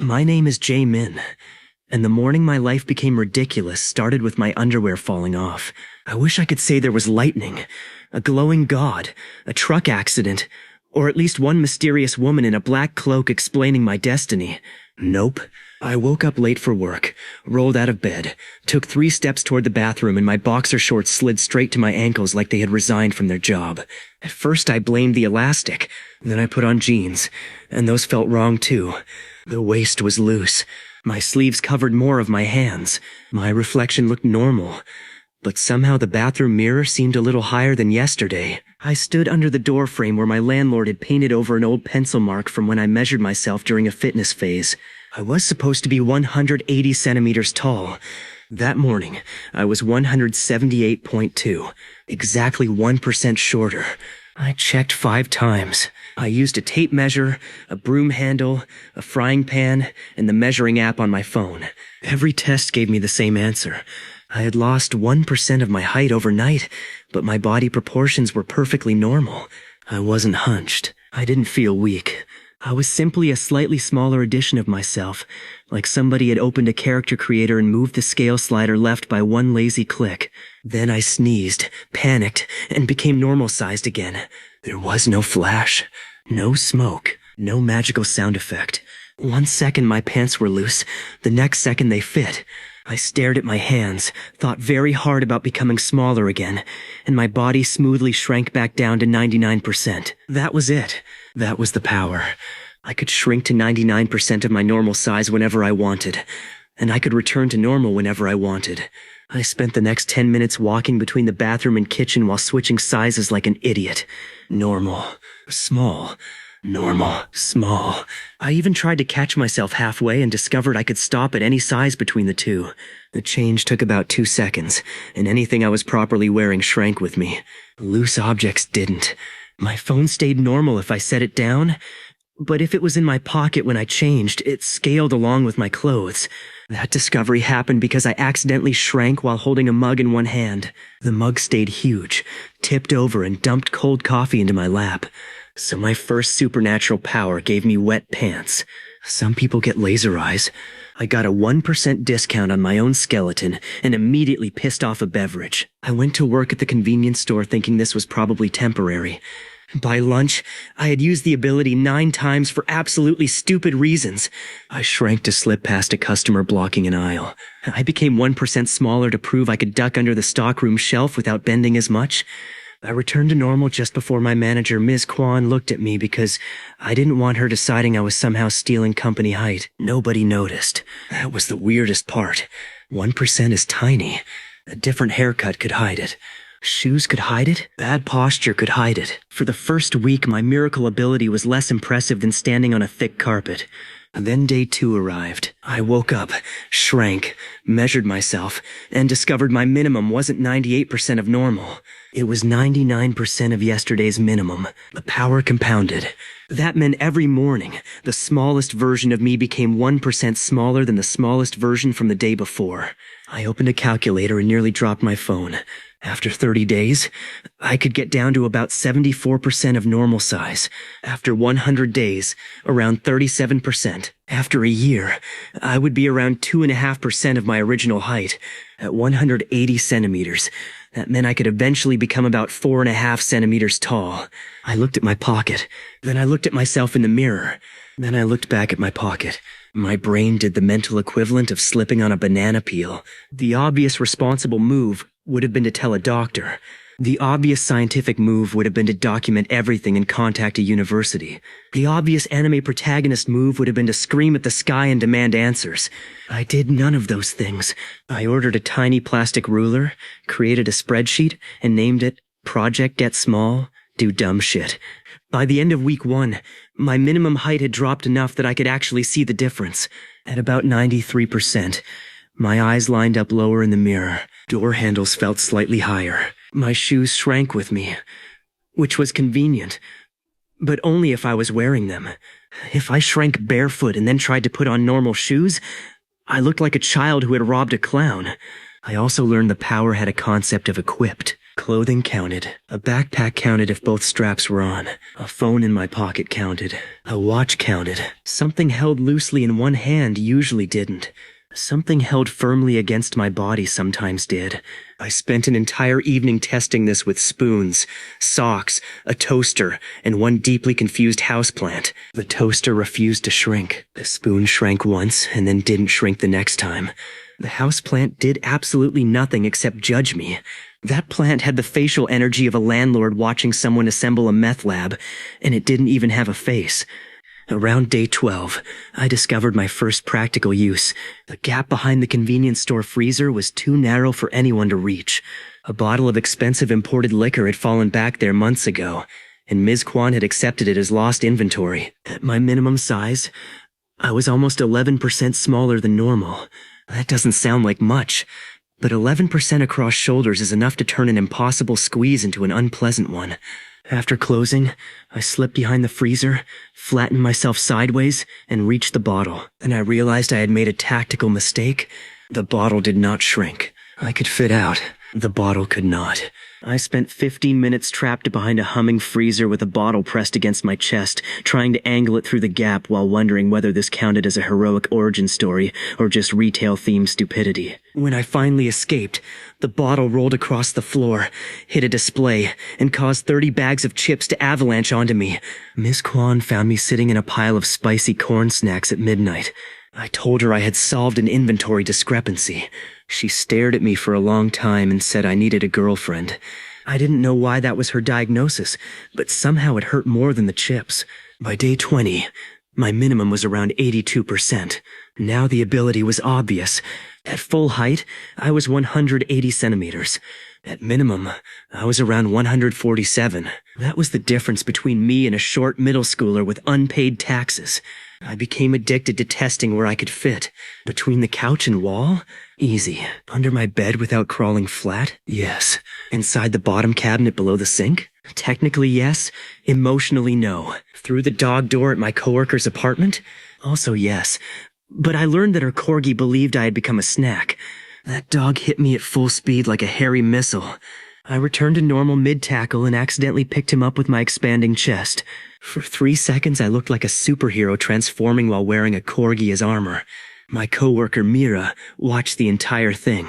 My name is Jae Min, and the morning my life became ridiculous started with my underwear falling off. I wish I could say there was lightning, a glowing god, a truck accident, or at least one mysterious woman in a black cloak explaining my destiny. Nope. I woke up late for work, rolled out of bed, took 3 steps toward the bathroom, and my boxer shorts slid straight to my ankles like they had resigned from their job. At first I blamed the elastic, then I put on jeans, and those felt wrong too. The waist was loose. My sleeves covered more of my hands. My reflection looked normal, but somehow the bathroom mirror seemed a little higher than yesterday. I stood under the door frame where my landlord had painted over an old pencil mark from when I measured myself during a fitness phase. I was supposed to be 180 centimeters tall. That morning, I was 178.2, exactly 1% shorter. I checked 5 times. I used a tape measure, a broom handle, a frying pan, and the measuring app on my phone. Every test gave me the same answer. I had lost 1% of my height overnight, but my body proportions were perfectly normal. I wasn't hunched. I didn't feel weak. I was simply a slightly smaller edition of myself, like somebody had opened a character creator and moved the scale slider left by one lazy click. Then I sneezed, panicked, and became normal-sized again. There was no flash, no smoke, no magical sound effect. 1 second my pants were loose, the next second they fit. I stared at my hands, thought very hard about becoming smaller again, and my body smoothly shrank back down to 99%. That was it. That was the power. I could shrink to 99% of my normal size whenever I wanted, and I could return to normal whenever I wanted. I spent the next 10 minutes walking between the bathroom and kitchen while switching sizes like an idiot. Normal. Small. Normal. Small. I even tried to catch myself halfway and discovered I could stop at any size between the two. The change took about 2 seconds, and anything I was properly wearing shrank with me. Loose objects didn't. My phone stayed normal if I set it down, but if it was in my pocket when I changed, it scaled along with my clothes. That discovery happened because I accidentally shrank while holding a mug in one hand. The mug stayed huge, tipped over, and dumped cold coffee into my lap. So my first supernatural power gave me wet pants. Some people get laser eyes. I got a 1% discount on my own skeleton and immediately pissed off a beverage. I went to work at the convenience store thinking this was probably temporary. By lunch, I had used the ability 9 times for absolutely stupid reasons. I shrank to slip past a customer blocking an aisle. I became 1% smaller to prove I could duck under the stockroom shelf without bending as much. I returned to normal just before my manager, Ms. Kwan, looked at me because I didn't want her deciding I was somehow stealing company height. Nobody noticed. That was the weirdest part. 1% is tiny. A different haircut could hide it. Shoes could hide it. Bad posture could hide it. For the first week, my miracle ability was less impressive than standing on a thick carpet. Then day 2 arrived. I woke up, shrank, measured myself, and discovered my minimum wasn't 98% of normal. It was 99% of yesterday's minimum. The power compounded. That meant every morning, the smallest version of me became 1% smaller than the smallest version from the day before. I opened a calculator and nearly dropped my phone. After 30 days, I could get down to about 74% of normal size. After 100 days, around 37%. After a year, I would be around 2.5% of my original height. At 180 centimeters, that meant I could eventually become about 4.5 centimeters tall. I looked at my pocket. Then I looked at myself in the mirror. Then I looked back at my pocket. My brain did the mental equivalent of slipping on a banana peel. The obvious responsible move would have been to tell a doctor. The obvious scientific move would have been to document everything and contact a university. The obvious anime protagonist move would have been to scream at the sky and demand answers. I did none of those things. I ordered a tiny plastic ruler, created a spreadsheet, and named it Project Get Small, Do Dumb Shit. By the end of week 1, my minimum height had dropped enough that I could actually see the difference. At about 93%, my eyes lined up lower in the mirror. Door handles felt slightly higher. My shoes shrank with me, which was convenient, but only if I was wearing them. If I shrank barefoot and then tried to put on normal shoes, I looked like a child who had robbed a clown. I also learned the power had a concept of equipped. Clothing counted. A backpack counted if both straps were on. A phone in my pocket counted. A watch counted. Something held loosely in one hand usually didn't. Something held firmly against my body sometimes did. I spent an entire evening testing this with spoons, socks, a toaster, and one deeply confused houseplant. The toaster refused to shrink. The spoon shrank once and then didn't shrink the next time. The houseplant did absolutely nothing except judge me. That plant had the facial energy of a landlord watching someone assemble a meth lab, and it didn't even have a face. Around day 12, I discovered my first practical use. The gap behind the convenience store freezer was too narrow for anyone to reach. A bottle of expensive imported liquor had fallen back there months ago, and Ms. Kwan had accepted it as lost inventory. At my minimum size, I was almost 11% smaller than normal. That doesn't sound like much, but 11% across shoulders is enough to turn an impossible squeeze into an unpleasant one. After closing, I slipped behind the freezer, flattened myself sideways, and reached the bottle. And I realized I had made a tactical mistake. The bottle did not shrink. I could fit out. The bottle could not. I spent 15 minutes trapped behind a humming freezer with a bottle pressed against my chest, trying to angle it through the gap while wondering whether this counted as a heroic origin story or just retail-themed stupidity. When I finally escaped, the bottle rolled across the floor, hit a display, and caused 30 bags of chips to avalanche onto me. Miss Kwan found me sitting in a pile of spicy corn snacks at midnight. I told her I had solved an inventory discrepancy. She stared at me for a long time and said I needed a girlfriend. I didn't know why that was her diagnosis, but somehow it hurt more than the chips. By day 20, my minimum was around 82%. Now the ability was obvious. At full height, I was 180 centimeters. At minimum, I was around 147. That was the difference between me and a short middle schooler with unpaid taxes. I became addicted to testing where I could fit. Between the couch and wall? Easy. Under my bed without crawling flat? Yes. Inside the bottom cabinet below the sink? Technically yes. Emotionally no. Through the dog door at my coworker's apartment? Also yes. But I learned that her corgi believed I had become a snack. That dog hit me at full speed like a hairy missile. I returned to normal mid-tackle and accidentally picked him up with my expanding chest. For 3 seconds, I looked like a superhero transforming while wearing a corgi as armor. My coworker, Mira, watched the entire thing.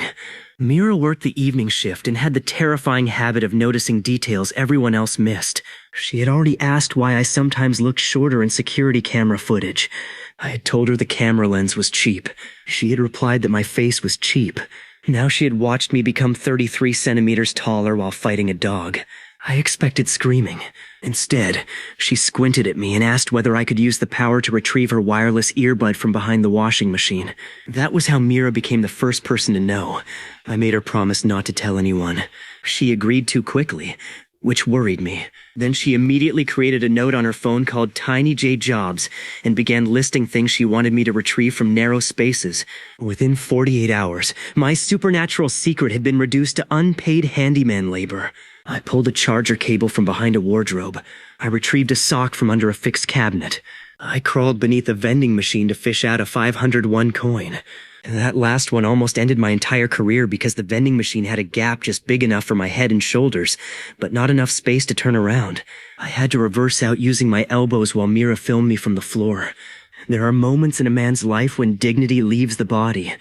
Mira worked the evening shift and had the terrifying habit of noticing details everyone else missed. She had already asked why I sometimes looked shorter in security camera footage. I had told her the camera lens was cheap. She had replied that my face was cheap. Now she had watched me become 33 centimeters taller while fighting a dog. I expected screaming. Instead, she squinted at me and asked whether I could use the power to retrieve her wireless earbud from behind the washing machine. That was how Mira became the first person to know. I made her promise not to tell anyone. She agreed too quickly, which worried me. Then she immediately created a note on her phone called Tiny J Jobs and began listing things she wanted me to retrieve from narrow spaces. Within 48 hours, my supernatural secret had been reduced to unpaid handyman labor. I pulled a charger cable from behind a wardrobe. I retrieved a sock from under a fixed cabinet. I crawled beneath a vending machine to fish out a 501 coin. That last one almost ended my entire career because the vending machine had a gap just big enough for my head and shoulders, but not enough space to turn around. I had to reverse out using my elbows while Mira filmed me from the floor. There are moments in a man's life when dignity leaves the body.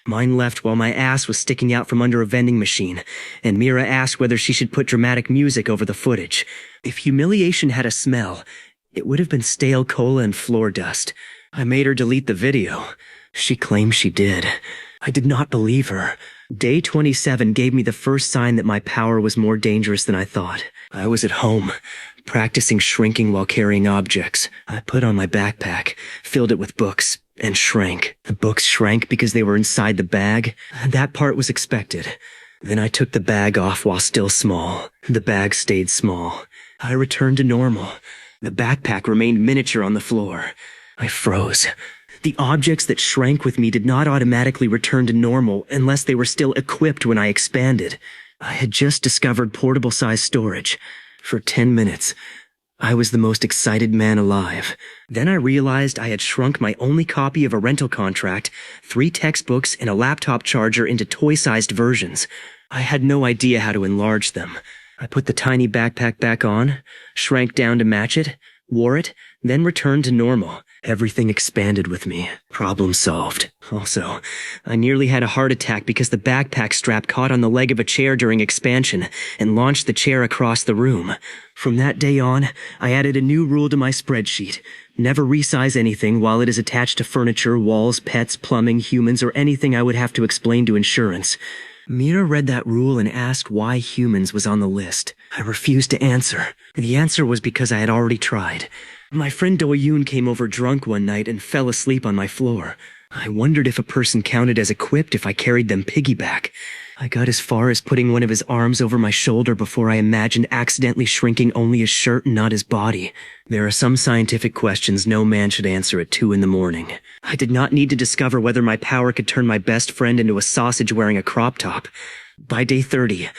Mine left while my ass was sticking out from under a vending machine, and Mira asked whether she should put dramatic music over the footage. If humiliation had a smell, it would have been stale cola and floor dust. I made her delete the video. She claimed she did. I did not believe her. Day 27 gave me the first sign that my power was more dangerous than I thought. I was at home, practicing shrinking while carrying objects. I put on my backpack, filled it with books, and shrank. The books shrank because they were inside the bag. That part was expected. Then I took the bag off while still small. The bag stayed small. I returned to normal. The backpack remained miniature on the floor. I froze. The objects that shrank with me did not automatically return to normal unless they were still equipped when I expanded. I had just discovered portable-size storage. For 10 minutes, I was the most excited man alive. Then I realized I had shrunk my only copy of a rental contract, 3 textbooks, and a laptop charger into toy-sized versions. I had no idea how to enlarge them. I put the tiny backpack back on, shrank down to match it, wore it, then returned to normal. Everything expanded with me. Problem solved. Also, I nearly had a heart attack because the backpack strap caught on the leg of a chair during expansion and launched the chair across the room. From that day on, I added a new rule to my spreadsheet. Never resize anything while it is attached to furniture, walls, pets, plumbing, humans, or anything I would have to explain to insurance. Mira read that rule and asked why humans was on the list. I refused to answer. The answer was because I had already tried. My friend Do-yoon came over drunk one night and fell asleep on my floor. I wondered if a person counted as equipped if I carried them piggyback. I got as far as putting one of his arms over my shoulder before I imagined accidentally shrinking only his shirt and not his body. There are some scientific questions no man should answer at 2 a.m. I did not need to discover whether my power could turn my best friend into a sausage wearing a crop top. By day 30,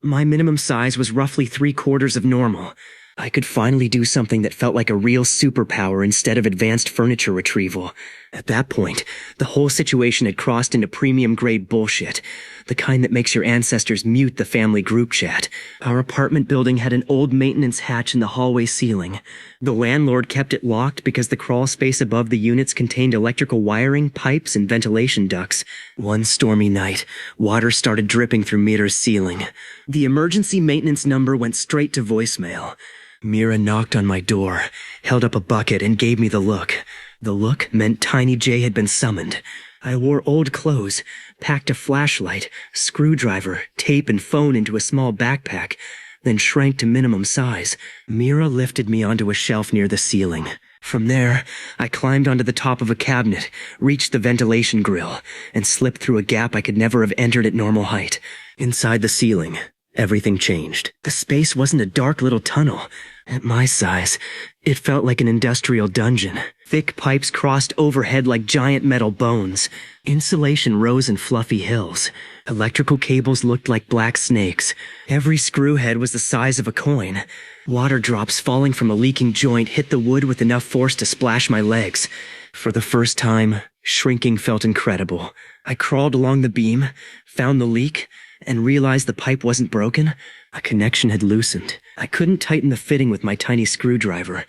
my minimum size was roughly 3/4 of normal. I could finally do something that felt like a real superpower instead of advanced furniture retrieval. At that point, the whole situation had crossed into premium-grade bullshit, the kind that makes your ancestors mute the family group chat. Our apartment building had an old maintenance hatch in the hallway ceiling. The landlord kept it locked because the crawl space above the units contained electrical wiring, pipes, and ventilation ducts. One stormy night, water started dripping through Mira's ceiling. The emergency maintenance number went straight to voicemail. Mira knocked on my door, held up a bucket, and gave me the look. The look meant Tiny J had been summoned. I wore old clothes, packed a flashlight, screwdriver, tape, and phone into a small backpack, then shrank to minimum size. Mira lifted me onto a shelf near the ceiling. From there, I climbed onto the top of a cabinet, reached the ventilation grill, and slipped through a gap I could never have entered at normal height. Inside the ceiling, everything changed. The space wasn't a dark little tunnel. At my size, it felt like an industrial dungeon. Thick pipes crossed overhead like giant metal bones. Insulation rose in fluffy hills. Electrical cables looked like black snakes. Every screw head was the size of a coin. Water drops falling from a leaking joint hit the wood with enough force to splash my legs. For the first time, shrinking felt incredible. I crawled along the beam, found the leak, and realized the pipe wasn't broken. A connection had loosened. I couldn't tighten the fitting with my tiny screwdriver,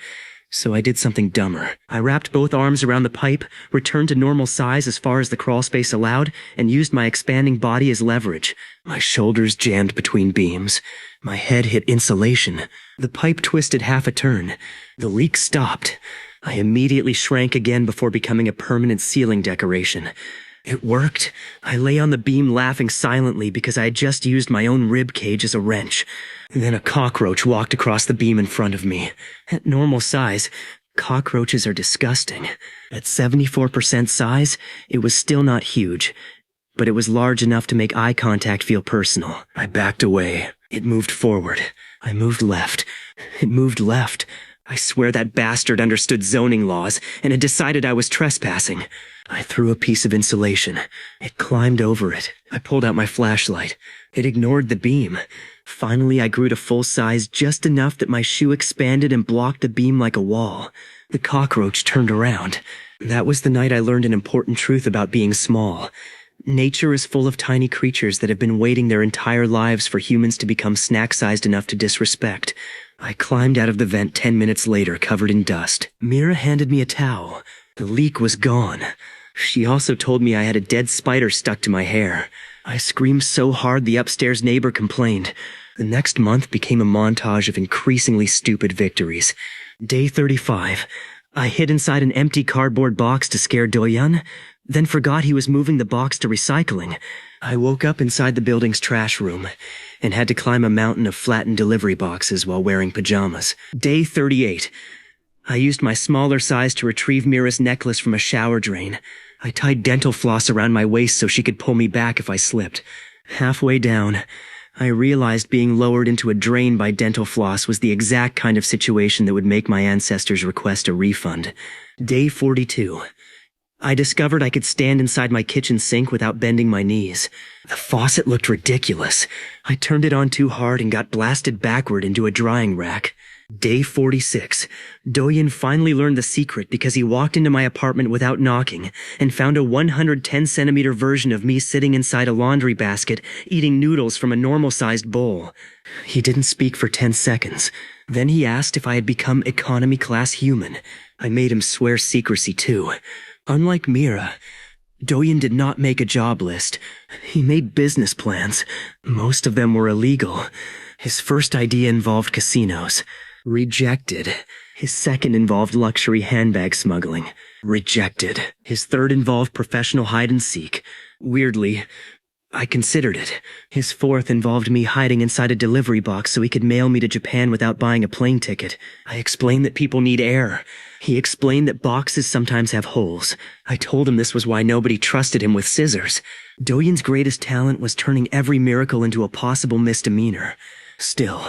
so I did something dumber. I wrapped both arms around the pipe, returned to normal size as far as the crawl space allowed, and used my expanding body as leverage. My shoulders jammed between beams. My head hit insulation. The pipe twisted half a turn. The leak stopped. I immediately shrank again before becoming a permanent ceiling decoration. It worked. I lay on the beam laughing silently because I had just used my own rib cage as a wrench. Then a cockroach walked across the beam in front of me. At normal size, cockroaches are disgusting. At 74% size, it was still not huge, but it was large enough to make eye contact feel personal. I backed away. It moved forward. I moved left. It moved left. I swear that bastard understood zoning laws and had decided I was trespassing. I threw a piece of insulation. It climbed over it. I pulled out my flashlight. It ignored the beam. Finally, I grew to full size just enough that my shoe expanded and blocked the beam like a wall. The cockroach turned around. That was the night I learned an important truth about being small. Nature is full of tiny creatures that have been waiting their entire lives for humans to become snack-sized enough to disrespect. I climbed out of the vent 10 minutes later, covered in dust. Mira handed me a towel. The leak was gone. She also told me I had a dead spider stuck to my hair. I screamed so hard the upstairs neighbor complained. The next month became a montage of increasingly stupid victories. Day 35. I hid inside an empty cardboard box to scare Doyun, then forgot he was moving the box to recycling. I woke up inside the building's trash room and had to climb a mountain of flattened delivery boxes while wearing pajamas. Day 38. I used my smaller size to retrieve Mira's necklace from a shower drain. I tied dental floss around my waist so she could pull me back if I slipped. Halfway down, I realized being lowered into a drain by dental floss was the exact kind of situation that would make my ancestors request a refund. Day 42. I discovered I could stand inside my kitchen sink without bending my knees. The faucet looked ridiculous. I turned it on too hard and got blasted backward into a drying rack. Day 46. Doyen finally learned the secret because he walked into my apartment without knocking and found a 110-centimeter version of me sitting inside a laundry basket eating noodles from a normal-sized bowl. He didn't speak for 10 seconds. Then he asked if I had become economy-class human. I made him swear secrecy too. Unlike Mira, Doyen did not make a job list. He made business plans. Most of them were illegal. His first idea involved casinos. Rejected. His second involved luxury handbag smuggling. Rejected. His third involved professional hide-and-seek. Weirdly, I considered it. His fourth involved me hiding inside a delivery box so he could mail me to Japan without buying a plane ticket. I explained that people need air. He explained that boxes sometimes have holes. I told him this was why nobody trusted him with scissors. Doyen's greatest talent was turning every miracle into a possible misdemeanor. Still,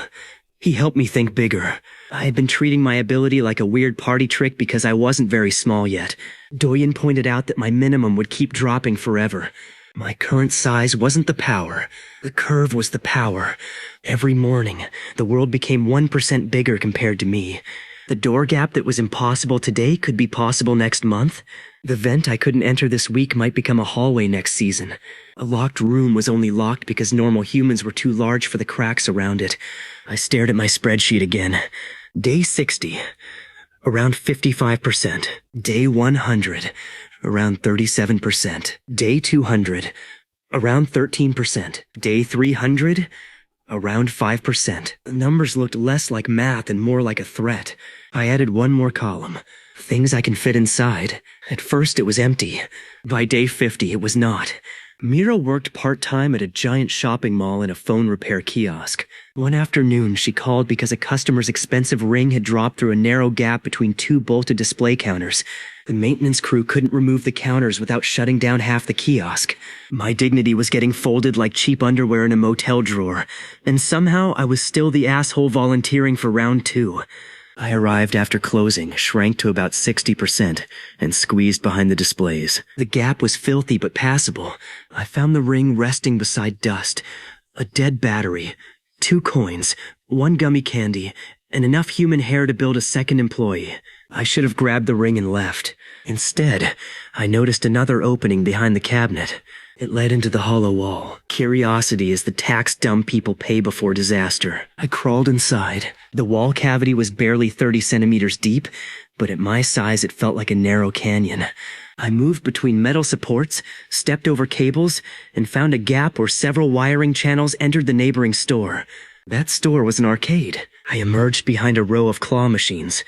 he helped me think bigger. I had been treating my ability like a weird party trick because I wasn't very small yet. Doyen pointed out that my minimum would keep dropping forever. My current size wasn't the power. The curve was the power. Every morning, the world became 1% bigger compared to me. The door gap that was impossible today could be possible next month. The vent I couldn't enter this week might become a hallway next season. A locked room was only locked because normal humans were too large for the cracks around it. I stared at my spreadsheet again. Day 60. Around 55%. Day 100. Around 37%. Day 200. Around 13%. Day 300. Around 5%. The numbers looked less like math and more like a threat. I added one more column. Things I can fit inside. At first it was empty. By day 50 it was not. Mira worked part-time at a giant shopping mall in a phone repair kiosk. One afternoon she called because a customer's expensive ring had dropped through a narrow gap between two bolted display counters. The maintenance crew couldn't remove the counters without shutting down half the kiosk. My dignity was getting folded like cheap underwear in a motel drawer, and somehow I was still the asshole volunteering for round 2. I arrived after closing, shrank to about 60%, and squeezed behind the displays. The gap was filthy but passable. I found the ring resting beside dust, a dead battery, 2 coins, 1 gummy candy, and enough human hair to build a second employee. I should have grabbed the ring and left. Instead, I noticed another opening behind the cabinet. It led into the hollow wall. Curiosity is the tax dumb people pay before disaster. I crawled inside. The wall cavity was barely 30 centimeters deep, but at my size it felt like a narrow canyon. I moved between metal supports, stepped over cables, and found a gap where several wiring channels entered the neighboring store. That store was an arcade. I emerged behind a row of claw machines.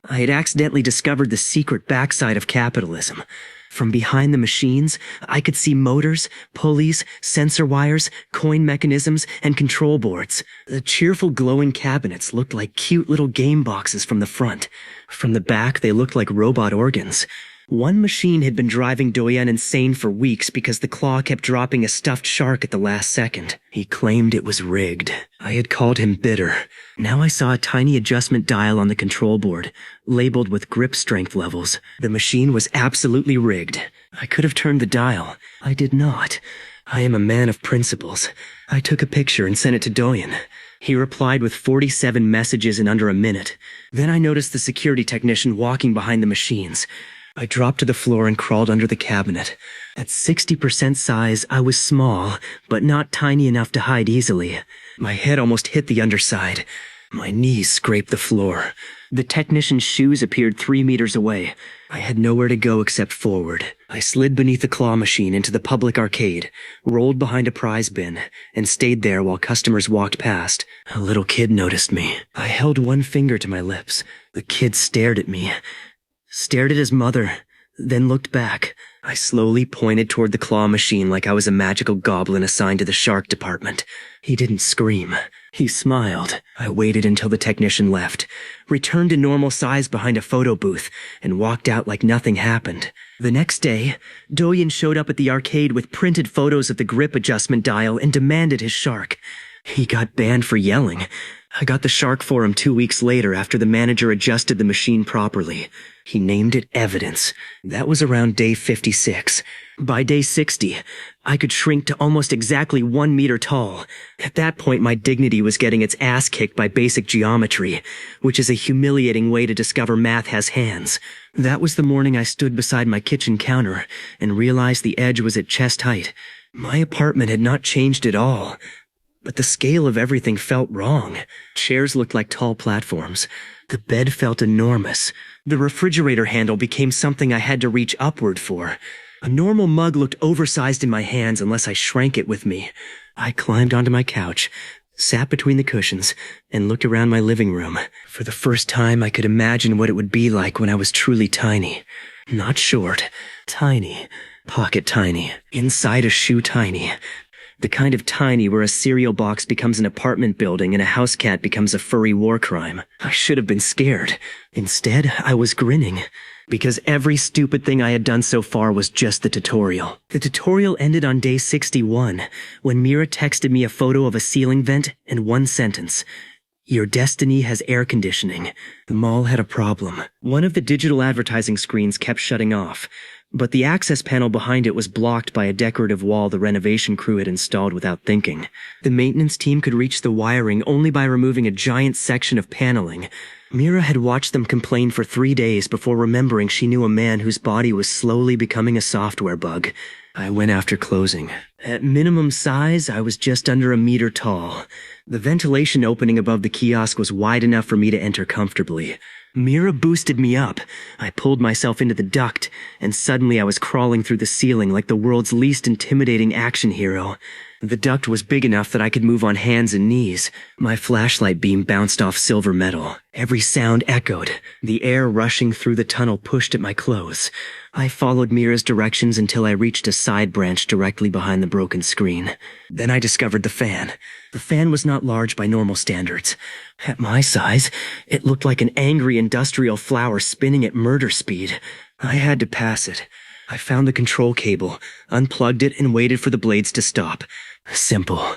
I had accidentally discovered the secret backside of capitalism. From behind the machines, I could see motors, pulleys, sensor wires, coin mechanisms, and control boards. The cheerful glowing cabinets looked like cute little game boxes from the front. From the back, they looked like robot organs. One machine had been driving Doyen insane for weeks because the claw kept dropping a stuffed shark at the last second. He claimed it was rigged. I had called him bitter. Now I saw a tiny adjustment dial on the control board, labeled with grip strength levels. The machine was absolutely rigged. I could have turned the dial. I did not. I am a man of principles. I took a picture and sent it to Doyen. He replied with 47 messages in under a minute. Then I noticed the security technician walking behind the machines. I dropped to the floor and crawled under the cabinet. At 60% size, I was small, but not tiny enough to hide easily. My head almost hit the underside. My knees scraped the floor. The technician's shoes appeared 3 meters away. I had nowhere to go except forward. I slid beneath the claw machine into the public arcade, rolled behind a prize bin, and stayed there while customers walked past. A little kid noticed me. I held one finger to my lips. The kid stared at me. Stared at his mother, then looked back. I slowly pointed toward the claw machine like I was a magical goblin assigned to the shark department. He didn't scream. He smiled. I waited until the technician left, returned to normal size behind a photo booth, and walked out like nothing happened. The next day, Doyen showed up at the arcade with printed photos of the grip adjustment dial and demanded his shark. He got banned for yelling. I got the shark for him 2 weeks later after the manager adjusted the machine properly. He named it Evidence. That was around day 56. By day 60, I could shrink to almost exactly 1 meter tall. At that point, my dignity was getting its ass kicked by basic geometry, which is a humiliating way to discover math has hands. That was the morning I stood beside my kitchen counter and realized the edge was at chest height. My apartment had not changed at all, but the scale of everything felt wrong. Chairs looked like tall platforms. The bed felt enormous. The refrigerator handle became something I had to reach upward for. A normal mug looked oversized in my hands unless I shrank it with me. I climbed onto my couch, sat between the cushions, and looked around my living room. For the first time, I could imagine what it would be like when I was truly tiny. Not short, tiny, pocket tiny, inside a shoe tiny. The kind of tiny where a cereal box becomes an apartment building and a house cat becomes a furry war crime. I should have been scared. Instead, I was grinning. Because every stupid thing I had done so far was just the tutorial. The tutorial ended on day 61, when Mira texted me a photo of a ceiling vent and one sentence. Your destiny has air conditioning. The mall had a problem. One of the digital advertising screens kept shutting off, but the access panel behind it was blocked by a decorative wall the renovation crew had installed without thinking. The maintenance team could reach the wiring only by removing a giant section of paneling. Mira had watched them complain for 3 days before remembering she knew a man whose body was slowly becoming a software bug. I went after closing. At minimum size, I was just under 1 meter tall. The ventilation opening above the kiosk was wide enough for me to enter comfortably. Mira boosted me up. I pulled myself into the duct, and suddenly I was crawling through the ceiling like the world's least intimidating action hero. The duct was big enough that I could move on hands and knees. My flashlight beam bounced off silver metal. Every sound echoed. The air rushing through the tunnel pushed at my clothes. I followed Mira's directions until I reached a side branch directly behind the broken screen. Then I discovered the fan. The fan was not large by normal standards. At my size, it looked like an angry industrial flower spinning at murder speed. I had to pass it. I found the control cable, unplugged it, and waited for the blades to stop. Simple,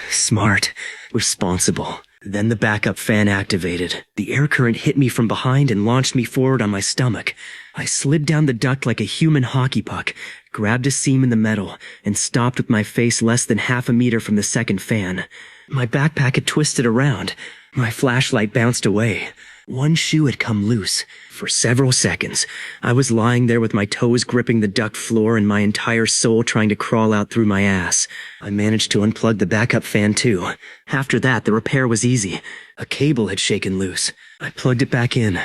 smart, responsible. Then the backup fan activated. The air current hit me from behind and launched me forward on my stomach. I slid down the duct like a human hockey puck, grabbed a seam in the metal, and stopped with my face less than half a meter from the second fan. My backpack had twisted around. My flashlight bounced away. One shoe had come loose. For several seconds, I was lying there with my toes gripping the duct floor and my entire soul trying to crawl out through my ass. I managed to unplug the backup fan too. After that, the repair was easy. A cable had shaken loose. I plugged it back in,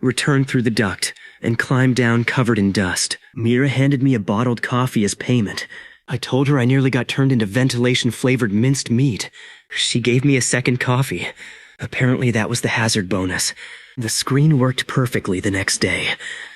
returned through the duct, and climbed down covered in dust. Mira handed me a bottled coffee as payment. I told her I nearly got turned into ventilation-flavored minced meat. She gave me a second coffee. Apparently that was the hazard bonus. The screen worked perfectly the next day.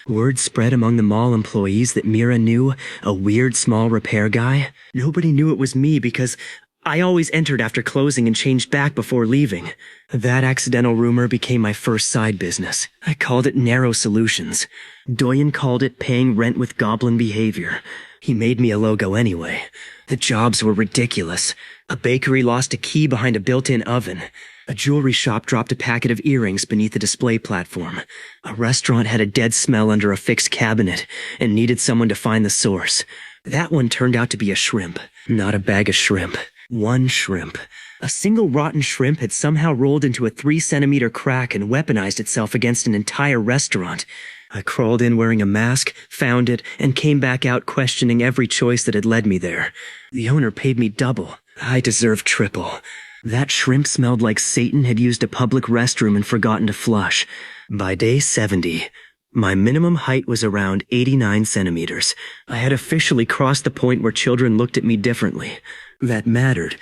Word spread among the mall employees that Mira knew a weird small repair guy. Nobody knew it was me because I always entered after closing and changed back before leaving. That accidental rumor became my first side business. I called it Narrow Solutions. Doyen called it paying rent with goblin behavior. He made me a logo anyway. The jobs were ridiculous. A bakery lost a key behind a built-in oven. A jewelry shop dropped a packet of earrings beneath the display platform. A restaurant had a dead smell under a fixed cabinet and needed someone to find the source. That one turned out to be a shrimp. Not a bag of shrimp. One shrimp. A single rotten shrimp had somehow rolled into a 3-centimeter crack and weaponized itself against an entire restaurant. I crawled in wearing a mask, found it, and came back out questioning every choice that had led me there. The owner paid me double. I deserved triple. That shrimp smelled like Satan had used a public restroom and forgotten to flush. By day 70, my minimum height was around 89 centimeters. I had officially crossed the point where children looked at me differently. That mattered,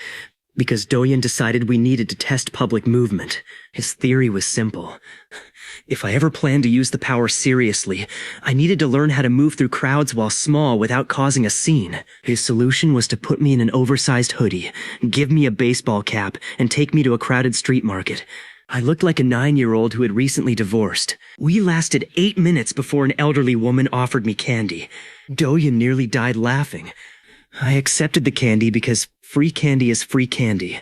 because Doyen decided we needed to test public movement. His theory was simple. If I ever planned to use the power seriously, I needed to learn how to move through crowds while small without causing a scene. His solution was to put me in an oversized hoodie, give me a baseball cap, and take me to a crowded street market. I looked like a 9-year-old who had recently divorced. We lasted 8 minutes before an elderly woman offered me candy. Doyen nearly died laughing. I accepted the candy because free candy is free candy.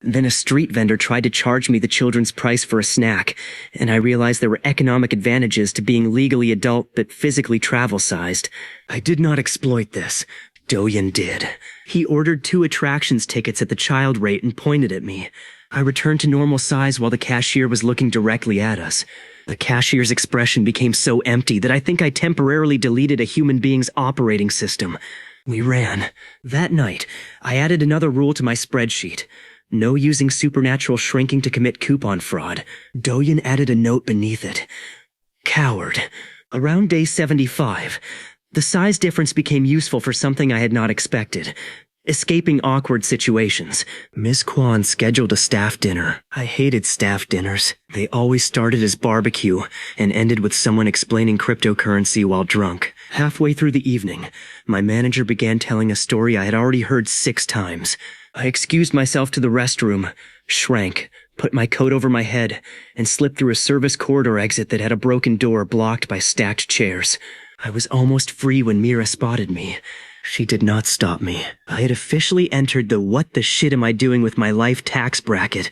Then a street vendor tried to charge me the children's price for a snack, and I realized there were economic advantages to being legally adult but physically travel-sized. I did not exploit this. Doyen did. He ordered 2 attractions tickets at the child rate and pointed at me. I returned to normal size while the cashier was looking directly at us. The cashier's expression became so empty that I think I temporarily deleted a human being's operating system. We ran. That night, I added another rule to my spreadsheet. No using supernatural shrinking to commit coupon fraud. Doyen added a note beneath it. Coward. Around day 75, the size difference became useful for something I had not expected. Escaping awkward situations. Miss Kwan scheduled a staff dinner. I hated staff dinners. They always started as barbecue and ended with someone explaining cryptocurrency while drunk. Halfway through the evening, my manager began telling a story I had already heard 6 times. I excused myself to the restroom, shrank, put my coat over my head, and slipped through a service corridor exit that had a broken door blocked by stacked chairs. I was almost free when Mira spotted me. She did not stop me. I had officially entered the what the shit am I doing with my life tax bracket,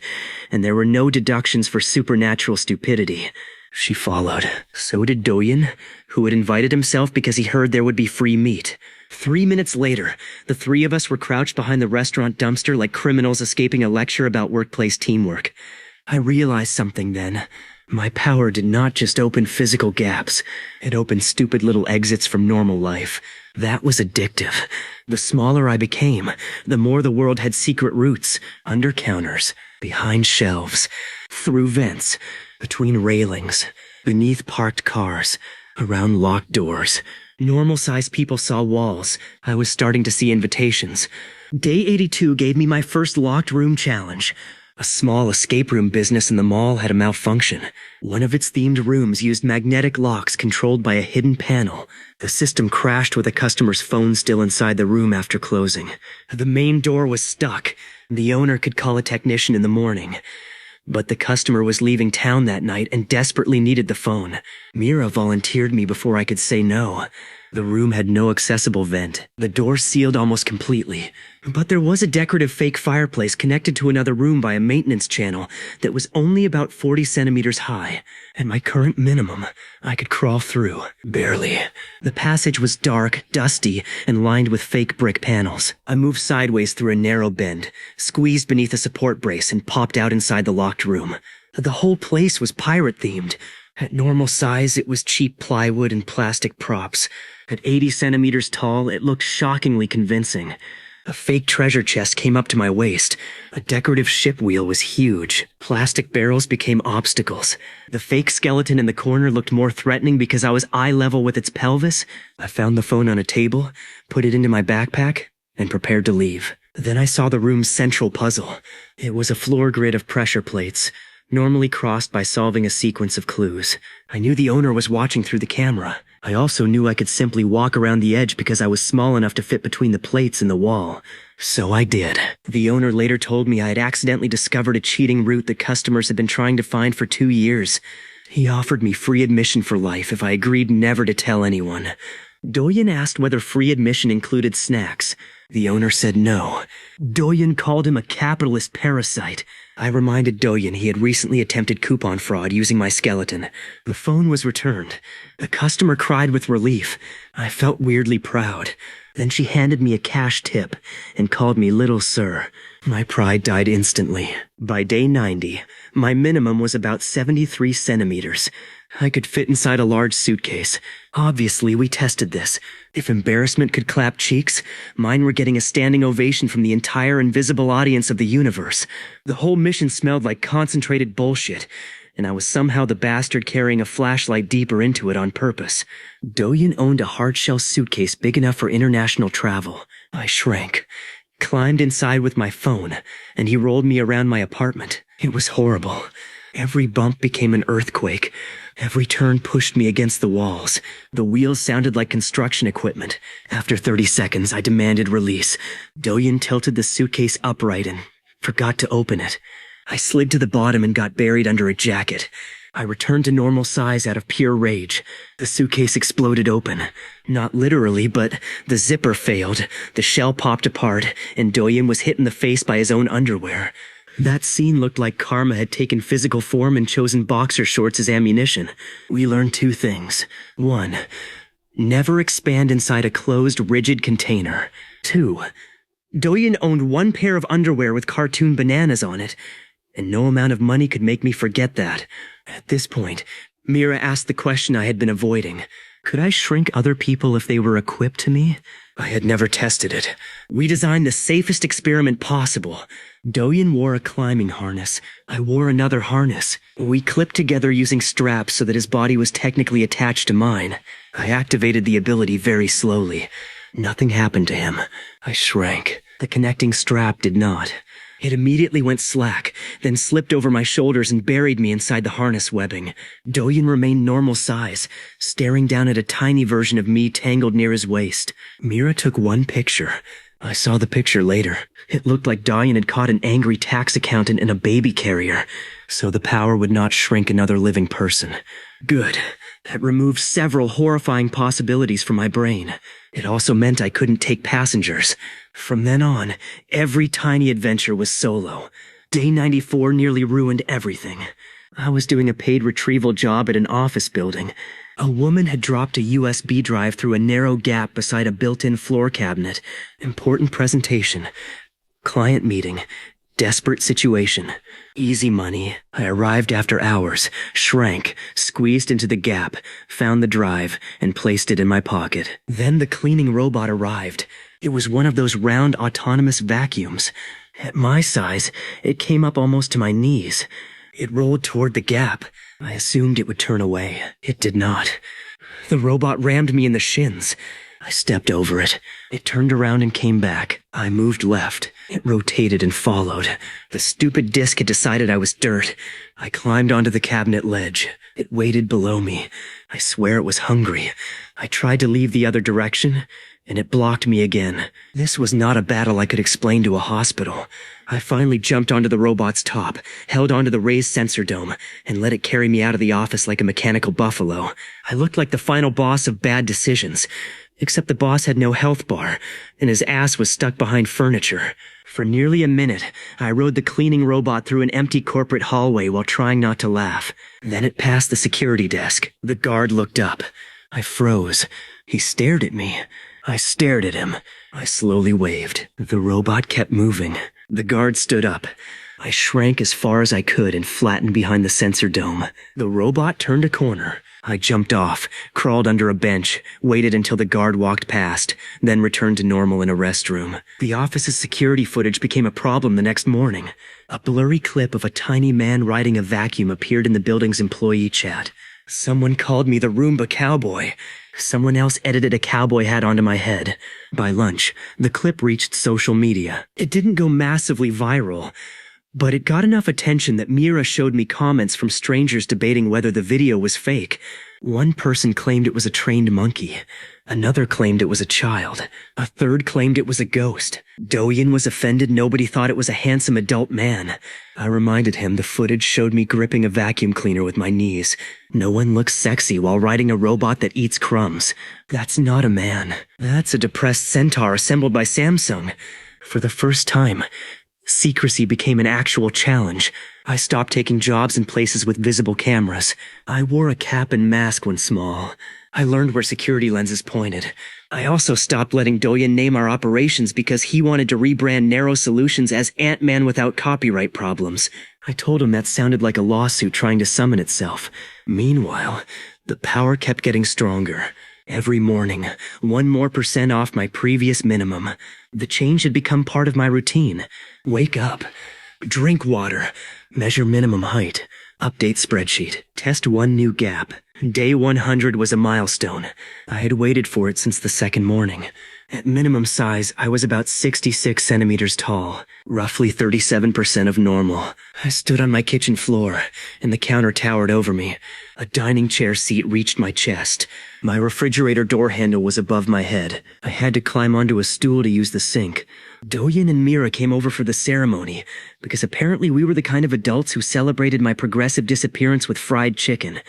and there were no deductions for supernatural stupidity. She followed. So did Doyen, who had invited himself because he heard there would be free meat. 3 minutes later, the 3 of us were crouched behind the restaurant dumpster like criminals escaping a lecture about workplace teamwork. I realized something then. My power did not just open physical gaps. It opened stupid little exits from normal life. That was addictive. The smaller I became, the more the world had secret routes, under counters, behind shelves, through vents, between railings, beneath parked cars, around locked doors. Normal-sized people saw walls. I was starting to see invitations. Day 82 gave me my first locked room challenge. A small escape room business in the mall had a malfunction. One of its themed rooms used magnetic locks controlled by a hidden panel. The system crashed with a customer's phone still inside the room after closing. The main door was stuck. The owner could call a technician in the morning. But the customer was leaving town that night and desperately needed the phone. Mira volunteered me before I could say no. The room had no accessible vent. The door sealed almost completely. But there was a decorative fake fireplace connected to another room by a maintenance channel that was only about 40 centimeters high. At my current minimum, I could crawl through. Barely. The passage was dark, dusty, and lined with fake brick panels. I moved sideways through a narrow bend, squeezed beneath a support brace, and popped out inside the locked room. The whole place was pirate-themed. At normal size, it was cheap plywood and plastic props. At 80 centimeters tall, it looked shockingly convincing. A fake treasure chest came up to my waist. A decorative ship wheel was huge. Plastic barrels became obstacles. The fake skeleton in the corner looked more threatening because I was eye level with its pelvis. I found the phone on a table, put it into my backpack, and prepared to leave. Then I saw the room's central puzzle. It was a floor grid of pressure plates, normally crossed by solving a sequence of clues. I knew the owner was watching through the camera. I also knew I could simply walk around the edge because I was small enough to fit between the plates and the wall. So I did. The owner later told me I had accidentally discovered a cheating route that customers had been trying to find for 2 years. He offered me free admission for life if I agreed never to tell anyone. Doyen asked whether free admission included snacks. The owner said no. Doyen called him a capitalist parasite. I reminded Doyen he had recently attempted coupon fraud using my skeleton. The phone was returned. The customer cried with relief. I felt weirdly proud. Then she handed me a cash tip and called me Little Sir. My pride died instantly. By day 90, my minimum was about 73 centimeters. I could fit inside a large suitcase. Obviously, we tested this. If embarrassment could clap cheeks, mine were getting a standing ovation from the entire invisible audience of the universe. The whole mission smelled like concentrated bullshit, and I was somehow the bastard carrying a flashlight deeper into it on purpose. Doyen owned a hard-shell suitcase big enough for international travel. I shrank, climbed inside with my phone, and he rolled me around my apartment. It was horrible. Every bump became an earthquake. Every turn pushed me against the walls. The wheels sounded like construction equipment. After 30 seconds, I demanded release. Doyen tilted the suitcase upright and forgot to open it. I slid to the bottom and got buried under a jacket. I returned to normal size out of pure rage. The suitcase exploded open. Not literally, but the zipper failed, the shell popped apart, and Doyen was hit in the face by his own underwear. That scene looked like karma had taken physical form and chosen boxer shorts as ammunition. We learned 2 things. 1. Never expand inside a closed, rigid container. 2. Doyen owned 1 pair of underwear with cartoon bananas on it, and no amount of money could make me forget that. At this point, Mira asked the question I had been avoiding. Could I shrink other people if they were equipped to me? I had never tested it. We designed the safest experiment possible. Doyen wore a climbing harness. I wore another harness. We clipped together using straps so that his body was technically attached to mine. I activated the ability very slowly. Nothing happened to him. I shrank. The connecting strap did not. It immediately went slack, then slipped over my shoulders and buried me inside the harness webbing. Doyen remained normal size, staring down at a tiny version of me tangled near his waist. Mira took 1 picture. I saw the picture later. It looked like Doyen had caught an angry tax accountant in a baby carrier, so the power would not shrink another living person. Good. That removed several horrifying possibilities from my brain. It also meant I couldn't take passengers. From then on, every tiny adventure was solo. Day 94 nearly ruined everything. I was doing a paid retrieval job at an office building. A woman had dropped a USB drive through a narrow gap beside a built-in floor cabinet. Important presentation. Client meeting. Desperate situation. Easy money. I arrived after hours, shrank, squeezed into the gap, found the drive, and placed it in my pocket. Then the cleaning robot arrived. It was one of those round autonomous vacuums. At my size, it came up almost to my knees. It rolled toward the gap. I assumed it would turn away. It did not. The robot rammed me in the shins. I stepped over it. It turned around and came back. I moved left. It rotated and followed. The stupid disc had decided I was dirt. I climbed onto the cabinet ledge. It waited below me. I swear it was hungry. I tried to leave the other direction, and it blocked me again. This was not a battle I could explain to a hospital. I finally jumped onto the robot's top, held onto the raised sensor dome, and let it carry me out of the office like a mechanical buffalo. I looked like the final boss of Bad Decisions, except the boss had no health bar, and his ass was stuck behind furniture. For nearly a minute, I rode the cleaning robot through an empty corporate hallway while trying not to laugh. Then it passed the security desk. The guard looked up. I froze. He stared at me. I stared at him. I slowly waved. The robot kept moving. The guard stood up. I shrank as far as I could and flattened behind the sensor dome. The robot turned a corner. I jumped off, crawled under a bench, waited until the guard walked past, then returned to normal in a restroom. The office's security footage became a problem the next morning. A blurry clip of a tiny man riding a vacuum appeared in the building's employee chat. Someone called me the Roomba Cowboy. Someone else edited a cowboy hat onto my head. By lunch, the clip reached social media. It didn't go massively viral, but it got enough attention that Mira showed me comments from strangers debating whether the video was fake. One person claimed it was a trained monkey. Another claimed it was a child. A third claimed it was a ghost. Doyen was offended nobody thought it was a handsome adult man. I reminded him the footage showed me gripping a vacuum cleaner with my knees. No one looks sexy while riding a robot that eats crumbs. That's not a man. That's a depressed centaur assembled by Samsung. For the first time, secrecy became an actual challenge. I stopped taking jobs in places with visible cameras. I wore a cap and mask when small. I learned where security lenses pointed. I also stopped letting Doyen name our operations because he wanted to rebrand Narrow Solutions as Ant-Man without copyright problems. I told him that sounded like a lawsuit trying to summon itself. Meanwhile, the power kept getting stronger. Every morning, 1% more off my previous minimum. The change had become part of my routine. Wake up, drink water, measure minimum height, update spreadsheet, test 1 new gap. Day 100 was a milestone. I had waited for it since the second morning. At minimum size, I was about 66 centimeters tall, roughly 37% of normal. I stood on my kitchen floor, and the counter towered over me. A dining chair seat reached my chest. My refrigerator door handle was above my head. I had to climb onto a stool to use the sink. Doyen and Mira came over for the ceremony, because apparently we were the kind of adults who celebrated my progressive disappearance with fried chicken.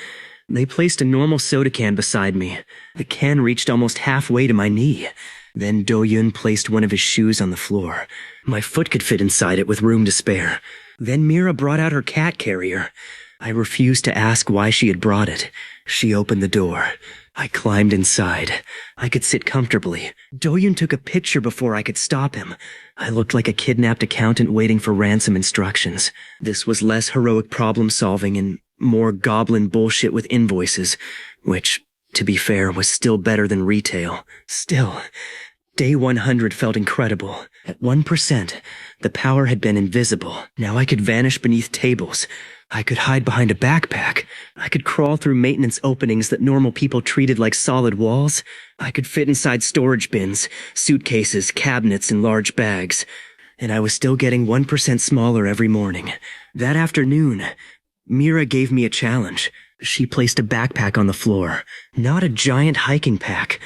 They placed a normal soda can beside me. The can reached almost halfway to my knee. Then Doyen placed one of his shoes on the floor. My foot could fit inside it with room to spare. Then Mira brought out her cat carrier. I refused to ask why she had brought it. She opened the door. I climbed inside. I could sit comfortably. Do-yoon took a picture before I could stop him. I looked like a kidnapped accountant waiting for ransom instructions. This was less heroic problem solving and more goblin bullshit with invoices, which, to be fair, was still better than retail. Still, day 100 felt incredible. At 1%, the power had been invisible. Now I could vanish beneath tables. I could hide behind a backpack. I could crawl through maintenance openings that normal people treated like solid walls. I could fit inside storage bins, suitcases, cabinets, and large bags. And I was still getting 1% smaller every morning. That afternoon, Mira gave me a challenge. She placed a backpack on the floor. Not a giant hiking pack.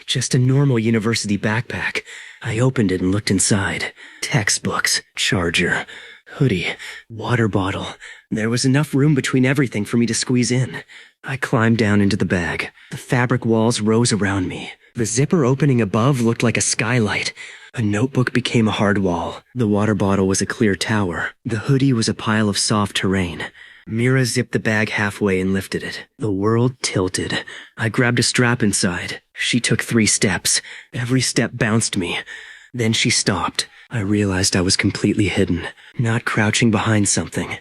Just a normal university backpack. I opened it and looked inside. Textbooks, charger, hoodie, water bottle. There was enough room between everything for me to squeeze in. I climbed down into the bag. The fabric walls rose around me. The zipper opening above looked like a skylight. A notebook became a hard wall. The water bottle was a clear tower. The hoodie was a pile of soft terrain. Mira zipped the bag halfway and lifted it. The world tilted. I grabbed a strap inside. She took 3 steps. Every step bounced me. Then she stopped. I realized I was completely hidden. Not crouching behind something.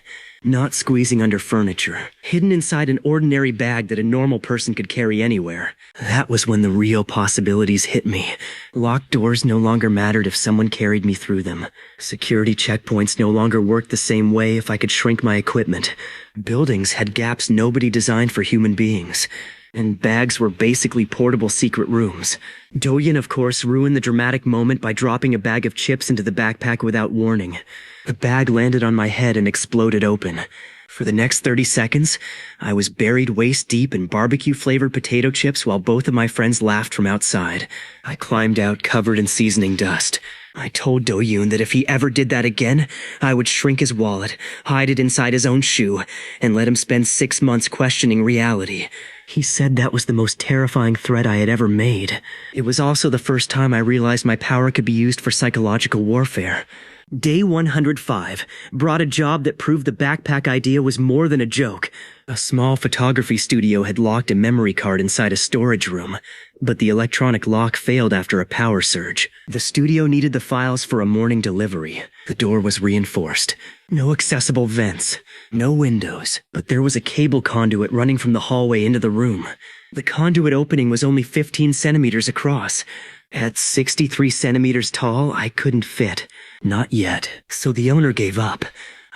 Not squeezing under furniture. Hidden inside an ordinary bag that a normal person could carry anywhere. That was when the real possibilities hit me. Locked doors no longer mattered if someone carried me through them. Security checkpoints no longer worked the same way if I could shrink my equipment. Buildings had gaps nobody designed for human beings. And bags were basically portable secret rooms. Do-yoon, of course, ruined the dramatic moment by dropping a bag of chips into the backpack without warning. The bag landed on my head and exploded open. For the next 30 seconds, I was buried waist-deep in barbecue-flavored potato chips while both of my friends laughed from outside. I climbed out covered in seasoning dust. I told Do-yoon that if he ever did that again, I would shrink his wallet, hide it inside his own shoe, and let him spend 6 months questioning reality. He said that was the most terrifying threat I had ever made. It was also the first time I realized my power could be used for psychological warfare. Day 105 brought a job that proved the backpack idea was more than a joke. A small photography studio had locked a memory card inside a storage room, but the electronic lock failed after a power surge. The studio needed the files for a morning delivery. The door was reinforced. No accessible vents, no windows, but there was a cable conduit running from the hallway into the room. The conduit opening was only 15 centimeters across. At 63 centimeters tall, I couldn't fit. Not yet. So the owner gave up.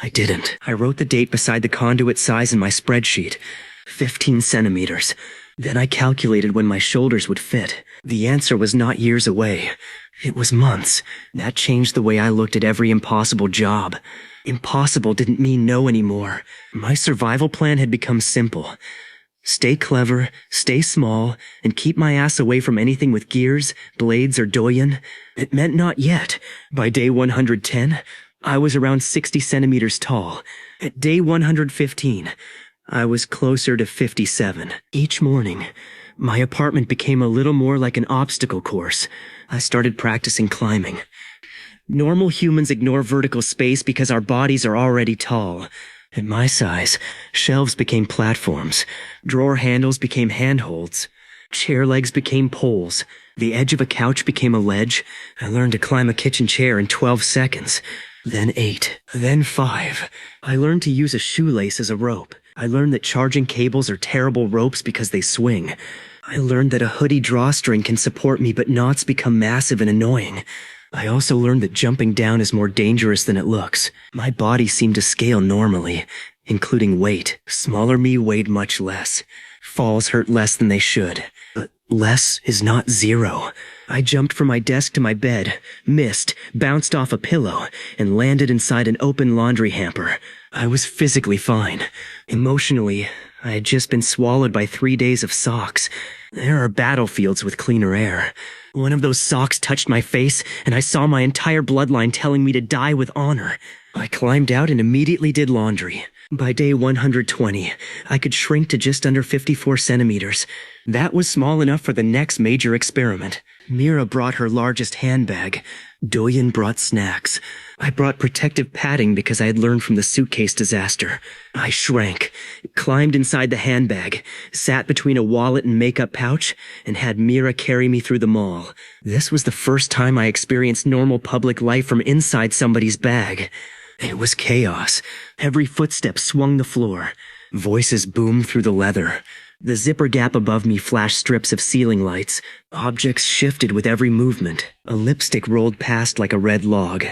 I didn't. I wrote the date beside the conduit size in my spreadsheet. 15 centimeters. Then I calculated when my shoulders would fit. The answer was not years away. It was months. That changed the way I looked at every impossible job. Impossible didn't mean no anymore. My survival plan had become simple. Stay clever, stay small, and keep my ass away from anything with gears, blades, or Do-yoon. It meant not yet. By day 110, I was around 60 centimeters tall. At day 115, I was closer to 57. Each morning, my apartment became a little more like an obstacle course. I started practicing climbing. Normal humans ignore vertical space because our bodies are already tall. At my size, shelves became platforms, drawer handles became handholds, chair legs became poles, the edge of a couch became a ledge. I learned to climb a kitchen chair in 12 seconds, then 8, then 5. I learned to use a shoelace as a rope. I learned that charging cables are terrible ropes because they swing. I learned that a hoodie drawstring can support me, but knots become massive and annoying. I also learned that jumping down is more dangerous than it looks. My body seemed to scale normally, including weight. Smaller me weighed much less. Falls hurt less than they should. But less is not 0. I jumped from my desk to my bed, missed, bounced off a pillow, and landed inside an open laundry hamper. I was physically fine. Emotionally, I had just been swallowed by 3 days of socks. There are battlefields with cleaner air. One of those socks touched my face, and I saw my entire bloodline telling me to die with honor. I climbed out and immediately did laundry. By day 120, I could shrink to just under 54 centimeters. That was small enough for the next major experiment. Mira brought her largest handbag. Doyen brought snacks. I brought protective padding because I had learned from the suitcase disaster. I shrank, climbed inside the handbag, sat between a wallet and makeup pouch, and had Mira carry me through the mall. This was the first time I experienced normal public life from inside somebody's bag. It was chaos. Every footstep swung the floor. Voices boomed through the leather. The zipper gap above me flashed strips of ceiling lights. Objects shifted with every movement. A lipstick rolled past like a red log.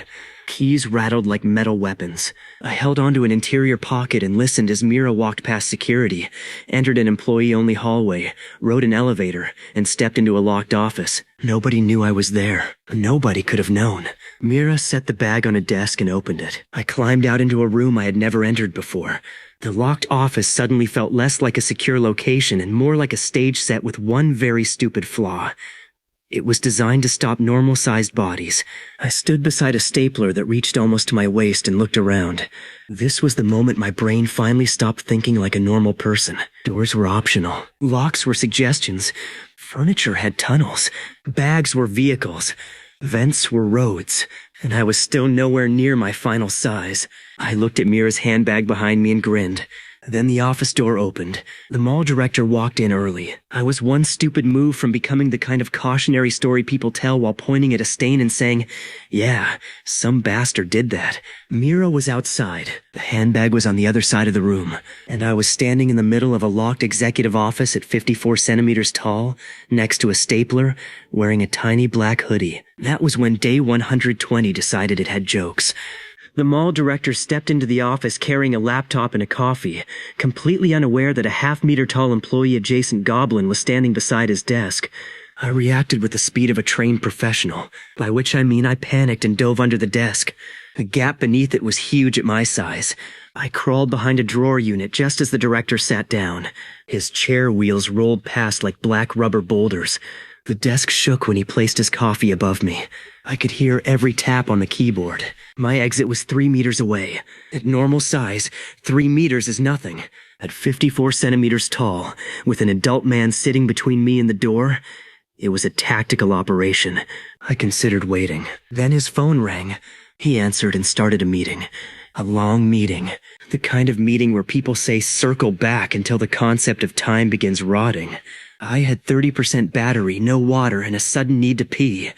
Keys rattled like metal weapons. I held onto an interior pocket and listened as Mira walked past security, entered an employee-only hallway, rode an elevator, and stepped into a locked office. Nobody knew I was there. Nobody could have known. Mira set the bag on a desk and opened it. I climbed out into a room I had never entered before. The locked office suddenly felt less like a secure location and more like a stage set with one very stupid flaw. It was designed to stop normal-sized bodies. I stood beside a stapler that reached almost to my waist and looked around. This was the moment my brain finally stopped thinking like a normal person. Doors were optional. Locks were suggestions. Furniture had tunnels. Bags were vehicles. Vents were roads. And I was still nowhere near my final size. I looked at Mira's handbag behind me and grinned. Then the office door opened. The mall director walked in early. I was one stupid move from becoming the kind of cautionary story people tell while pointing at a stain and saying, "Yeah, some bastard did that." Mira was outside. The handbag was on the other side of the room. And I was standing in the middle of a locked executive office at 54 centimeters tall, next to a stapler, wearing a tiny black hoodie. That was when day 120 decided it had jokes. The mall director stepped into the office carrying a laptop and a coffee, completely unaware that a half-meter-tall employee-adjacent goblin was standing beside his desk. I reacted with the speed of a trained professional, by which I mean I panicked and dove under the desk. The gap beneath it was huge at my size. I crawled behind a drawer unit just as the director sat down. His chair wheels rolled past like black rubber boulders. The desk shook when he placed his coffee above me. I could hear every tap on the keyboard. My exit was 3 meters away. At normal size, 3 meters is nothing. At 54 centimeters tall, with an adult man sitting between me and the door, it was a tactical operation. I considered waiting. Then his phone rang. He answered and started a meeting. A long meeting. The kind of meeting where people say circle back until the concept of time begins rotting. I had 30% battery, no water, and a sudden need to pee.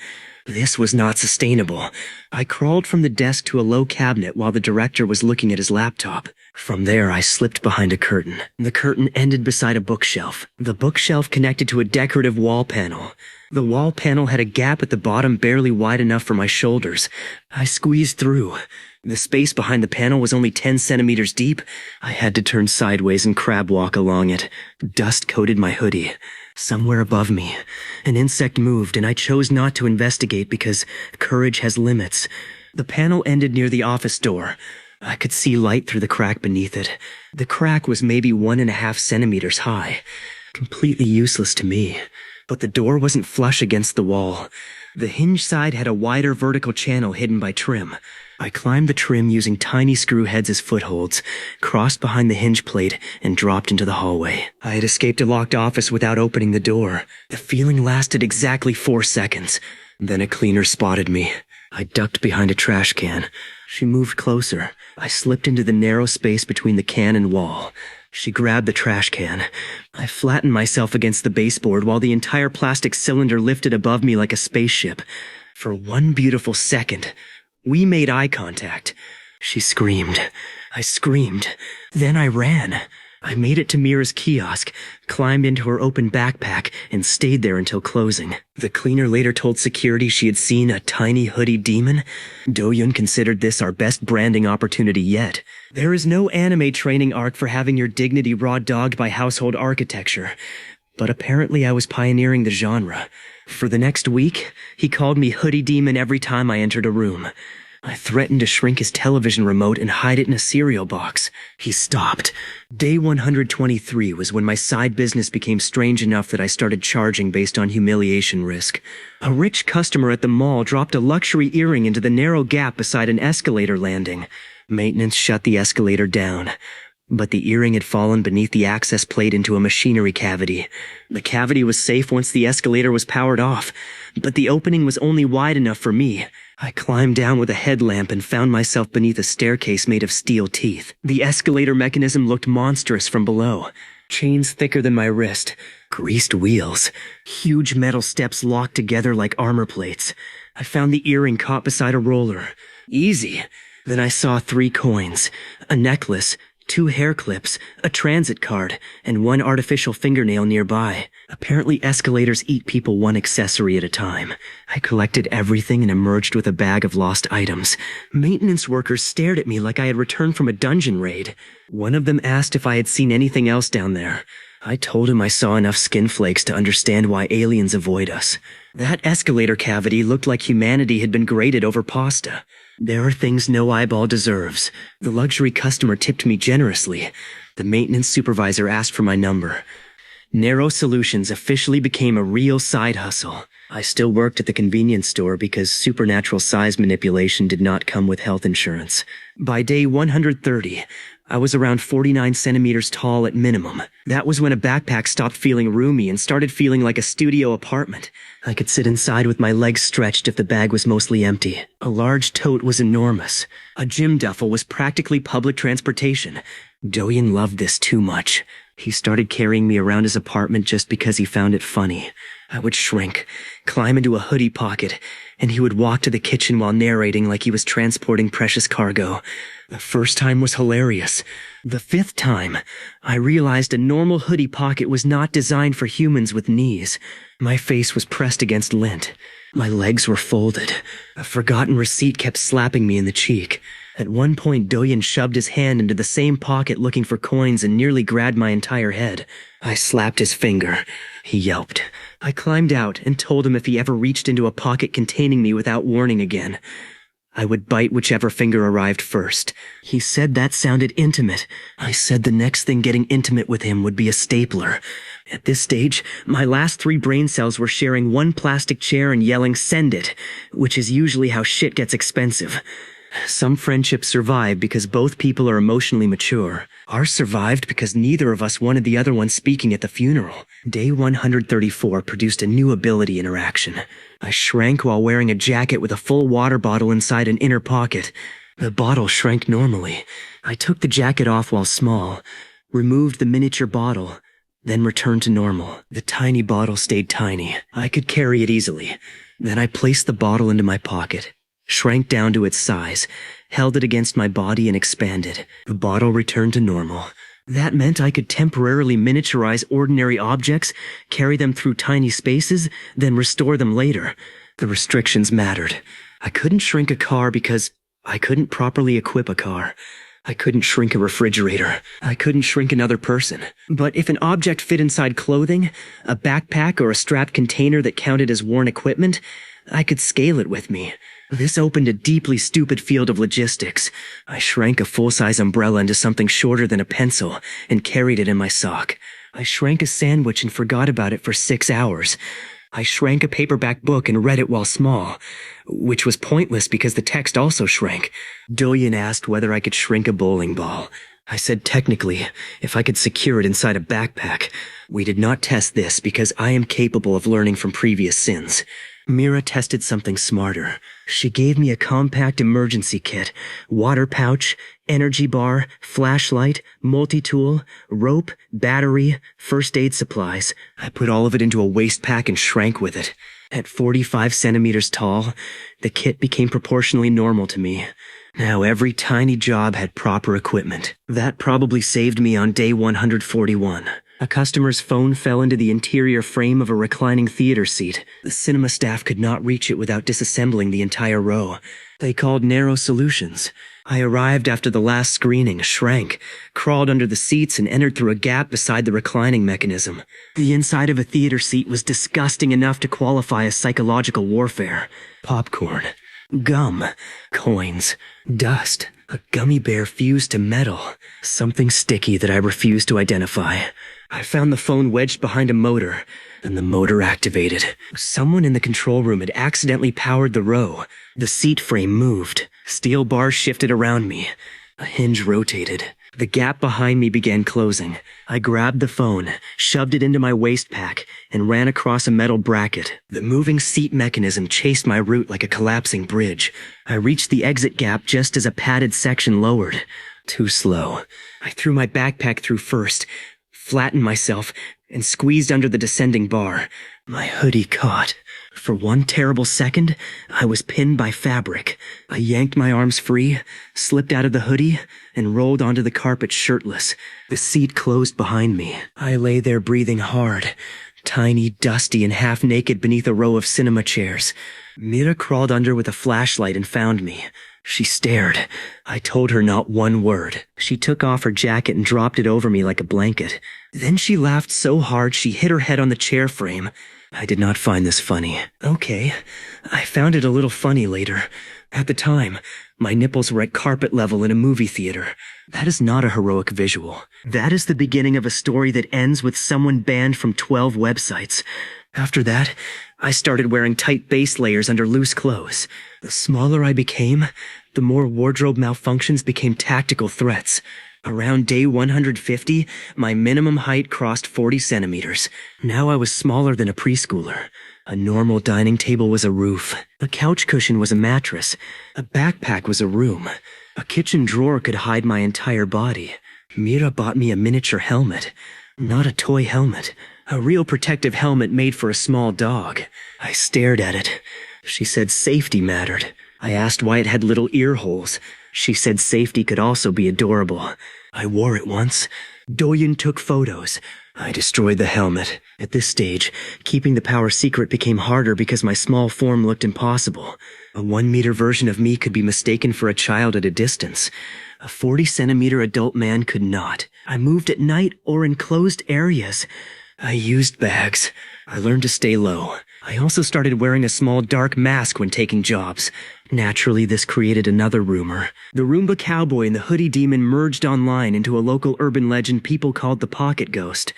This was not sustainable. I crawled from the desk to a low cabinet while the director was looking at his laptop. From there, I slipped behind a curtain. The curtain ended beside a bookshelf. The bookshelf connected to a decorative wall panel. The wall panel had a gap at the bottom barely wide enough for my shoulders. I squeezed through. The space behind the panel was only 10 centimeters deep. I had to turn sideways and crab walk along it. Dust coated my hoodie. Somewhere above me, an insect moved, and I chose not to investigate because courage has limits. The panel ended near the office door. I could see light through the crack beneath it. The crack was maybe 1.5 centimeters high. Completely useless to me. But the door wasn't flush against the wall. The hinge side had a wider vertical channel hidden by trim. I climbed the trim using tiny screw heads as footholds, crossed behind the hinge plate, and dropped into the hallway. I had escaped a locked office without opening the door. The feeling lasted exactly 4 seconds. Then a cleaner spotted me. I ducked behind a trash can. She moved closer. I slipped into the narrow space between the can and wall. She grabbed the trash can. I flattened myself against the baseboard while the entire plastic cylinder lifted above me like a spaceship. For one beautiful second, we made eye contact. She screamed. I screamed. Then I ran. I made it to Mira's kiosk, climbed into her open backpack, and stayed there until closing. The cleaner later told security she had seen a tiny hoodie demon. Do-yoon considered this our best branding opportunity yet. There is no anime training arc for having your dignity raw-dogged by household architecture. But apparently I was pioneering the genre. For the next week, he called me Hoodie Demon every time I entered a room. I threatened to shrink his television remote and hide it in a cereal box. He stopped. Day 123 was when my side business became strange enough that I started charging based on humiliation risk. A rich customer at the mall dropped a luxury earring into the narrow gap beside an escalator landing. Maintenance shut the escalator down. But the earring had fallen beneath the access plate into a machinery cavity. The cavity was safe once the escalator was powered off, but the opening was only wide enough for me. I climbed down with a headlamp and found myself beneath a staircase made of steel teeth. The escalator mechanism looked monstrous from below. Chains thicker than my wrist, greased wheels, huge metal steps locked together like armor plates. I found the earring caught beside a roller. Easy. Then I saw 3 coins, a necklace, 2 hair clips, a transit card, and 1 artificial fingernail nearby. Apparently escalators eat people 1 accessory at a time. I collected everything and emerged with a bag of lost items. Maintenance workers stared at me like I had returned from a dungeon raid. One of them asked if I had seen anything else down there. I told him I saw enough skin flakes to understand why aliens avoid us. That escalator cavity looked like humanity had been grated over pasta. There are things no eyeball deserves. The luxury customer tipped me generously. The maintenance supervisor asked for my number. Narrow Solutions officially became a real side hustle. I still worked at the convenience store because supernatural size manipulation did not come with health insurance. By day 130, I was around 49 centimeters tall at minimum. That was when a backpack stopped feeling roomy and started feeling like a studio apartment. I could sit inside with my legs stretched if the bag was mostly empty. A large tote was enormous. A gym duffel was practically public transportation. Doyen loved this too much. He started carrying me around his apartment just because he found it funny. I would shrink, climb into a hoodie pocket, and he would walk to the kitchen while narrating like he was transporting precious cargo. The first time was hilarious. The 5th time, I realized a normal hoodie pocket was not designed for humans with knees. My face was pressed against lint. My legs were folded. A forgotten receipt kept slapping me in the cheek. At one point, Doyen shoved his hand into the same pocket looking for coins and nearly grabbed my entire head. I slapped his finger. He yelped. I climbed out and told him if he ever reached into a pocket containing me without warning again, I would bite whichever finger arrived first. He said that sounded intimate. I said the next thing getting intimate with him would be a stapler. At this stage, my last 3 brain cells were sharing 1 plastic chair and yelling, "Send it," which is usually how shit gets expensive. Some friendships survive because both people are emotionally mature. Ours survived because neither of us wanted the other one speaking at the funeral. Day 134 produced a new ability interaction. I shrank while wearing a jacket with a full water bottle inside an inner pocket. The bottle shrank normally. I took the jacket off while small, removed the miniature bottle, then returned to normal. The tiny bottle stayed tiny. I could carry it easily. Then I placed the bottle into my pocket, shrank down to its size, held it against my body and expanded. The bottle returned to normal. That meant I could temporarily miniaturize ordinary objects, carry them through tiny spaces, then restore them later. The restrictions mattered. I couldn't shrink a car because I couldn't properly equip a car. I couldn't shrink a refrigerator. I couldn't shrink another person. But if an object fit inside clothing, a backpack, or a strapped container that counted as worn equipment, I could scale it with me. This opened a deeply stupid field of logistics. I shrank a full-size umbrella into something shorter than a pencil and carried it in my sock. I shrank a sandwich and forgot about it for 6 hours. I shrank a paperback book and read it while small, which was pointless because the text also shrank. Doyen asked whether I could shrink a bowling ball. I said technically, if I could secure it inside a backpack. We did not test this because I am capable of learning from previous sins. Mira tested something smarter. She gave me a compact emergency kit, water pouch, energy bar, flashlight, multi-tool, rope, battery, first aid supplies. I put all of it into a waist pack and shrank with it. At 45 centimeters tall, the kit became proportionally normal to me. Now every tiny job had proper equipment. That probably saved me on day 141. A customer's phone fell into the interior frame of a reclining theater seat. The cinema staff could not reach it without disassembling the entire row. They called Narrow Solutions. I arrived after the last screening, shrank, crawled under the seats, and entered through a gap beside the reclining mechanism. The inside of a theater seat was disgusting enough to qualify as psychological warfare. Popcorn, gum, coins, dust. A gummy bear fused to metal. Something sticky that I refused to identify. I found the phone wedged behind a motor, and the motor activated. Someone in the control room had accidentally powered the row. The seat frame moved. Steel bars shifted around me. A hinge rotated. The gap behind me began closing. I grabbed the phone, shoved it into my waist pack, and ran across a metal bracket. The moving seat mechanism chased my route like a collapsing bridge. I reached the exit gap just as a padded section lowered. Too slow. I threw my backpack through first, flattened myself, and squeezed under the descending bar. My hoodie caught. For one terrible second, I was pinned by fabric. I yanked my arms free, slipped out of the hoodie, and rolled onto the carpet shirtless. The seat closed behind me. I lay there breathing hard, tiny, dusty, and half-naked beneath a row of cinema chairs. Mira crawled under with a flashlight and found me. She stared. I told her not one word. She took off her jacket and dropped it over me like a blanket. Then she laughed so hard she hit her head on the chair frame. I did not find this funny. Okay, I found it a little funny later. At the time, my nipples were at carpet level in a movie theater. That is not a heroic visual. That is the beginning of a story that ends with someone banned from 12 websites. After that, I started wearing tight base layers under loose clothes. The smaller I became, the more wardrobe malfunctions became tactical threats. Around day 150, my minimum height crossed 40 centimeters. Now I was smaller than a preschooler. A normal dining table was a roof. A couch cushion was a mattress. A backpack was a room. A kitchen drawer could hide my entire body. Mira bought me a miniature helmet. Not a toy helmet. A real protective helmet made for a small dog. I stared at it. She said safety mattered. I asked why it had little ear holes. She said safety could also be adorable. I wore it once. Doyun took photos. I destroyed the helmet. At this stage, keeping the power secret became harder because my small form looked impossible. A 1-meter version of me could be mistaken for a child at a distance. A 40-centimeter adult man could not. I moved at night or in closed areas. I used bags. I learned to stay low. I also started wearing a small dark mask when taking jobs. Naturally, this created another rumor. The Roomba cowboy and the hoodie demon merged online into a local urban legend people called the Pocket Ghost.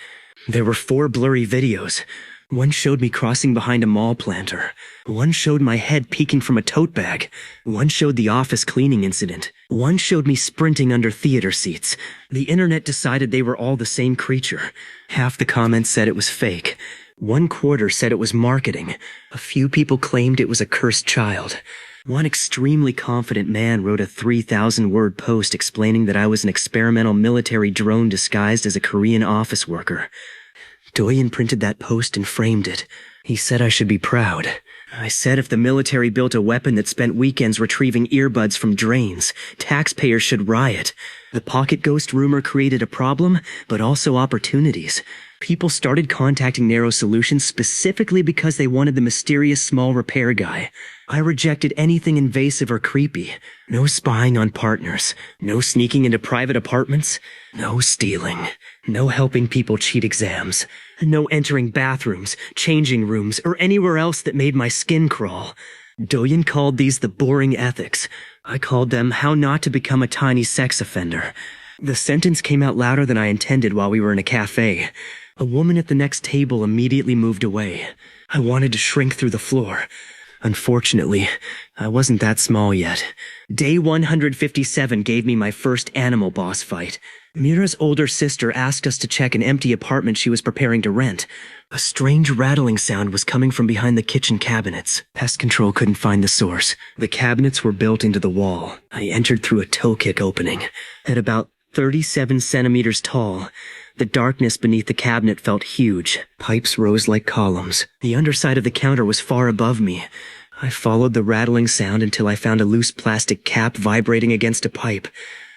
There were 4 blurry videos. One showed me crossing behind a mall planter. One showed my head peeking from a tote bag. One showed the office cleaning incident. One showed me sprinting under theater seats. The internet decided they were all the same creature. Half the comments said it was fake. 1/4 said it was marketing. A few people claimed it was a cursed child. One extremely confident man wrote a 3,000-word post explaining that I was an experimental military drone disguised as a Korean office worker. Doyen printed that post and framed it. He said I should be proud. I said if the military built a weapon that spent weekends retrieving earbuds from drains, taxpayers should riot. The Pocket Ghost rumor created a problem, but also opportunities. People started contacting Narrow Solutions specifically because they wanted the mysterious small repair guy. I rejected anything invasive or creepy. No spying on partners. No sneaking into private apartments. No stealing. No helping people cheat exams. No entering bathrooms, changing rooms, or anywhere else that made my skin crawl. Doyen called these the boring ethics. I called them how not to become a tiny sex offender. The sentence came out louder than I intended while we were in a cafe. A woman at the next table immediately moved away. I wanted to shrink through the floor. Unfortunately, I wasn't that small yet. Day 157 gave me my first animal boss fight. Mira's older sister asked us to check an empty apartment she was preparing to rent. A strange rattling sound was coming from behind the kitchen cabinets. Pest control couldn't find the source. The cabinets were built into the wall. I entered through a toe kick opening. At about 37 centimeters tall, the darkness beneath the cabinet felt huge. Pipes rose like columns. The underside of the counter was far above me. I followed the rattling sound until I found a loose plastic cap vibrating against a pipe.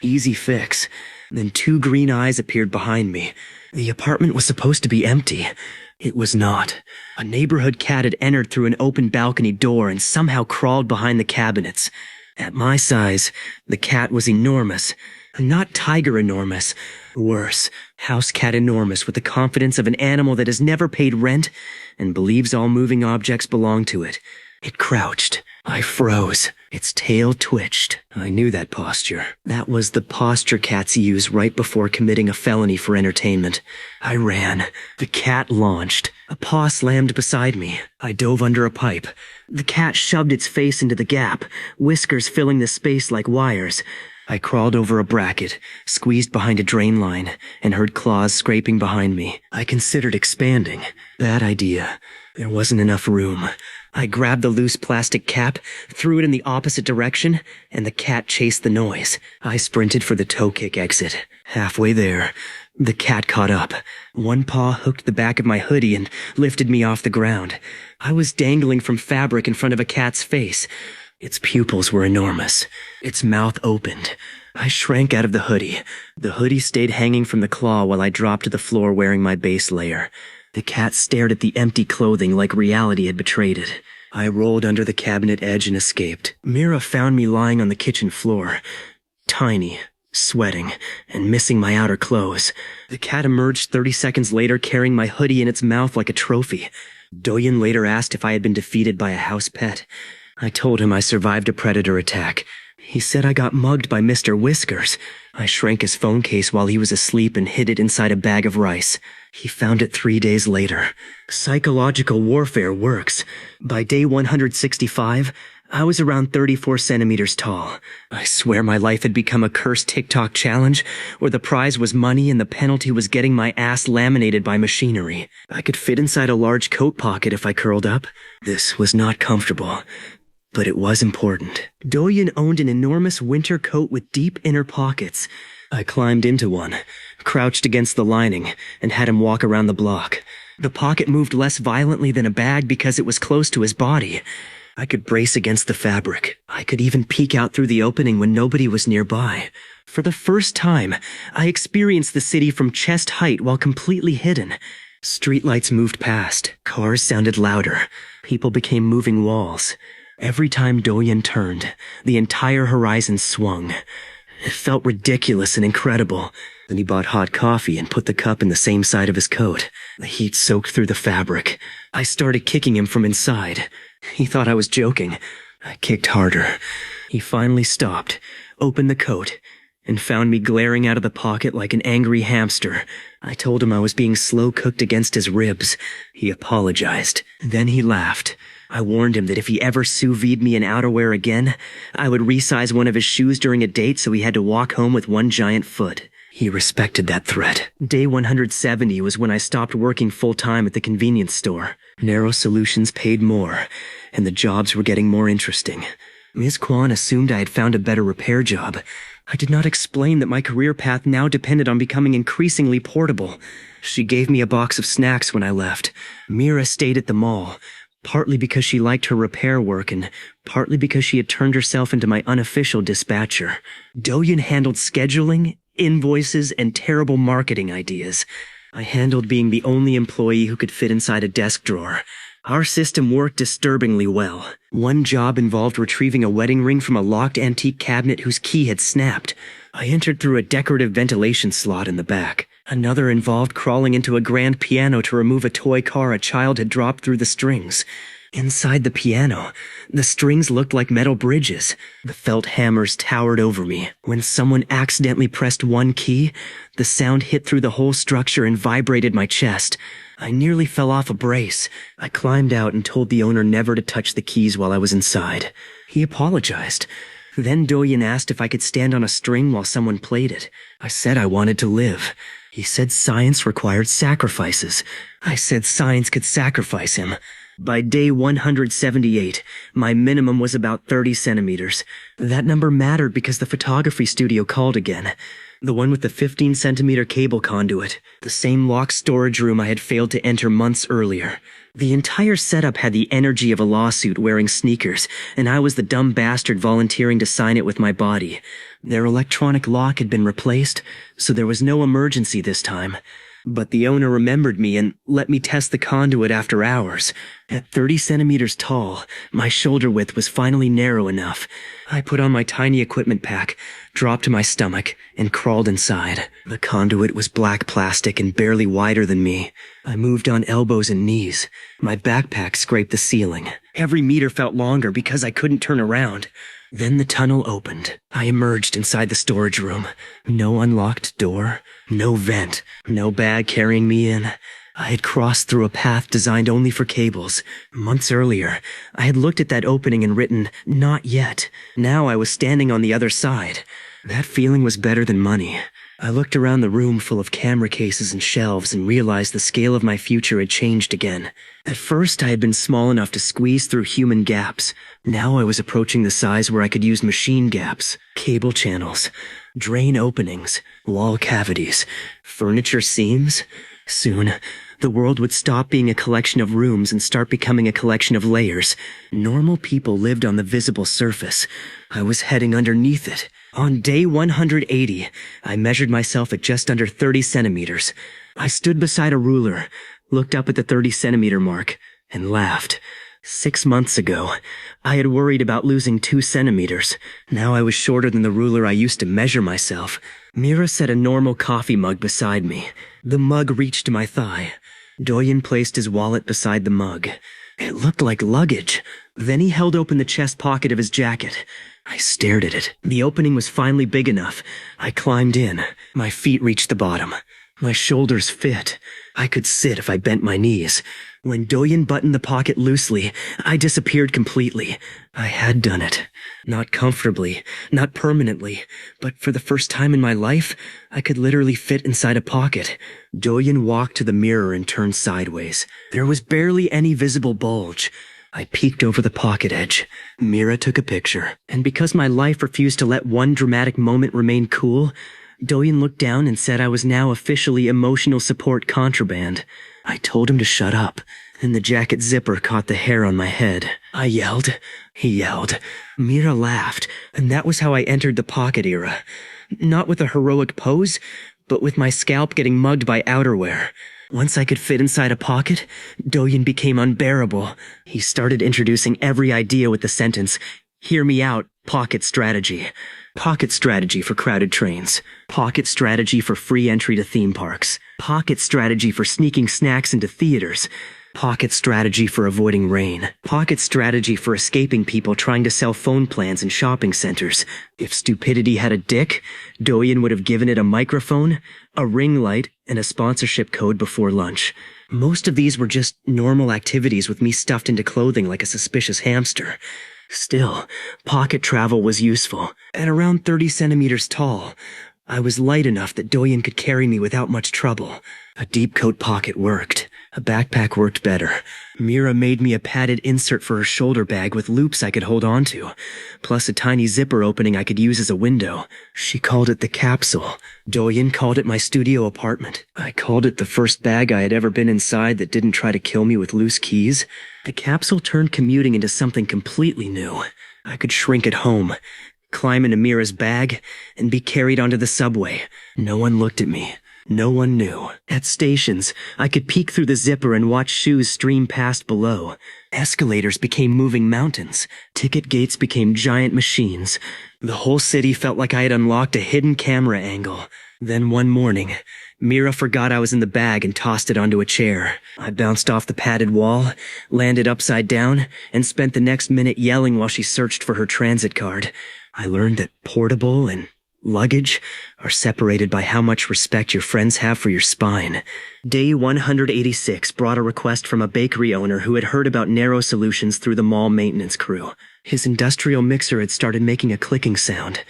Easy fix. Then 2 green eyes appeared behind me. The apartment was supposed to be empty. It was not. A neighborhood cat had entered through an open balcony door and somehow crawled behind the cabinets. At my size, the cat was enormous. Not tiger enormous. Worse, house cat enormous with the confidence of an animal that has never paid rent and believes all moving objects belong to it. It crouched. I froze. Its tail twitched. I knew that posture. That was the posture cats use right before committing a felony for entertainment. I ran. The cat launched. A paw slammed beside me. I dove under a pipe. The cat shoved its face into the gap, whiskers filling the space like wires. I crawled over a bracket, squeezed behind a drain line, and heard claws scraping behind me. I considered expanding. Bad idea. There wasn't enough room. I grabbed the loose plastic cap, threw it in the opposite direction, and the cat chased the noise. I sprinted for the toe kick exit. Halfway there, the cat caught up. One paw hooked the back of my hoodie and lifted me off the ground. I was dangling from fabric in front of a cat's face. Its pupils were enormous. Its mouth opened. I shrank out of the hoodie. The hoodie stayed hanging from the claw while I dropped to the floor wearing my base layer. The cat stared at the empty clothing like reality had betrayed it. I rolled under the cabinet edge and escaped. Mira found me lying on the kitchen floor, tiny, sweating, and missing my outer clothes. The cat emerged 30 seconds later carrying my hoodie in its mouth like a trophy. Doyen later asked if I had been defeated by a house pet. I told him I survived a predator attack. He said I got mugged by Mr. Whiskers. I shrank his phone case while he was asleep and hid it inside a bag of rice. He found it 3 days later. Psychological warfare works. By day 165, I was around 34 centimeters tall. I swear my life had become a cursed TikTok challenge, where the prize was money and the penalty was getting my ass laminated by machinery. I could fit inside a large coat pocket if I curled up. This was not comfortable, but it was important. Doyen owned an enormous winter coat with deep inner pockets. I climbed into one, crouched against the lining, and had him walk around the block. The pocket moved less violently than a bag because it was close to his body. I could brace against the fabric. I could even peek out through the opening when nobody was nearby. For the first time, I experienced the city from chest height while completely hidden. Streetlights moved past. Cars sounded louder. People became moving walls. Every time Doyen turned, the entire horizon swung. It felt ridiculous and incredible. Then he bought hot coffee and put the cup in the same side of his coat. The heat soaked through the fabric. I started kicking him from inside. He thought I was joking. I kicked harder. He finally stopped, opened the coat, and found me glaring out of the pocket like an angry hamster. I told him I was being slow-cooked against his ribs. He apologized. Then he laughed. I warned him that if he ever sous vide me in outerwear again, I would resize one of his shoes during a date so he had to walk home with one giant foot. He respected that threat. Day 170 was when I stopped working full-time at the convenience store. Narrow Solutions paid more, and the jobs were getting more interesting. Ms. Kwan assumed I had found a better repair job. I did not explain that my career path now depended on becoming increasingly portable. She gave me a box of snacks when I left. Mira stayed at the mall, partly because she liked her repair work and partly because she had turned herself into my unofficial dispatcher. Doyen handled scheduling, invoices, and terrible marketing ideas. I handled being the only employee who could fit inside a desk drawer. Our system worked disturbingly well. One job involved retrieving a wedding ring from a locked antique cabinet whose key had snapped. I entered through a decorative ventilation slot in the back. Another involved crawling into a grand piano to remove a toy car a child had dropped through the strings. Inside the piano, the strings looked like metal bridges. The felt hammers towered over me. When someone accidentally pressed one key, the sound hit through the whole structure and vibrated my chest. I nearly fell off a brace. I climbed out and told the owner never to touch the keys while I was inside. He apologized. Then Doyen asked if I could stand on a string while someone played it. I said I wanted to live. He said science required sacrifices. I said science could sacrifice him. By day 178, my minimum was about 30 centimeters. That number mattered because the photography studio called again. The one with the 15-centimeter cable conduit. The same locked storage room I had failed to enter months earlier. The entire setup had the energy of a lawsuit wearing sneakers, and I was the dumb bastard volunteering to sign it with my body. Their electronic lock had been replaced, so there was no emergency this time. But the owner remembered me and let me test the conduit after hours. At 30 centimeters tall, my shoulder width was finally narrow enough. I put on my tiny equipment pack, dropped to my stomach, and crawled inside. The conduit was black plastic and barely wider than me. I moved on elbows and knees. My backpack scraped the ceiling. Every meter felt longer because I couldn't turn around. Then the tunnel opened. I emerged inside the storage room. No unlocked door, no vent, no bag carrying me in. I had crossed through a path designed only for cables. Months earlier, I had looked at that opening and written, "Not yet." Now I was standing on the other side. That feeling was better than money. I looked around the room full of camera cases and shelves and realized the scale of my future had changed again. At first, I had been small enough to squeeze through human gaps. Now I was approaching the size where I could use machine gaps, cable channels, drain openings, wall cavities, furniture seams. Soon, the world would stop being a collection of rooms and start becoming a collection of layers. Normal people lived on the visible surface. I was heading underneath it. On day 180, I measured myself at just under 30 centimeters. I stood beside a ruler, looked up at the 30-centimeter mark, and laughed. 6 months ago, I had worried about losing 2 centimeters. Now I was shorter than the ruler I used to measure myself. Mira set a normal coffee mug beside me. The mug reached to my thigh. Doyen placed his wallet beside the mug. It looked like luggage. Then he held open the chest pocket of his jacket. I stared at it. The opening was finally big enough. I climbed in. My feet reached the bottom. My shoulders fit. I could sit if I bent my knees. When Doyen buttoned the pocket loosely, I disappeared completely. I had done it. Not comfortably, not permanently, but for the first time in my life, I could literally fit inside a pocket. Doyen walked to the mirror and turned sideways. There was barely any visible bulge. I peeked over the pocket edge. Mira took a picture, and because my life refused to let one dramatic moment remain cool, Doyen looked down and said I was now officially emotional support contraband. I told him to shut up, and the jacket zipper caught the hair on my head. I yelled. He yelled. Mira laughed, and that was how I entered the pocket era. Not with a heroic pose, but with my scalp getting mugged by outerwear. Once I could fit inside a pocket, Doyen became unbearable. He started introducing every idea with the sentence, "Hear me out, pocket strategy." Pocket strategy for crowded trains. Pocket strategy for free entry to theme parks. Pocket strategy for sneaking snacks into theaters. Pocket strategy for avoiding rain. Pocket strategy for escaping people trying to sell phone plans in shopping centers. If stupidity had a dick, Doyen would have given it a microphone, a ring light, and a sponsorship code before lunch. Most of these were just normal activities with me stuffed into clothing like a suspicious hamster. Still, pocket travel was useful. At around 30 centimeters tall, I was light enough that Doyen could carry me without much trouble. A deep coat pocket worked. A backpack worked better. Mira made me a padded insert for her shoulder bag with loops I could hold onto, plus a tiny zipper opening I could use as a window. She called it the capsule. Doyen called it my studio apartment. I called it the first bag I had ever been inside that didn't try to kill me with loose keys. The capsule turned commuting into something completely new. I could shrink at home, climb into Mira's bag, and be carried onto the subway. No one looked at me. No one knew. At stations, I could peek through the zipper and watch shoes stream past below. Escalators became moving mountains. Ticket gates became giant machines. The whole city felt like I had unlocked a hidden camera angle. Then one morning, Mira forgot I was in the bag and tossed it onto a chair. I bounced off the padded wall, landed upside down, and spent the next minute yelling while she searched for her transit card. I learned that portable and luggage are separated by how much respect your friends have for your spine. Day 186 brought a request from a bakery owner who had heard about narrow solutions through the mall maintenance crew. His industrial mixer had started making a clicking sound.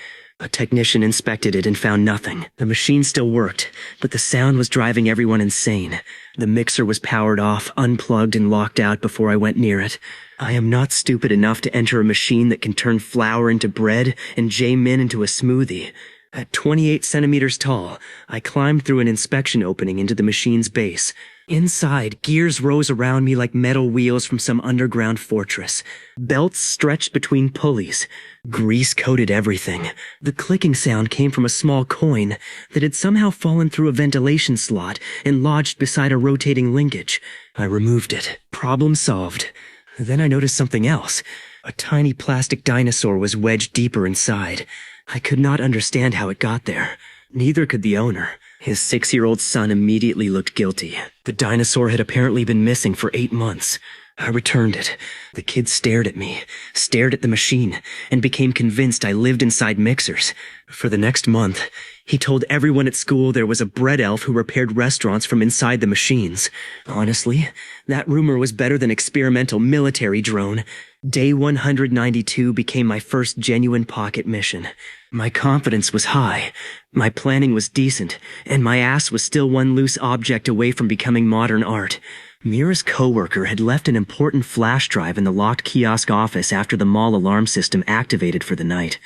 A technician inspected it and found nothing. The machine still worked, but the sound was driving everyone insane. The mixer was powered off, unplugged, and locked out before I went near it. I am not stupid enough to enter a machine that can turn flour into bread and Jae Min into a smoothie. At 28 centimeters tall, I climbed through an inspection opening into the machine's base. Inside, gears rose around me like metal wheels from some underground fortress. Belts stretched between pulleys. Grease coated everything. The clicking sound came from a small coin that had somehow fallen through a ventilation slot and lodged beside a rotating linkage. I removed it. Problem solved. Then I noticed something else. A tiny plastic dinosaur was wedged deeper inside. I could not understand how it got there. Neither could the owner. His 6-year-old son immediately looked guilty. The dinosaur had apparently been missing for 8 months. I returned it. The kid stared at me, stared at the machine, and became convinced I lived inside mixers. For the next month, he told everyone at school there was a bread elf who repaired restaurants from inside the machines. Honestly, that rumor was better than experimental military drone. Day 192 became my first genuine pocket mission. My confidence was high, my planning was decent, and my ass was still one loose object away from becoming modern art. Mira's coworker had left an important flash drive in the locked kiosk office after the mall alarm system activated for the night.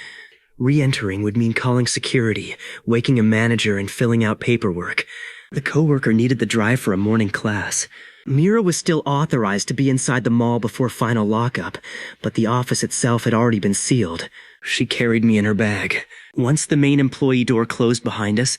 Re-entering would mean calling security, waking a manager, and filling out paperwork. The coworker needed the drive for a morning class. Mira was still authorized to be inside the mall before final lockup, but the office itself had already been sealed. She carried me in her bag. Once the main employee door closed behind us,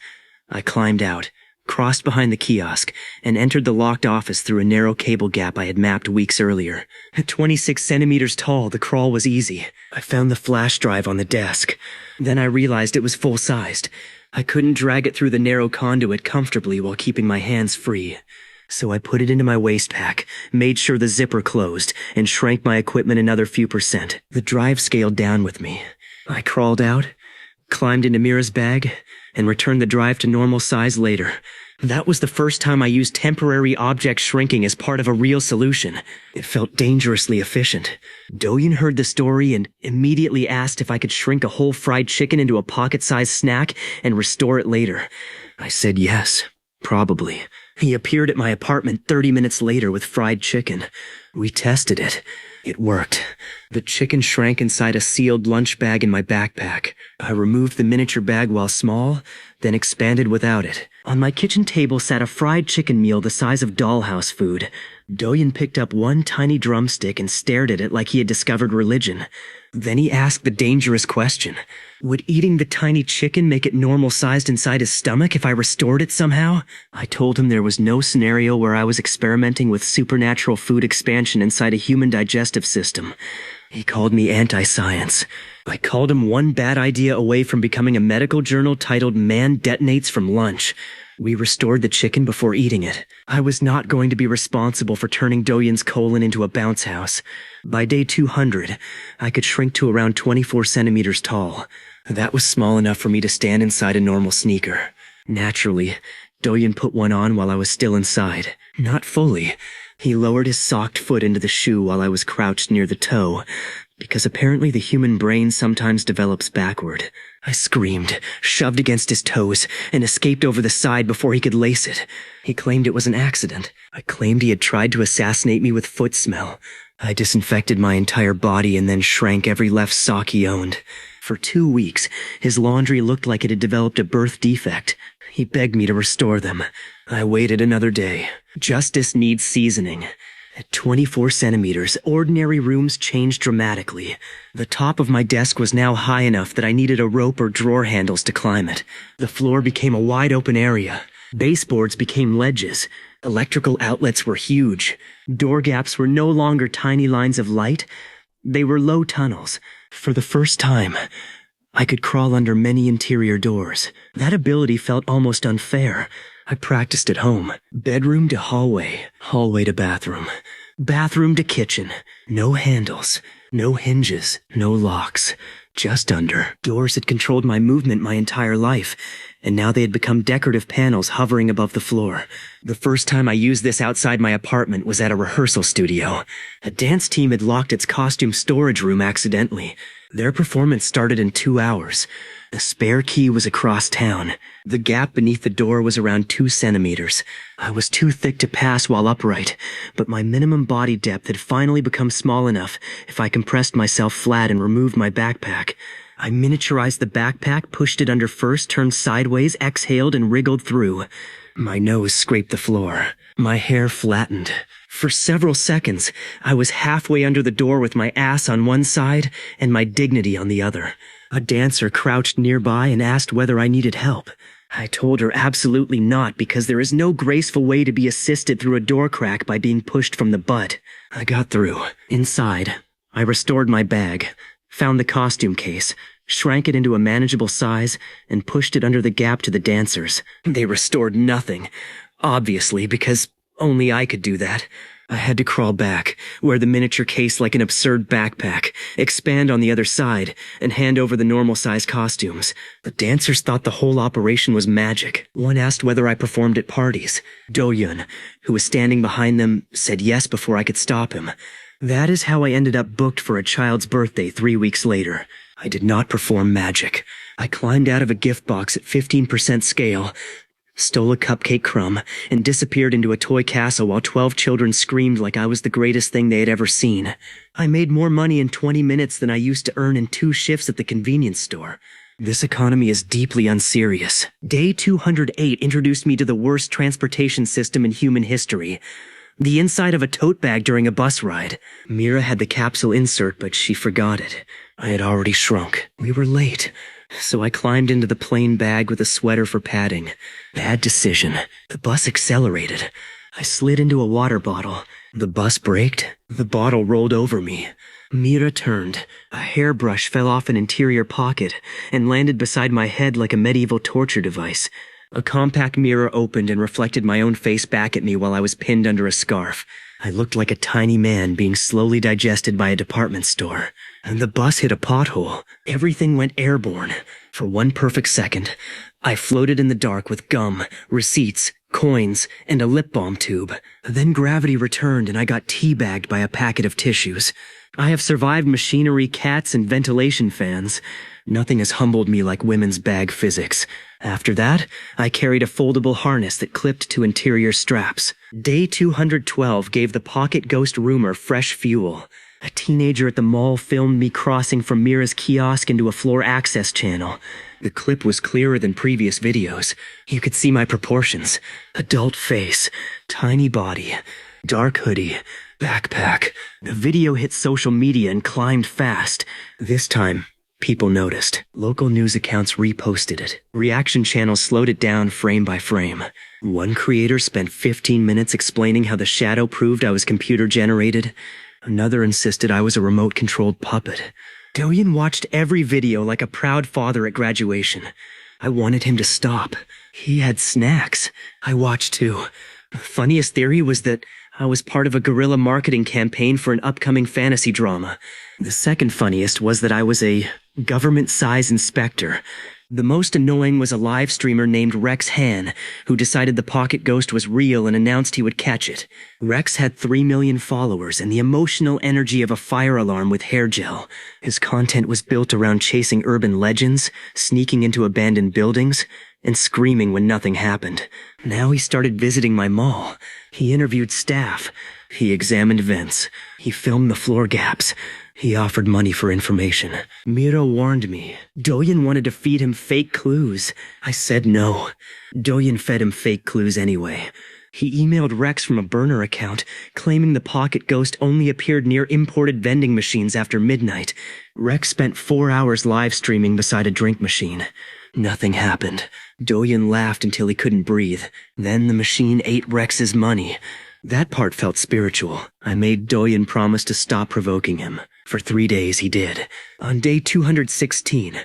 I climbed out, crossed behind the kiosk, and entered the locked office through a narrow cable gap I had mapped weeks earlier. At 26 centimeters tall, the crawl was easy. I found the flash drive on the desk. Then I realized it was full-sized. I couldn't drag it through the narrow conduit comfortably while keeping my hands free. So I put it into my waist pack, made sure the zipper closed, and shrank my equipment another few percent. The drive scaled down with me. I crawled out, climbed into Mira's bag, and returned the drive to normal size later. That was the first time I used temporary object shrinking as part of a real solution. It felt dangerously efficient. Doyun heard the story and immediately asked if I could shrink a whole fried chicken into a pocket-sized snack and restore it later. I said yes, probably. He appeared at my apartment 30 minutes later with fried chicken. We tested it. It worked. The chicken shrank inside a sealed lunch bag in my backpack. I removed the miniature bag while small, then expanded without it. On my kitchen table sat a fried chicken meal the size of dollhouse food. Doyun picked up one tiny drumstick and stared at it like he had discovered religion. Then he asked the dangerous question. Would eating the tiny chicken make it normal-sized inside his stomach if I restored it somehow? I told him there was no scenario where I was experimenting with supernatural food expansion inside a human digestive system. He called me anti-science. I called him one bad idea away from becoming a medical journal titled Man Detonates from Lunch. We restored the chicken before eating it. I was not going to be responsible for turning Doyun's colon into a bounce house. By day 200, I could shrink to around 24 centimeters tall. That was small enough for me to stand inside a normal sneaker. Naturally, Doyun put one on while I was still inside. Not fully. He lowered his socked foot into the shoe while I was crouched near the toe, because apparently the human brain sometimes develops backward. I screamed, shoved against his toes, and escaped over the side before he could lace it. He claimed it was an accident. I claimed he had tried to assassinate me with foot smell. I disinfected my entire body and then shrank every left sock he owned. For 2 weeks, his laundry looked like it had developed a birth defect. He begged me to restore them. I waited another day. Justice needs seasoning. At 24 centimeters, ordinary rooms changed dramatically. The top of my desk was now high enough that I needed a rope or drawer handles to climb it. The floor became a wide open area. Baseboards became ledges. Electrical outlets were huge. Door gaps were no longer tiny lines of light. They were low tunnels. For the first time, I could crawl under many interior doors. That ability felt almost unfair. I practiced at home. Bedroom to hallway, hallway to bathroom, bathroom to kitchen. No handles, no hinges, no locks. Just under. Doors had controlled my movement my entire life, and now they had become decorative panels hovering above the floor. The first time I used this outside my apartment was at a rehearsal studio. A dance team had locked its costume storage room accidentally. Their performance started in 2 hours. The spare key was across town. The gap beneath the door was around 2 centimeters. I was too thick to pass while upright, but my minimum body depth had finally become small enough if I compressed myself flat and removed my backpack. I miniaturized the backpack, pushed it under first, turned sideways, exhaled, and wriggled through. My nose scraped the floor. My hair flattened. For several seconds, I was halfway under the door with my ass on one side and my dignity on the other. A dancer crouched nearby and asked whether I needed help. I told her absolutely not, because there is no graceful way to be assisted through a door crack by being pushed from the butt. I got through. Inside, I restored my bag, found the costume case, shrank it into a manageable size, and pushed it under the gap to the dancers. They restored nothing, obviously, because only I could do that. I had to crawl back, wear the miniature case like an absurd backpack, expand on the other side, and hand over the normal-size costumes. The dancers thought the whole operation was magic. One asked whether I performed at parties. Do-yun, who was standing behind them, said yes before I could stop him. That is how I ended up booked for a child's birthday 3 weeks later. I did not perform magic. I climbed out of a gift box at 15% scale, stole a cupcake crumb, and disappeared into a toy castle while 12 children screamed like I was the greatest thing they had ever seen. I made more money in 20 minutes than I used to earn in 2 shifts at the convenience store. This economy is deeply unserious. Day 208 introduced me to the worst transportation system in human history. The inside of a tote bag during a bus ride. Mira had the capsule insert, but she forgot it. I had already shrunk. We were late. So I climbed into the plain bag with a sweater for padding. Bad decision. The bus accelerated. I slid into a water bottle. The bus braked. The bottle rolled over me. Mira turned. A hairbrush fell off an interior pocket and landed beside my head like a medieval torture device. A compact mirror opened and reflected my own face back at me while I was pinned under a scarf. I looked like a tiny man being slowly digested by a department store. And the bus hit a pothole. Everything went airborne. For 1 perfect second, I floated in the dark with gum, receipts, coins, and a lip balm tube. Then gravity returned and I got teabagged by a packet of tissues. I have survived machinery, cats, and ventilation fans. Nothing has humbled me like women's bag physics. After that, I carried a foldable harness that clipped to interior straps. Day 212 gave the pocket ghost rumor fresh fuel. A teenager at the mall filmed me crossing from Mira's kiosk into a floor access channel. The clip was clearer than previous videos. You could see my proportions. Adult face, tiny body, dark hoodie, backpack. The video hit social media and climbed fast. This time, people noticed. Local news accounts reposted it. Reaction channels slowed it down frame by frame. One creator spent 15 minutes explaining how the shadow proved I was computer-generated. Another insisted I was a remote-controlled puppet. Do-yun watched every video like a proud father at graduation. I wanted him to stop. He had snacks. I watched too. The funniest theory was that I was part of a guerrilla marketing campaign for an upcoming fantasy drama. The second funniest was that I was a government-size inspector. The most annoying was a live streamer named Rex Han, who decided the pocket ghost was real and announced he would catch it. Rex had 3 million followers and the emotional energy of a fire alarm with hair gel. His content was built around chasing urban legends, sneaking into abandoned buildings, and screaming when nothing happened. Now he started visiting my mall. He interviewed staff. He examined vents. He filmed the floor gaps. He offered money for information. Mira warned me. Do-yun wanted to feed him fake clues. I said no. Do-yun fed him fake clues anyway. He emailed Rex from a burner account, claiming the pocket ghost only appeared near imported vending machines after midnight. Rex spent 4 hours live streaming beside a drink machine. Nothing happened. Do-yun laughed until he couldn't breathe. Then the machine ate Rex's money. That part felt spiritual. I made Do-yun promise to stop provoking him. For 3 days he did. On day 216,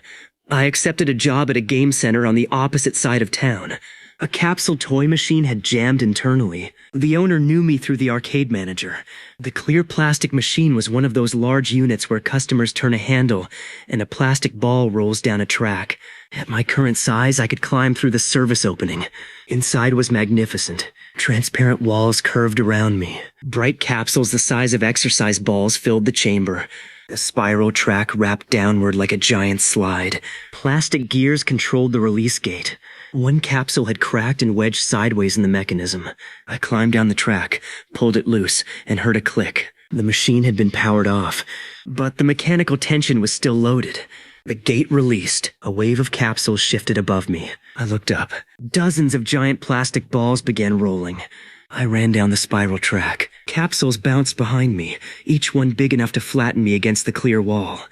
I accepted a job at a game center on the opposite side of town. A capsule toy machine had jammed internally. The owner knew me through the arcade manager. The clear plastic machine was one of those large units where customers turn a handle and a plastic ball rolls down a track. At my current size, I could climb through the service opening. Inside was magnificent. Transparent walls curved around me. Bright capsules the size of exercise balls filled the chamber. A spiral track wrapped downward like a giant slide. Plastic gears controlled the release gate. One capsule had cracked and wedged sideways in the mechanism. I climbed down the track, pulled it loose, and heard a click. The machine had been powered off, but the mechanical tension was still loaded. The gate released. A wave of capsules shifted above me. I looked up. Dozens of giant plastic balls began rolling. I ran down the spiral track. Capsules bounced behind me, each one big enough to flatten me against the clear wall.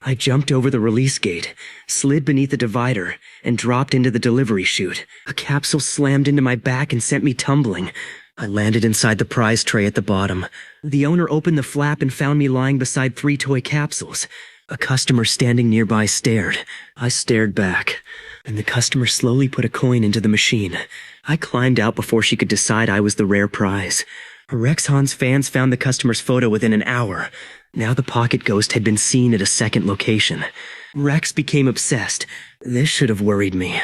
I jumped over the release gate, slid beneath the divider, and dropped into the delivery chute. A capsule slammed into my back and sent me tumbling. I landed inside the prize tray at the bottom. The owner opened the flap and found me lying beside 3 toy capsules. A customer standing nearby stared. I stared back, and the customer slowly put a coin into the machine. I climbed out before she could decide I was the rare prize. Rex Han's fans found the customer's photo within an hour. Now the pocket ghost had been seen at a second location. Rex became obsessed. This should have worried me.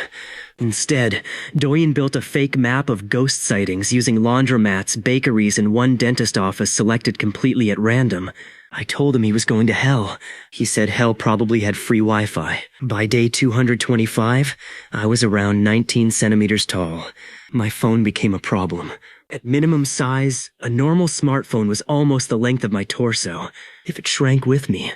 Instead, Doyen built a fake map of ghost sightings using laundromats, bakeries, and one dentist office selected completely at random. I told him he was going to hell. He said hell probably had free Wi-Fi. By day 225, I was around 19 centimeters tall. My phone became a problem. At minimum size, a normal smartphone was almost the length of my torso. If it shrank with me,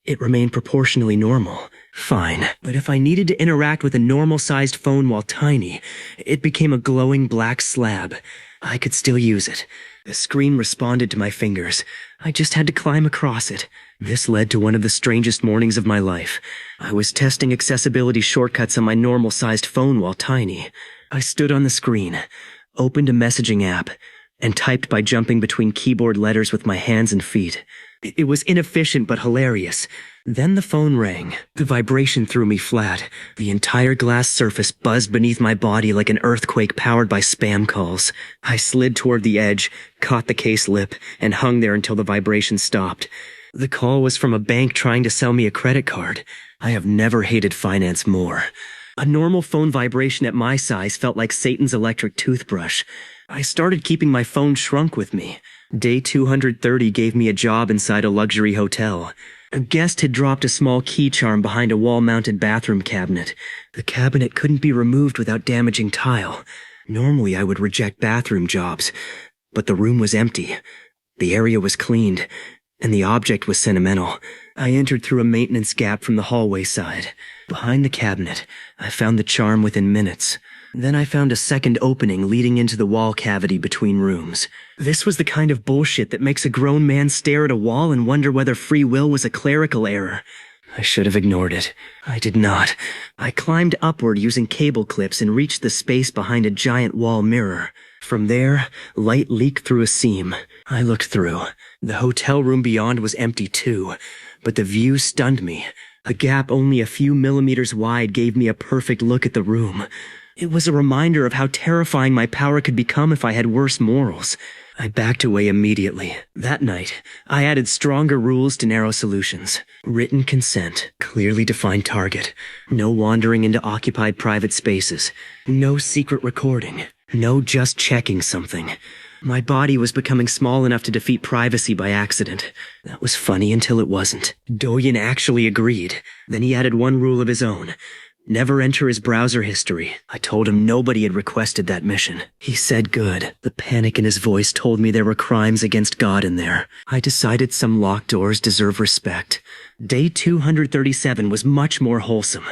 it remained proportionally normal. Fine, but if I needed to interact with a normal-sized phone while tiny, it became a glowing black slab. I could still use it. The screen responded to my fingers. I just had to climb across it. This led to one of the strangest mornings of my life. I was testing accessibility shortcuts on my normal-sized phone while tiny. I stood on the screen, opened a messaging app, and typed by jumping between keyboard letters with my hands and feet. It was inefficient but hilarious. Then the phone rang. The vibration threw me flat. The entire glass surface buzzed beneath my body like an earthquake powered by spam calls. I slid toward the edge, caught the case lip, and hung there until the vibration stopped. The call was from a bank trying to sell me a credit card. I have never hated finance more. A normal phone vibration at my size felt like Satan's electric toothbrush. I started keeping my phone shrunk with me. Day 230 gave me a job inside a luxury hotel. A guest had dropped a small key charm behind a wall-mounted bathroom cabinet. The cabinet couldn't be removed without damaging tile. Normally I would reject bathroom jobs, but the room was empty. The area was cleaned, and the object was sentimental. I entered through a maintenance gap from the hallway side. Behind the cabinet, I found the charm within minutes. Then I found a second opening leading into the wall cavity between rooms. This was the kind of bullshit that makes a grown man stare at a wall and wonder whether free will was a clerical error. I should have ignored it. I did not. I climbed upward using cable clips and reached the space behind a giant wall mirror. From there, light leaked through a seam. I looked through. The hotel room beyond was empty too, but the view stunned me. A gap only a few millimeters wide gave me a perfect look at the room. It was a reminder of how terrifying my power could become if I had worse morals. I backed away immediately. That night, I added stronger rules to narrow solutions. Written consent, clearly defined target, no wandering into occupied private spaces, no secret recording, no just checking something. My body was becoming small enough to defeat privacy by accident. That was funny until it wasn't. Doyen actually agreed. Then he added one rule of his own. Never enter his browser history. I told him nobody had requested that mission. He said good. The panic in his voice told me there were crimes against God in there. I decided some locked doors deserve respect. Day 237 was much more wholesome.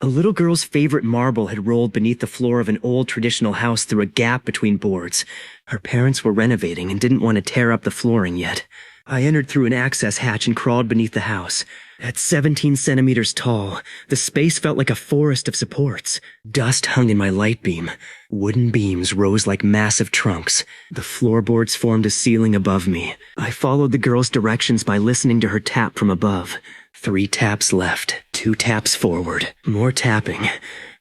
A little girl's favorite marble had rolled beneath the floor of an old traditional house through a gap between boards. Her parents were renovating and didn't want to tear up the flooring yet. I entered through an access hatch and crawled beneath the house. At 17 centimeters tall, the space felt like a forest of supports. Dust hung in my light beam. Wooden beams rose like massive trunks. The floorboards formed a ceiling above me. I followed the girl's directions by listening to her tap from above. 3 taps left, 2 taps forward, more tapping.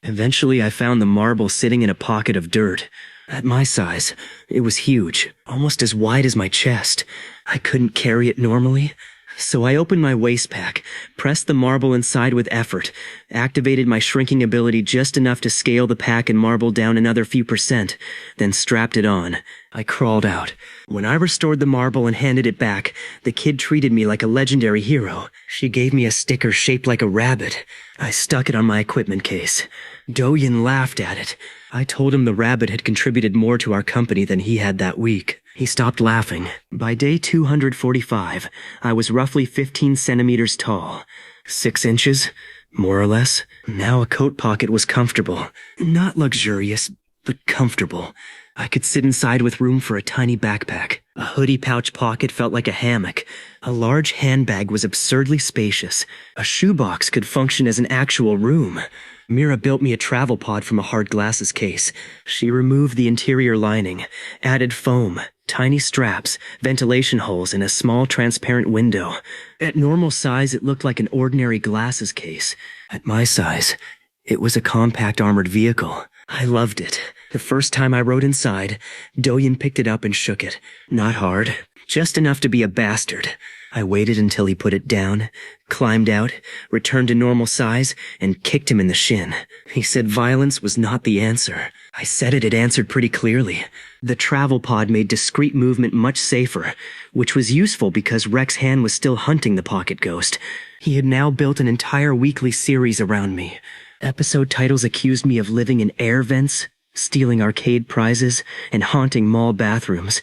Eventually I found the marble sitting in a pocket of dirt. At my size, it was huge, almost as wide as my chest. I couldn't carry it normally. So I opened my waist pack, pressed the marble inside with effort, activated my shrinking ability just enough to scale the pack and marble down another few %, then strapped it on. I crawled out. When I restored the marble and handed it back, the kid treated me like a legendary hero. She gave me a sticker shaped like a rabbit. I stuck it on my equipment case. Doyen laughed at it. I told him the rabbit had contributed more to our company than he had that week. He stopped laughing. By day 245, I was roughly 15 centimeters tall. 6 inches, more or less. Now a coat pocket was comfortable. Not luxurious, but comfortable. I could sit inside with room for a tiny backpack. A hoodie pouch pocket felt like a hammock. A large handbag was absurdly spacious. A shoebox could function as an actual room. Mira built me a travel pod from a hard glasses case. She removed the interior lining, added foam, tiny straps, ventilation holes, and a small transparent window. At normal size, it looked like an ordinary glasses case. At my size, it was a compact armored vehicle. I loved it. The first time I rode inside, Doyen picked it up and shook it. Not hard, just enough to be a bastard. I waited until he put it down, climbed out, returned to normal size, and kicked him in the shin. He said violence was not the answer. I said it had answered pretty clearly. The travel pod made discreet movement much safer, which was useful because Rex's hand was still hunting the pocket ghost. He had now built an entire weekly series around me. Episode titles accused me of living in air vents, stealing arcade prizes, and haunting mall bathrooms.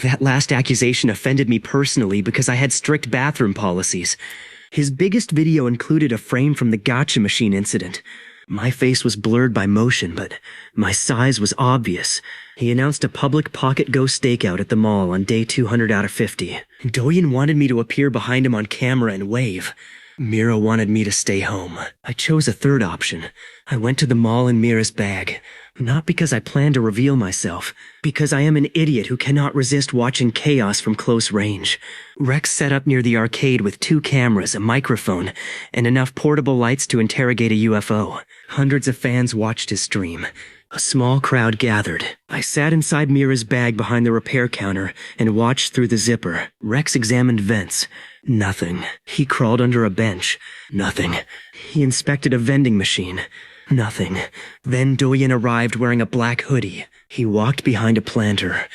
That last accusation offended me personally because I had strict bathroom policies. His biggest video included a frame from the gotcha machine incident. My face was blurred by motion, but my size was obvious. He announced a public pocket ghost stakeout at the mall on day 200 out of 50. Doyen wanted me to appear behind him on camera and wave. Mira wanted me to stay home. I chose a third option. I went to the mall in Mira's bag. Not because I planned to reveal myself, because I am an idiot who cannot resist watching chaos from close range. Rex set up near the arcade with 2 cameras, a microphone, and enough portable lights to interrogate a UFO. Hundreds of fans watched his stream. A small crowd gathered. I sat inside Mira's bag behind the repair counter and watched through the zipper. Rex examined vents. Nothing. He crawled under a bench. Nothing. He inspected a vending machine. Nothing. Then Doyen arrived wearing a black hoodie. He walked behind a planter,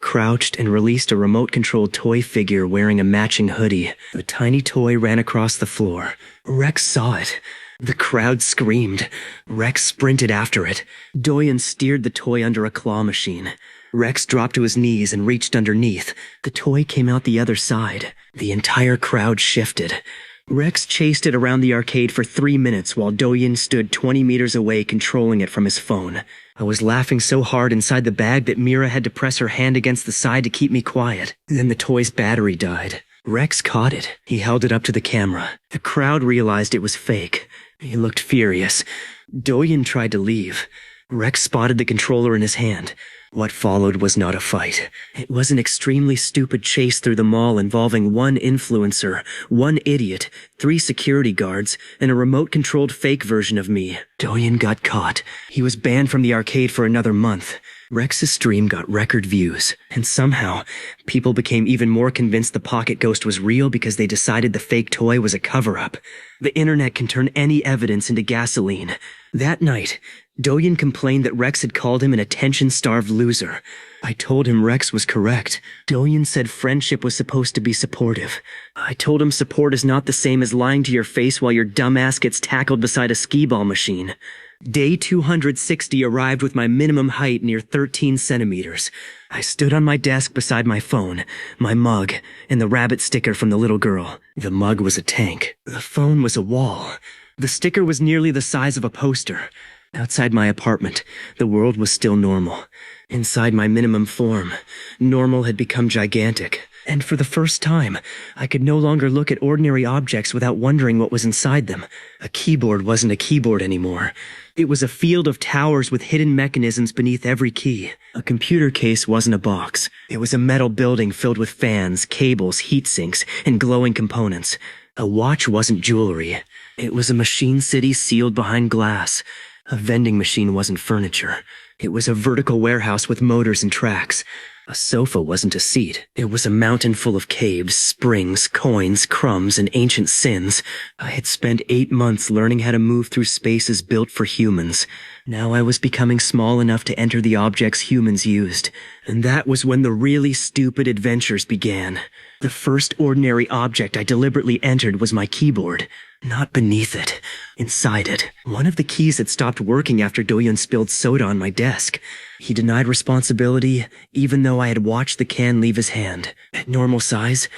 crouched and released a remote-controlled toy figure wearing a matching hoodie. A tiny toy ran across the floor. Rex saw it. The crowd screamed. Rex sprinted after it. Doyen steered the toy under a claw machine. Rex dropped to his knees and reached underneath. The toy came out the other side. The entire crowd shifted. Rex chased it around the arcade for 3 minutes while Doyen stood 20 meters away controlling it from his phone. I was laughing so hard inside the bag that Mira had to press her hand against the side to keep me quiet. Then the toy's battery died. Rex caught it. He held it up to the camera. The crowd realized it was fake. He looked furious. Doyen tried to leave. Rex spotted the controller in his hand. What followed was not a fight. It was an extremely stupid chase through the mall involving 1 influencer, 1 idiot, 3 security guards, and a remote-controlled fake version of me. Doyen got caught. He was banned from the arcade for another month. Rex's stream got record views, and somehow, people became even more convinced the pocket ghost was real because they decided the fake toy was a cover-up. The internet can turn any evidence into gasoline. That night, Doyen complained that Rex had called him an attention-starved loser. I told him Rex was correct. Doyen said friendship was supposed to be supportive. I told him support is not the same as lying to your face while your dumbass gets tackled beside a skee-ball machine. Day 260 arrived with my minimum height near 13 centimeters. I stood on my desk beside my phone, my mug, and the rabbit sticker from the little girl. The mug was a tank. The phone was a wall. The sticker was nearly the size of a poster. Outside my apartment, the world was still normal. Inside my minimum form, normal had become gigantic. And for the first time, I could no longer look at ordinary objects without wondering what was inside them. A keyboard wasn't a keyboard anymore. It was a field of towers with hidden mechanisms beneath every key. A computer case wasn't a box. It was a metal building filled with fans, cables, heat sinks, and glowing components. A watch wasn't jewelry. It was a machine city sealed behind glass. A vending machine wasn't furniture. It was a vertical warehouse with motors and tracks. A sofa wasn't a seat. It was a mountain full of caves, springs, coins, crumbs, and ancient sins. I had spent 8 months learning how to move through spaces built for humans. Now I was becoming small enough to enter the objects humans used. And that was when the really stupid adventures began. The first ordinary object I deliberately entered was my keyboard. Not beneath it. Inside it. One of the keys had stopped working after Doyen spilled soda on my desk. He denied responsibility, even though I had watched the can leave his hand. At normal size,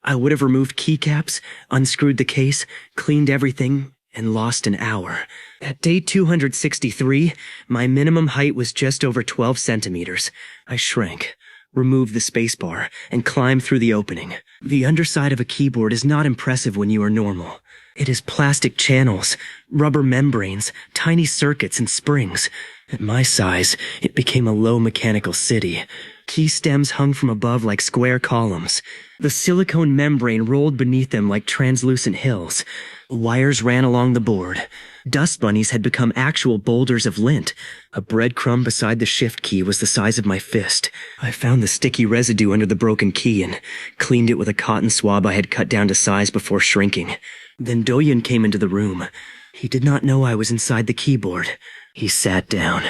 I would have removed keycaps, unscrewed the case, cleaned everything, and lost an hour. At day 263, my minimum height was just over 12 centimeters. I shrank, removed the spacebar, and climbed through the opening. The underside of a keyboard is not impressive when you are normal. It is plastic channels, rubber membranes, tiny circuits, and springs. At my size, it became a low mechanical city. Key stems hung from above like square columns. The silicone membrane rolled beneath them like translucent hills. Wires ran along the board. Dust bunnies had become actual boulders of lint. A breadcrumb beside the shift key was the size of my fist. I found the sticky residue under the broken key and cleaned it with a cotton swab I had cut down to size before shrinking. Then Doyun came into the room. He did not know I was inside the keyboard. He sat down.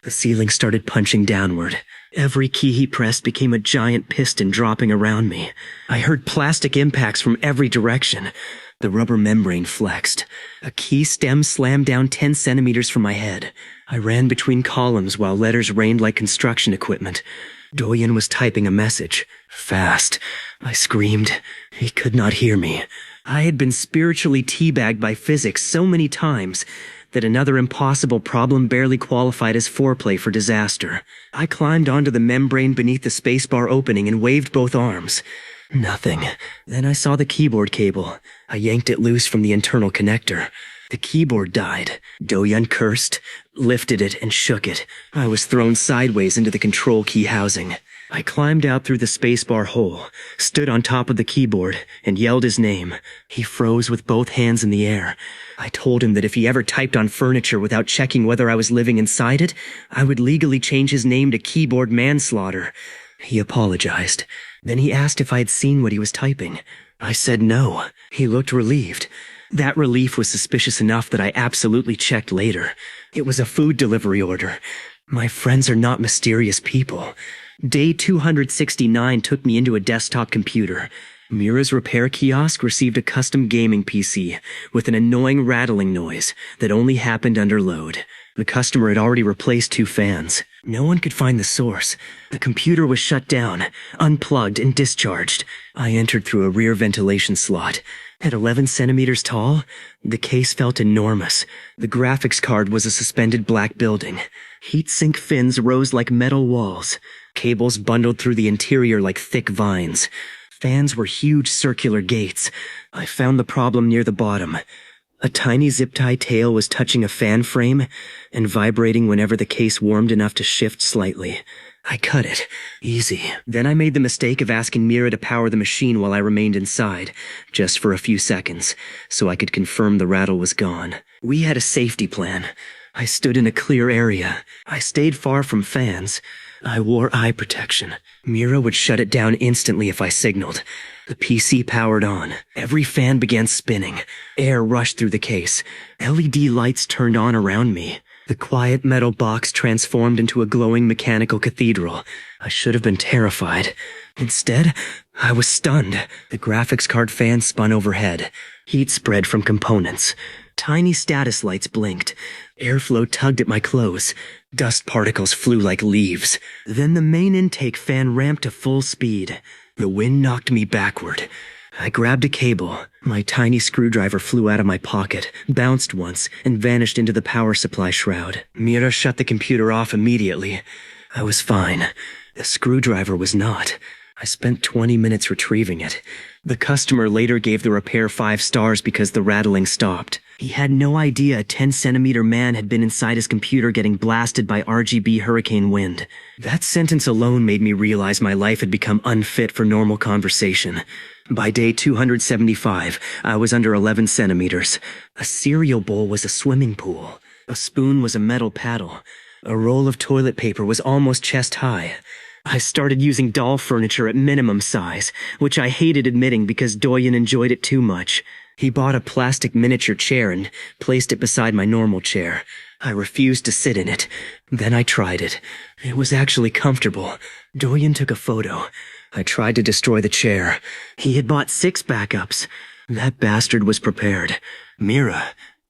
The ceiling started punching downward. Every key he pressed became a giant piston dropping around me. I heard plastic impacts from every direction. The rubber membrane flexed. A key stem slammed down 10 centimeters from my head. I ran between columns while letters rained like construction equipment. Doyun was typing a message. Fast. I screamed. He could not hear me. I had been spiritually teabagged by physics so many times that another impossible problem barely qualified as foreplay for disaster. I climbed onto the membrane beneath the spacebar opening and waved both arms. Nothing. Then I saw the keyboard cable. I yanked it loose from the internal connector. The keyboard died. Doyun cursed, lifted it, and shook it. I was thrown sideways into the control key housing. I climbed out through the spacebar hole, stood on top of the keyboard, and yelled his name. He froze with both hands in the air. I told him that if he ever typed on furniture without checking whether I was living inside it, I would legally change his name to keyboard manslaughter. He apologized. Then he asked if I had seen what he was typing. I said no. He looked relieved. That relief was suspicious enough that I absolutely checked later. It was a food delivery order. My friends are not mysterious people. Day 269 took me into a desktop computer. Mira's repair kiosk received a custom gaming PC with an annoying rattling noise that only happened under load. The customer had already replaced 2 fans. No one could find the source. The computer was shut down, unplugged, and discharged. I entered through a rear ventilation slot. At 11 centimeters tall, the case felt enormous. The graphics card was a suspended black building. Heatsink fins rose like metal walls. Cables bundled through the interior like thick vines. Fans were huge circular gates. I found the problem near the bottom. A tiny zip-tie tail was touching a fan frame and vibrating whenever the case warmed enough to shift slightly. I cut it. Easy. Then I made the mistake of asking Mira to power the machine while I remained inside, just for a few seconds, so I could confirm the rattle was gone. We had a safety plan. I stood in a clear area. I stayed far from fans. I wore eye protection. Mira would shut it down instantly if I signaled. The PC powered on. Every fan began spinning. Air rushed through the case. LED lights turned on around me. The quiet metal box transformed into a glowing mechanical cathedral. I should have been terrified. Instead, I was stunned. The graphics card fan spun overhead. Heat spread from components. Tiny status lights blinked. Airflow tugged at my clothes. Dust particles flew like leaves. Then the main intake fan ramped to full speed. The wind knocked me backward. I grabbed a cable. My tiny screwdriver flew out of my pocket, bounced once, and vanished into the power supply shroud. Mira shut the computer off immediately. I was fine. The screwdriver was not. I spent 20 minutes retrieving it. The customer later gave the repair 5 stars because the rattling stopped. He had no idea a 10-centimeter man had been inside his computer getting blasted by RGB hurricane wind. That sentence alone made me realize my life had become unfit for normal conversation. By day 275, I was under 11 centimeters. A cereal bowl was a swimming pool. A spoon was a metal paddle. A roll of toilet paper was almost chest high. I started using doll furniture at minimum size, which I hated admitting because Doyen enjoyed it too much. He bought a plastic miniature chair and placed it beside my normal chair. I refused to sit in it. Then I tried it. It was actually comfortable. Doyen took a photo. I tried to destroy the chair. He had bought 6 backups. That bastard was prepared. Mira,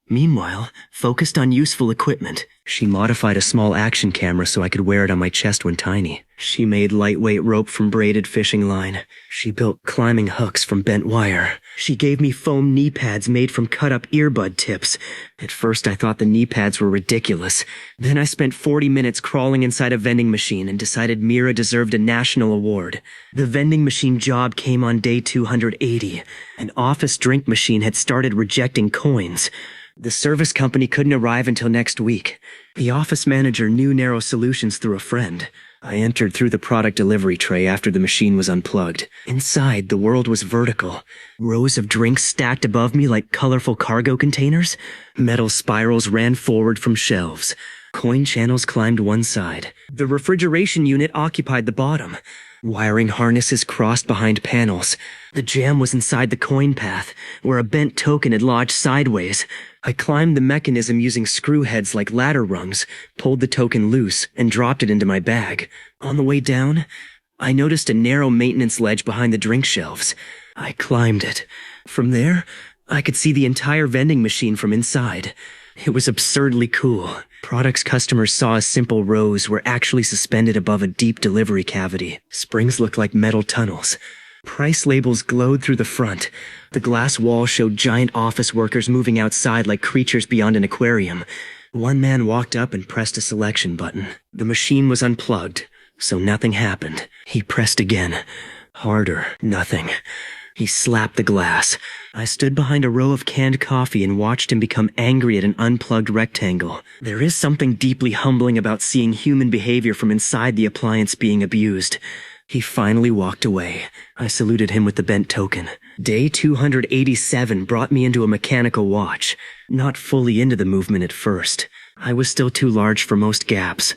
meanwhile, focused on useful equipment. She modified a small action camera so I could wear it on my chest when tiny. She made lightweight rope from braided fishing line. She built climbing hooks from bent wire. She gave me foam knee pads made from cut-up earbud tips. At first I thought the knee pads were ridiculous. Then I spent 40 minutes crawling inside a vending machine and decided Mira deserved a national award. The vending machine job came on day 280. An office drink machine had started rejecting coins. The service company couldn't arrive until next week. The office manager knew Narrow Solutions through a friend. I entered through the product delivery tray after the machine was unplugged. Inside, the world was vertical. Rows of drinks stacked above me like colorful cargo containers. Metal spirals ran forward from shelves. Coin channels climbed one side. The refrigeration unit occupied the bottom. Wiring harnesses crossed behind panels. The jam was inside the coin path, where a bent token had lodged sideways. I climbed the mechanism using screw heads like ladder rungs, pulled the token loose, and dropped it into my bag. On the way down, I noticed a narrow maintenance ledge behind the drink shelves. I climbed it. From there, I could see the entire vending machine from inside. It was absurdly cool. Products customers saw as simple rows were actually suspended above a deep delivery cavity. Springs looked like metal tunnels. Price labels glowed through the front. The glass wall showed giant office workers moving outside like creatures beyond an aquarium. One man walked up and pressed a selection button. The machine was unplugged, so nothing happened. He pressed again. Harder. Nothing. He slapped the glass. I stood behind a row of canned coffee and watched him become angry at an unplugged rectangle. There is something deeply humbling about seeing human behavior from inside the appliance being abused. He finally walked away. I saluted him with the bent token. Day 287 brought me into a mechanical watch. Not fully into the movement at first. I was still too large for most gaps.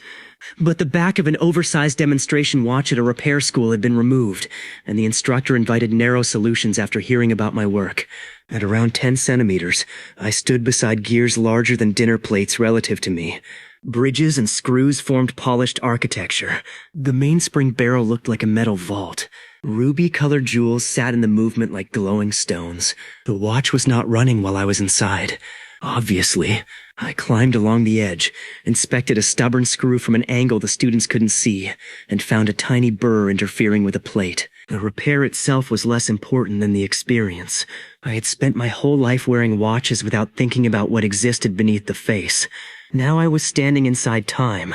But the back of an oversized demonstration watch at a repair school had been removed, and the instructor invited Narrow Solutions after hearing about my work. At around 10 centimeters, I stood beside gears larger than dinner plates relative to me. Bridges and screws formed polished architecture. The mainspring barrel looked like a metal vault. Ruby-colored jewels sat in the movement like glowing stones. The watch was not running while I was inside. Obviously. I climbed along the edge, inspected a stubborn screw from an angle the students couldn't see, and found a tiny burr interfering with a plate. The repair itself was less important than the experience. I had spent my whole life wearing watches without thinking about what existed beneath the face. Now I was standing inside time.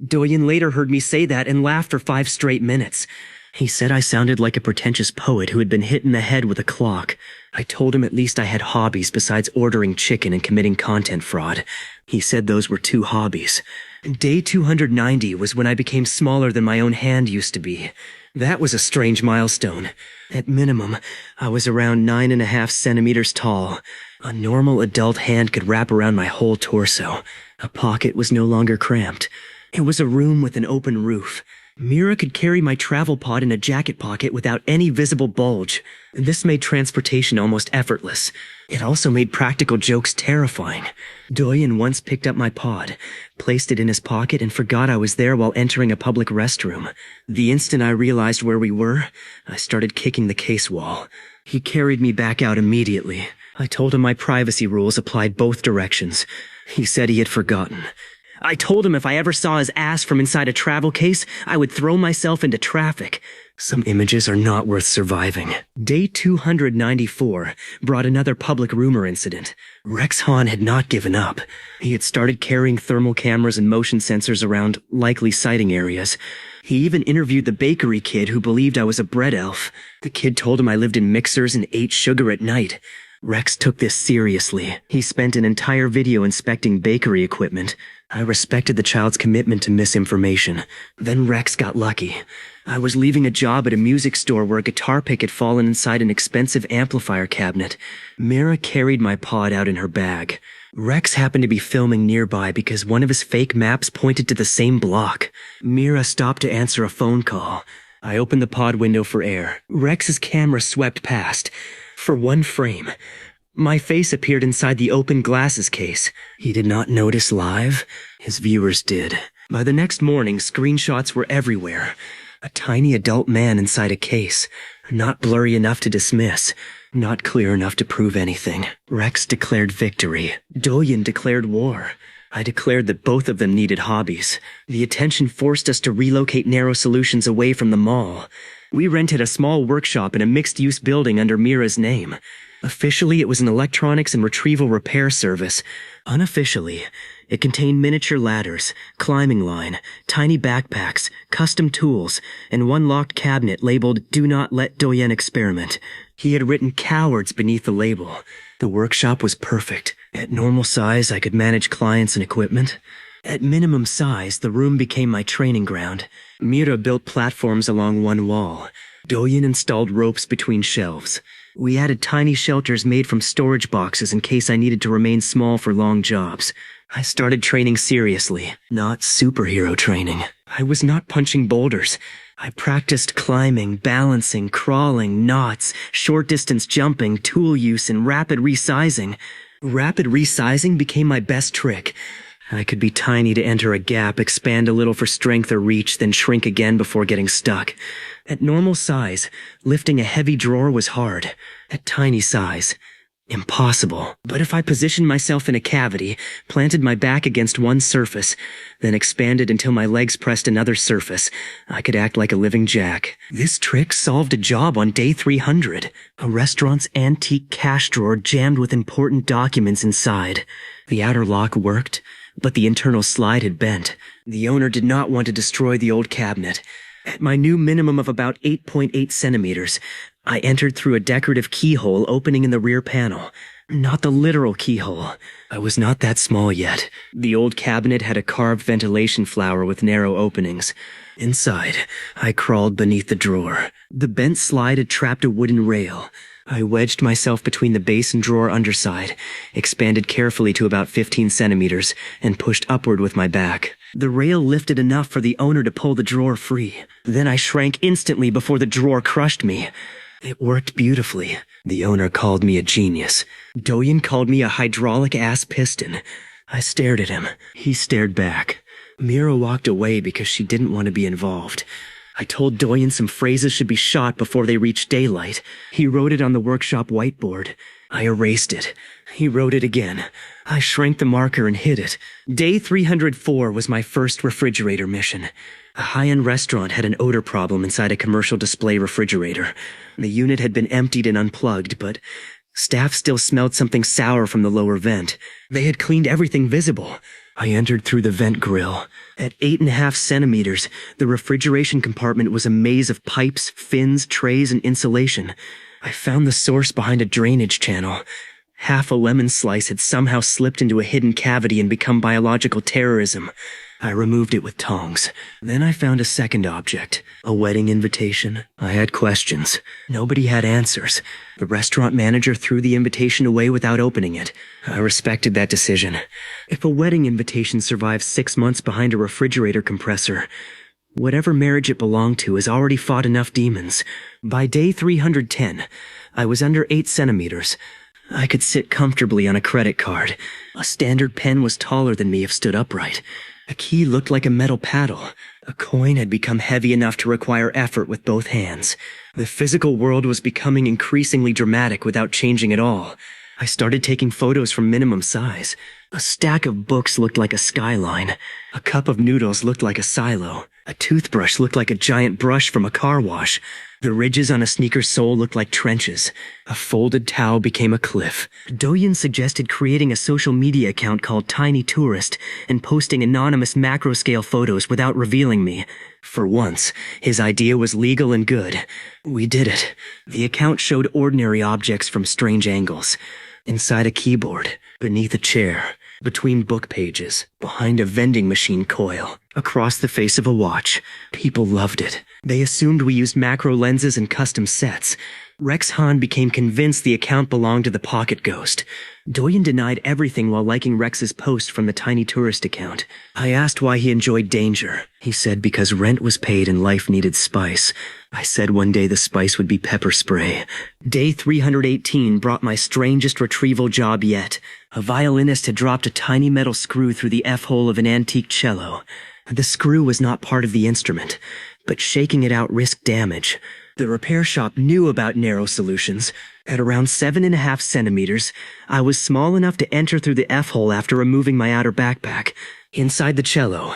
Doyen later heard me say that and laughed for 5 straight minutes. He said I sounded like a pretentious poet who had been hit in the head with a clock. I told him at least I had hobbies besides ordering chicken and committing content fraud. He said those were 2 hobbies. Day 290 was when I became smaller than my own hand used to be. That was a strange milestone. At minimum, I was around 9.5 centimeters tall. A normal adult hand could wrap around my whole torso. A pocket was no longer cramped. It was a room with an open roof. Mira could carry my travel pod in a jacket pocket without any visible bulge. This made transportation almost effortless. It also made practical jokes terrifying. Doyen once picked up my pod, placed it in his pocket, and forgot I was there while entering a public restroom. The instant I realized where we were, I started kicking the case wall. He carried me back out immediately. I told him my privacy rules applied both directions. He said he had forgotten. I told him if I ever saw his ass from inside a travel case, I would throw myself into traffic. Some images are not worth surviving. Day 294 brought another public rumor incident. Rex Hahn had not given up. He had started carrying thermal cameras and motion sensors around likely sighting areas. He even interviewed the bakery kid who believed I was a bread elf. The kid told him I lived in mixers and ate sugar at night. Rex took this seriously. He spent an entire video inspecting bakery equipment. I respected the child's commitment to misinformation. Then Rex got lucky. I was leaving a job at a music store where a guitar pick had fallen inside an expensive amplifier cabinet. Mira carried my pod out in her bag. Rex happened to be filming nearby because one of his fake maps pointed to the same block. Mira stopped to answer a phone call. I opened the pod window for air. Rex's camera swept past. For one frame, my face appeared inside the open glasses case. He did not notice live. His viewers did. By the next morning, screenshots were everywhere. A tiny adult man inside a case. Not blurry enough to dismiss. Not clear enough to prove anything. Rex declared victory. Doyen declared war. I declared that both of them needed hobbies. The attention forced us to relocate Narrow Solutions away from the mall. We rented a small workshop in a mixed-use building under Mira's name. Officially, it was an electronics and retrieval repair service. Unofficially, it contained miniature ladders, climbing line, tiny backpacks, custom tools, and one locked cabinet labeled "Do Not Let Doyen Experiment." He had written "cowards" beneath the label. The workshop was perfect. At normal size, I could manage clients and equipment. At minimum size, the room became my training ground. Mira built platforms along one wall. Doyen installed ropes between shelves. We added tiny shelters made from storage boxes in case I needed to remain small for long jobs. I started training seriously, not superhero training. I was not punching boulders. I practiced climbing, balancing, crawling, knots, short-distance jumping, tool use, and rapid resizing. Rapid resizing became my best trick. I could be tiny to enter a gap, expand a little for strength or reach, then shrink again before getting stuck. At normal size, lifting a heavy drawer was hard. At tiny size, impossible. But if I positioned myself in a cavity, planted my back against one surface, then expanded until my legs pressed another surface, I could act like a living jack. This trick solved a job on day 300. A restaurant's antique cash drawer jammed with important documents inside. The outer lock worked, but the internal slide had bent. The owner did not want to destroy the old cabinet. At my new minimum of about 8.8 centimeters, I entered through a decorative keyhole opening in the rear panel. Not the literal keyhole. I was not that small yet. The old cabinet had a carved ventilation flower with narrow openings. Inside, I crawled beneath the drawer. The bent slide had trapped a wooden rail. I wedged myself between the base and drawer underside, expanded carefully to about 15 centimeters, and pushed upward with my back. The rail lifted enough for the owner to pull the drawer free. Then I shrank instantly before the drawer crushed me. It worked beautifully. The owner called me a genius. Doyen called me a hydraulic-ass piston. I stared at him. He stared back. Mira walked away because she didn't want to be involved. I told Doyen some phrases should be shot before they reached daylight. He wrote it on the workshop whiteboard. I erased it. He wrote it again. I shrank the marker and hid it. Day 304 was my first refrigerator mission. A high-end restaurant had an odor problem inside a commercial display refrigerator. The unit had been emptied and unplugged, but staff still smelled something sour from the lower vent. They had cleaned everything visible. I entered through the vent grill. At 8.5 centimeters, the refrigeration compartment was a maze of pipes, fins, trays, and insulation. I found the source behind a drainage channel. Half a lemon slice had somehow slipped into a hidden cavity and become biological terrorism. I removed it with tongs. Then I found a second object, a wedding invitation. I had questions. Nobody had answers. The restaurant manager threw the invitation away without opening it. I respected that decision. If a wedding invitation survives 6 months behind a refrigerator compressor, whatever marriage it belonged to has already fought enough demons. By day 310, I was under 8 centimeters. I could sit comfortably on a credit card. A standard pen was taller than me if stood upright. A key looked like a metal paddle. A coin had become heavy enough to require effort with both hands. The physical world was becoming increasingly dramatic without changing at all. I started taking photos from minimum size. A stack of books looked like a skyline. A cup of noodles looked like a silo. A toothbrush looked like a giant brush from a car wash. The ridges on a sneaker's sole looked like trenches. A folded towel became a cliff. Doyen suggested creating a social media account called Tiny Tourist and posting anonymous macro-scale photos without revealing me. For once, his idea was legal and good. We did it. The account showed ordinary objects from strange angles. Inside a keyboard, beneath a chair, between book pages, behind a vending machine coil, across the face of a watch. People loved it. They assumed we used macro lenses and custom sets. Rex Han became convinced the account belonged to the Pocket Ghost. Doyen denied everything while liking Rex's post from the Tiny Tourist account. I asked why he enjoyed danger. He said because rent was paid and life needed spice. I said one day the spice would be pepper spray. Day 318 brought my strangest retrieval job yet. A violinist had dropped a tiny metal screw through the F-hole of an antique cello. The screw was not part of the instrument, but shaking it out risked damage. The repair shop knew about narrow solutions. At around 7.5 centimeters, I was small enough to enter through the F-hole after removing my outer backpack. Inside the cello,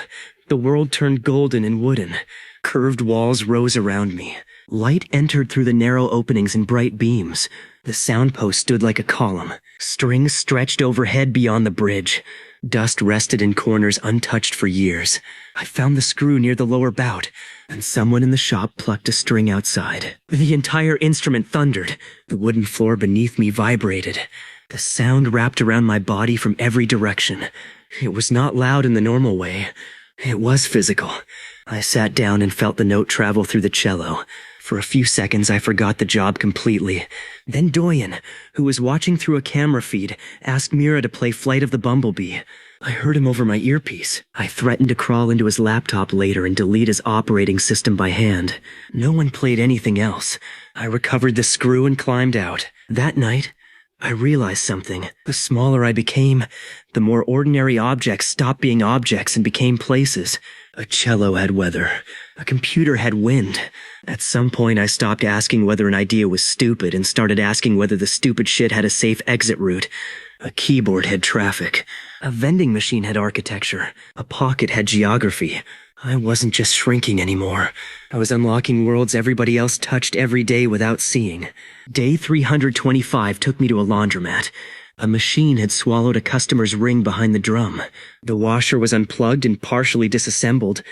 the world turned golden and wooden. Curved walls rose around me. Light entered through the narrow openings in bright beams. The soundpost stood like a column. Strings stretched overhead beyond the bridge. Dust rested in corners untouched for years. I found the screw near the lower bout, and someone in the shop plucked a string outside. The entire instrument thundered. The wooden floor beneath me vibrated. The sound wrapped around my body from every direction. It was not loud in the normal way. It was physical. I sat down and felt the note travel through the cello. For a few seconds, I forgot the job completely. Then Doyen, who was watching through a camera feed, asked Mira to play Flight of the Bumblebee. I heard him over my earpiece. I threatened to crawl into his laptop later and delete his operating system by hand. No one played anything else. I recovered the screw and climbed out. That night, I realized something. The smaller I became, the more ordinary objects stopped being objects and became places. A cello had weather. A computer had wind. At some point, I stopped asking whether an idea was stupid and started asking whether the stupid shit had a safe exit route. A keyboard had traffic. A vending machine had architecture. A pocket had geography. I wasn't just shrinking anymore. I was unlocking worlds everybody else touched every day without seeing. Day 325 took me to a laundromat. A machine had swallowed a customer's ring behind the drum. The washer was unplugged and partially disassembled,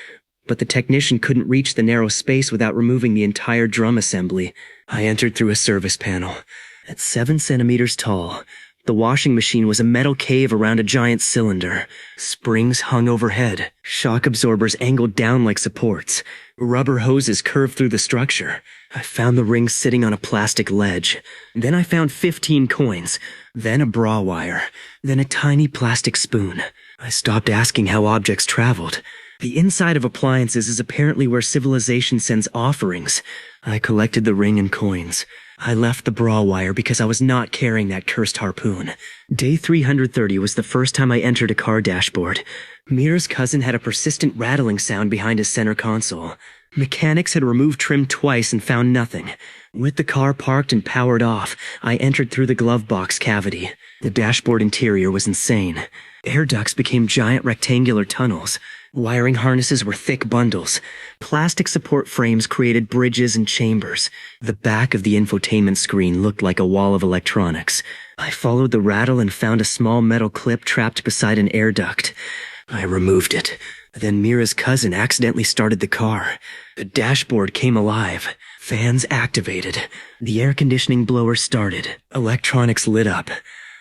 but the technician couldn't reach the narrow space without removing the entire drum assembly. I entered through a service panel. At 7 centimeters tall, the washing machine was a metal cave around a giant cylinder. Springs hung overhead. Shock absorbers angled down like supports. Rubber hoses curved through the structure. I found the ring sitting on a plastic ledge. Then I found 15 coins. Then a bra wire. Then a tiny plastic spoon. I stopped asking how objects traveled. The inside of appliances is apparently where civilization sends offerings. I collected the ring and coins. I left the bra wire because I was not carrying that cursed harpoon. Day 330 was the first time I entered a car dashboard. Mira's cousin had a persistent rattling sound behind his center console. Mechanics had removed trim twice and found nothing. With the car parked and powered off, I entered through the glove box cavity. The dashboard interior was insane. Air ducts became giant rectangular tunnels. Wiring harnesses were thick bundles. Plastic support frames created bridges and chambers. The back of the infotainment screen looked like a wall of electronics. I followed the rattle and found a small metal clip trapped beside an air duct. I removed it. Then Mira's cousin accidentally started the car. The dashboard came alive. Fans activated. The air conditioning blower started. Electronics lit up.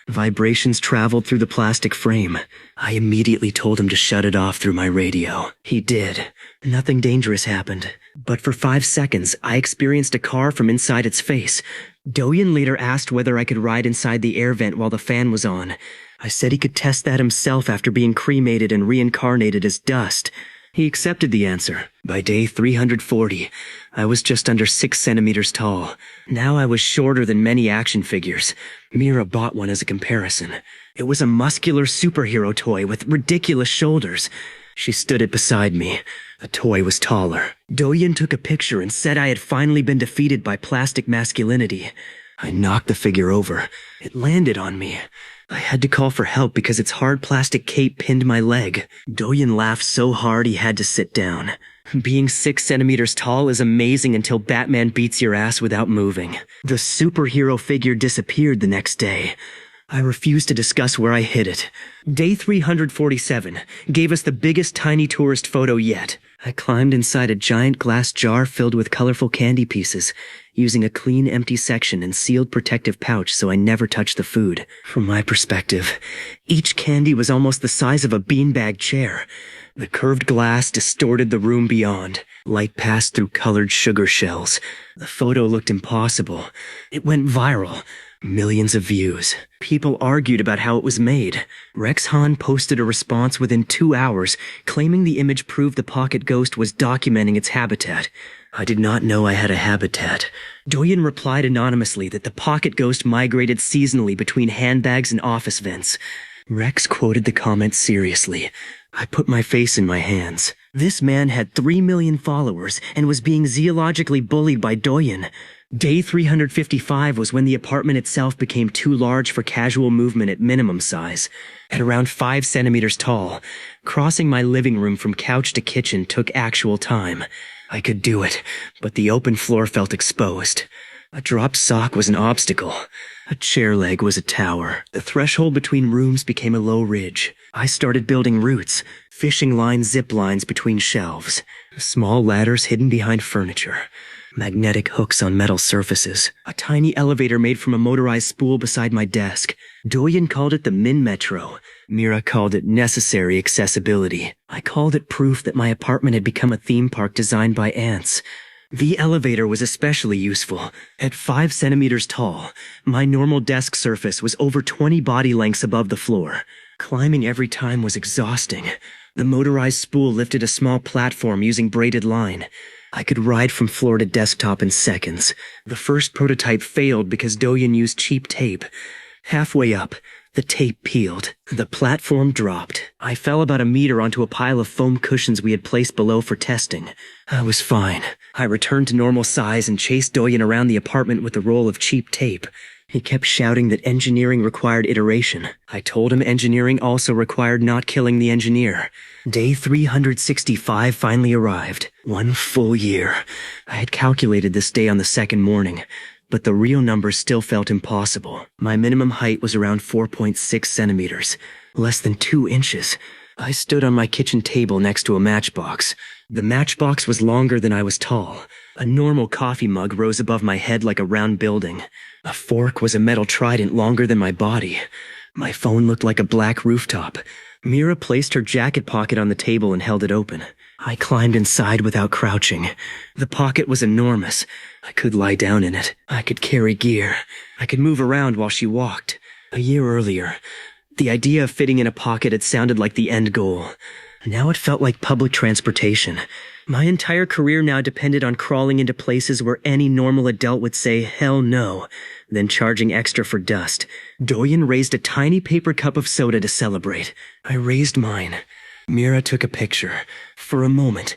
Vibrations traveled through the plastic frame. I immediately told him to shut it off through my radio. He did. Nothing dangerous happened. But for 5 seconds, I experienced a car from inside its face. Doyen later asked whether I could ride inside the air vent while the fan was on. I said he could test that himself after being cremated and reincarnated as dust. He accepted the answer. By day 340, I was just under 6 centimeters tall. Now I was shorter than many action figures. Mira bought one as a comparison. It was a muscular superhero toy with ridiculous shoulders. She stood it beside me. The toy was taller. Doyen took a picture and said I had finally been defeated by plastic masculinity. I knocked the figure over. It landed on me. I had to call for help because its hard plastic cape pinned my leg. Doyen laughed so hard he had to sit down. Being 6 centimeters tall is amazing until Batman beats your ass without moving. The superhero figure disappeared the next day. I refused to discuss where I hid it. Day 347 gave us the biggest tiny tourist photo yet. I climbed inside a giant glass jar filled with colorful candy pieces, using a clean, empty section and sealed protective pouch so I never touched the food. From my perspective, each candy was almost the size of a beanbag chair. The curved glass distorted the room beyond. Light passed through colored sugar shells. The photo looked impossible. It went viral. Millions of views. People argued about how it was made. Rex Han posted a response within 2 hours, claiming the image proved the pocket ghost was documenting its habitat. I did not know I had a habitat. Doyen replied anonymously that the pocket ghost migrated seasonally between handbags and office vents. Rex quoted the comment seriously. I put my face in my hands. This man had 3 million followers and was being zoologically bullied by Doyen. Day 355 was when the apartment itself became too large for casual movement at minimum size. At around 5 centimeters tall, crossing my living room from couch to kitchen took actual time. I could do it, but the open floor felt exposed. A dropped sock was an obstacle. A chair leg was a tower. The threshold between rooms became a low ridge. I started building routes, fishing line zip lines between shelves, small ladders hidden behind furniture. magnetic hooks on metal surfaces, a tiny elevator made from a motorized spool beside my desk. Doyen called it the Min Metro. Mira called it necessary accessibility. I called it proof that my apartment had become a theme park designed by ants. The elevator was especially useful. At 5 centimeters tall, my normal desk surface was over 20 body lengths above the floor. Climbing every time was exhausting. The motorized spool lifted a small platform using braided line. I could ride from floor to desktop in seconds. The first prototype failed because Doyen used cheap tape. Halfway up, the tape peeled. The platform dropped. I fell about a meter onto a pile of foam cushions we had placed below for testing. I was fine. I returned to normal size and chased Doyen around the apartment with a roll of cheap tape. He kept shouting that engineering required iteration. I told him engineering also required not killing the engineer. Day 365 finally arrived. 1 full year. I had calculated this day on the second morning, but the real numbers still felt impossible. My minimum height was around 4.6 centimeters, less than 2 inches. I stood on my kitchen table next to a matchbox. The matchbox was longer than I was tall. A normal coffee mug rose above my head like a round building. A fork was a metal trident longer than my body. My phone looked like a black rooftop. Mira placed her jacket pocket on the table and held it open. I climbed inside without crouching. The pocket was enormous. I could lie down in it. I could carry gear. I could move around while she walked. A year earlier, the idea of fitting in a pocket had sounded like the end goal. Now it felt like public transportation. My entire career now depended on crawling into places where any normal adult would say hell no, then charging extra for dust. Doyen raised a tiny paper cup of soda to celebrate. I raised mine. Mira took a picture. For a moment,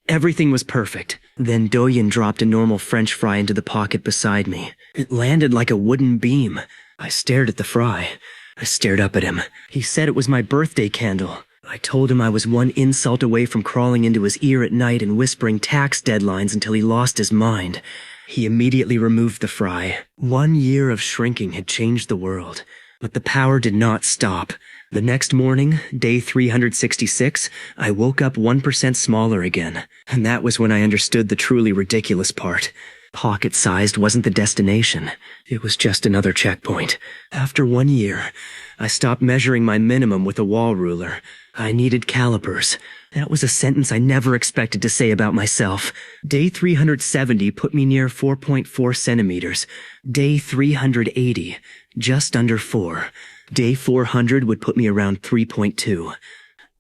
everything was perfect. Then Doyen dropped a normal French fry into the pocket beside me. It landed like a wooden beam. I stared at the fry. I stared up at him. He said it was my birthday candle. I told him I was one insult away from crawling into his ear at night and whispering tax deadlines until he lost his mind. He immediately removed the fry. 1 year of shrinking had changed the world, but the power did not stop. The next morning, day 366, I woke up 1% smaller again, and that was when I understood the truly ridiculous part. Pocket-sized wasn't the destination. It was just another checkpoint. After 1 year, I stopped measuring my minimum with a wall ruler. I needed calipers. That was a sentence I never expected to say about myself. Day 370 put me near 4.4 centimeters. Day 380, just under 4. Day 400 would put me around 3.2.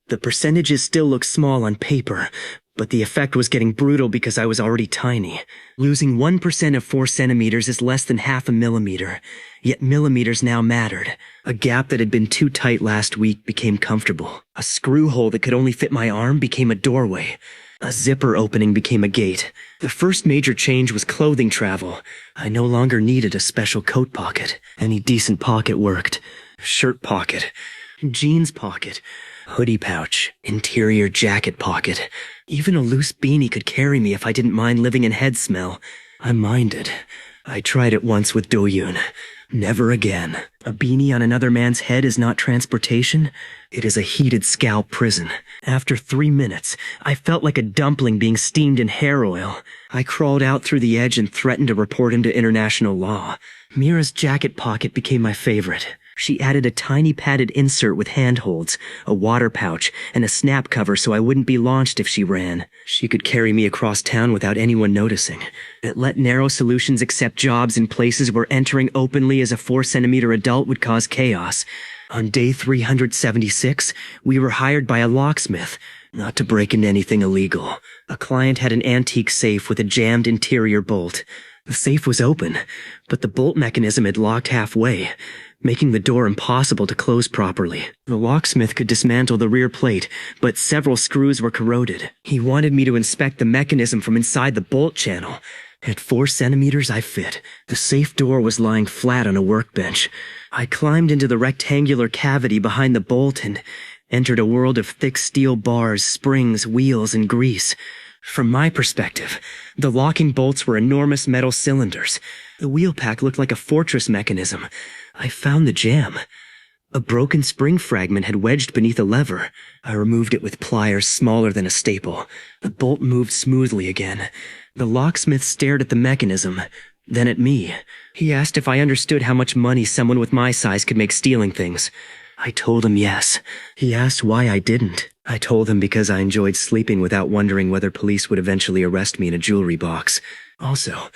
The percentages still look small on paper, but the effect was getting brutal because I was already tiny. Losing 1% of 4 centimeters is less than half a millimeter, yet millimeters now mattered. A gap that had been too tight last week became comfortable. A screw hole that could only fit my arm became a doorway. A zipper opening became a gate. The first major change was clothing travel. I no longer needed a special coat pocket. Any decent pocket worked. Shirt pocket, jeans pocket, hoodie pouch, interior jacket pocket. Even a loose beanie could carry me if I didn't mind living in head smell. I minded. I tried it once with Doyun. Never again. A beanie on another man's head is not transportation. It is a heated scalp prison. After 3 minutes, I felt like a dumpling being steamed in hair oil. I crawled out through the edge and threatened to report him to international law. Mira's jacket pocket became my favorite. She added a tiny padded insert with handholds, a water pouch, and a snap cover so I wouldn't be launched if she ran. She could carry me across town without anyone noticing. It let narrow solutions accept jobs in places where entering openly as a 4-centimeter adult would cause chaos. On day 376, we were hired by a locksmith, not to break into anything illegal. A client had an antique safe with a jammed interior bolt. The safe was open, but the bolt mechanism had locked halfway, making the door impossible to close properly. The locksmith could dismantle the rear plate, but several screws were corroded. He wanted me to inspect the mechanism from inside the bolt channel. At 4 centimeters, I fit. The safe door was lying flat on a workbench. I climbed into the rectangular cavity behind the bolt and entered a world of thick steel bars, springs, wheels, and grease. From my perspective, the locking bolts were enormous metal cylinders. The wheel pack looked like a fortress mechanism. I found the jam. A broken spring fragment had wedged beneath a lever. I removed it with pliers smaller than a staple. The bolt moved smoothly again. The locksmith stared at the mechanism, then at me. He asked if I understood how much money someone with my size could make stealing things. I told him yes. He asked why I didn't. I told him because I enjoyed sleeping without wondering whether police would eventually arrest me in a jewelry box. Also,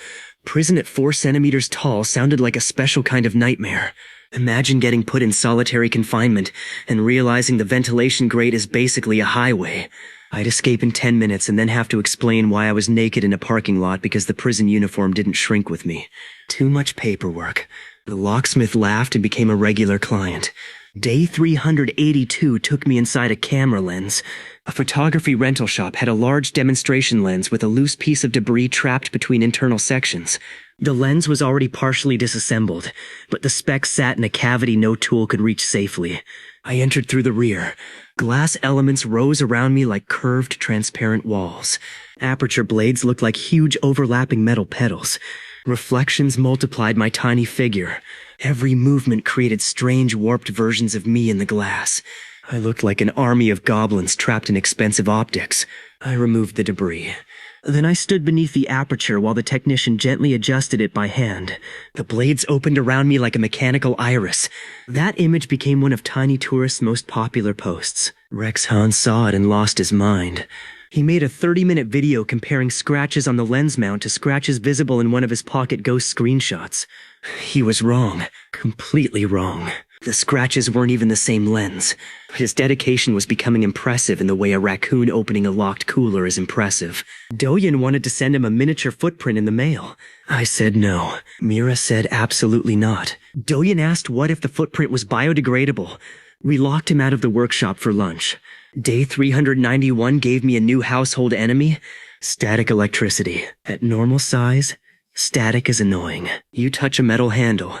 prison at 4 centimeters tall sounded like a special kind of nightmare. Imagine getting put in solitary confinement and realizing the ventilation grate is basically a highway. I'd escape in 10 minutes and then have to explain why I was naked in a parking lot because the prison uniform didn't shrink with me. Too much paperwork. The locksmith laughed and became a regular client. Day 382 took me inside a camera lens. A photography rental shop had a large demonstration lens with a loose piece of debris trapped between internal sections. The lens was already partially disassembled, but the speck sat in a cavity no tool could reach safely. I entered through the rear. Glass elements rose around me like curved, transparent walls. Aperture blades looked like huge overlapping metal petals. Reflections multiplied my tiny figure. Every movement created strange, warped versions of me in the glass. I looked like an army of goblins trapped in expensive optics. I removed the debris. Then I stood beneath the aperture while the technician gently adjusted it by hand. The blades opened around me like a mechanical iris. That image became one of Tiny Tourist's most popular posts. Rex Hahn saw it and lost his mind. He made a 30-minute video comparing scratches on the lens mount to scratches visible in one of his Pocket Ghost screenshots. He was wrong. Completely wrong. The scratches weren't even the same lens. His dedication was becoming impressive in the way a raccoon opening a locked cooler is impressive. Doyen wanted to send him a miniature footprint in the mail. I said no. Mira said absolutely not. Doyen asked what if the footprint was biodegradable. We locked him out of the workshop for lunch. Day 391 gave me a new household enemy. Static electricity. At normal size, static is annoying. You touch a metal handle,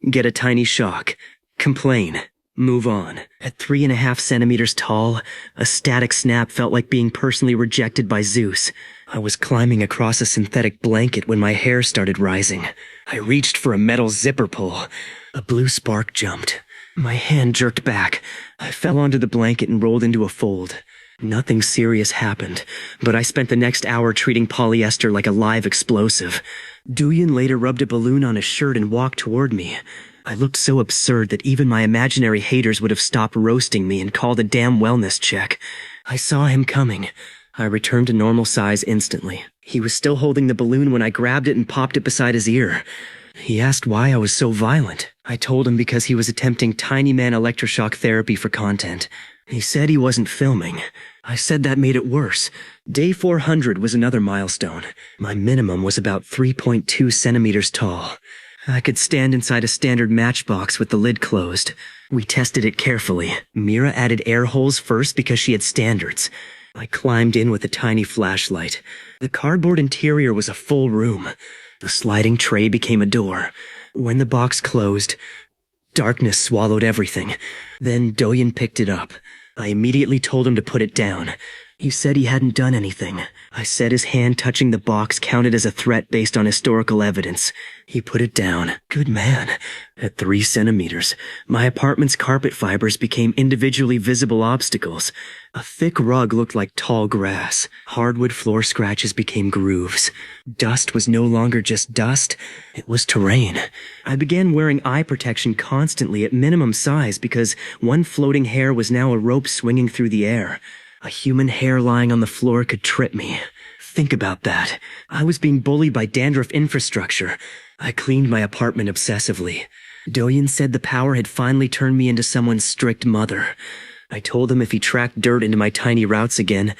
get a tiny shock. Complain. Move on. At 3.5 centimeters tall, a static snap felt like being personally rejected by Zeus. I was climbing across a synthetic blanket when my hair started rising. I reached for a metal zipper pull. A blue spark jumped. My hand jerked back. I fell onto the blanket and rolled into a fold. Nothing serious happened, but I spent the next hour treating polyester like a live explosive. Doyen later rubbed a balloon on his shirt and walked toward me. I looked so absurd that even my imaginary haters would have stopped roasting me and called a damn wellness check. I saw him coming. I returned to normal size instantly. He was still holding the balloon when I grabbed it and popped it beside his ear. He asked why I was so violent. I told him because he was attempting tiny man electroshock therapy for content. He said he wasn't filming. I said that made it worse. Day 400 was another milestone. My minimum was about 3.2 centimeters tall. I could stand inside a standard matchbox with the lid closed. We tested it carefully. Mira added air holes first because she had standards. I climbed in with a tiny flashlight. The cardboard interior was a full room. The sliding tray became a door. When the box closed, darkness swallowed everything. Then Doyen picked it up. I immediately told him to put it down. He said he hadn't done anything. I said his hand touching the box counted as a threat based on historical evidence. He put it down. Good man. At 3 centimeters, my apartment's carpet fibers became individually visible obstacles. A thick rug looked like tall grass. Hardwood floor scratches became grooves. Dust was no longer just dust, it was terrain. I began wearing eye protection constantly at minimum size because one floating hair was now a rope swinging through the air. A human hair lying on the floor could trip me. Think about that. I was being bullied by dandruff infrastructure. I cleaned my apartment obsessively. Doyen said the power had finally turned me into someone's strict mother. I told him if he tracked dirt into my tiny routes again,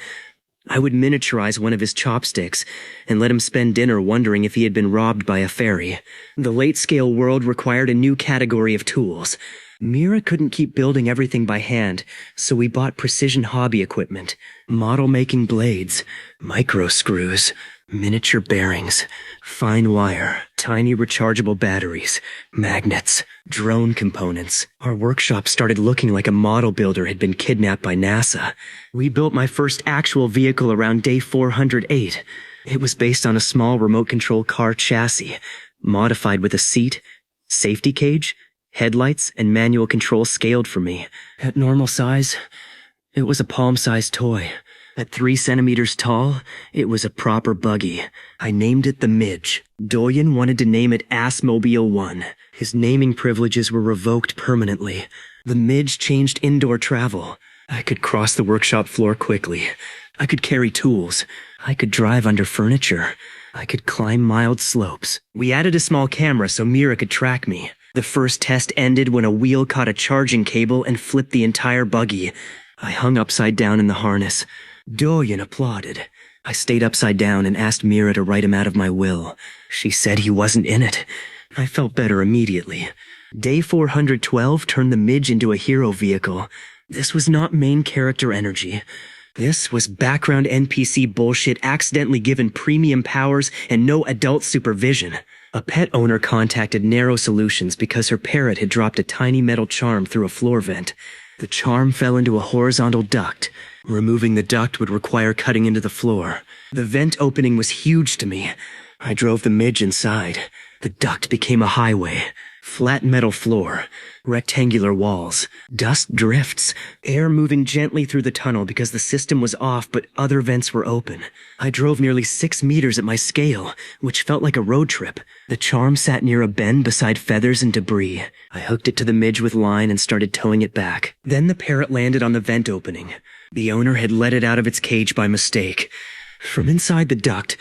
I would miniaturize one of his chopsticks and let him spend dinner wondering if he had been robbed by a fairy. The late-scale world required a new category of tools. Mira couldn't keep building everything by hand, so we bought precision hobby equipment, model-making blades, micro screws, miniature bearings, fine wire, tiny rechargeable batteries, magnets, drone components. Our workshop started looking like a model builder had been kidnapped by NASA. We built my first actual vehicle around day 408. It was based on a small remote control car chassis, modified with a seat, safety cage, headlights, and manual controls scaled for me. At normal size, it was a palm-sized toy. At 3 centimeters tall, it was a proper buggy. I named it the Midge. Doyen wanted to name it Assmobile 1. His naming privileges were revoked permanently. The Midge changed indoor travel. I could cross the workshop floor quickly. I could carry tools. I could drive under furniture. I could climb mild slopes. We added a small camera so Mira could track me. The first test ended when a wheel caught a charging cable and flipped the entire buggy. I hung upside down in the harness. Doyen applauded. I stayed upside down and asked Mira to write him out of my will. She said he wasn't in it. I felt better immediately. Day 412 turned the Midge into a hero vehicle. This was not main character energy. This was background NPC bullshit accidentally given premium powers and no adult supervision. A pet owner contacted Narrow Solutions because her parrot had dropped a tiny metal charm through a floor vent. The charm fell into a horizontal duct. Removing the duct would require cutting into the floor. The vent opening was huge to me. I drove the Midge inside. The duct became a highway. Flat metal floor. Rectangular walls. Dust drifts. Air moving gently through the tunnel because the system was off but other vents were open. I drove nearly 6 meters at my scale, which felt like a road trip. The charm sat near a bend beside feathers and debris. I hooked it to the Midge with line and started towing it back. Then the parrot landed on the vent opening. The owner had let it out of its cage by mistake. From inside the duct,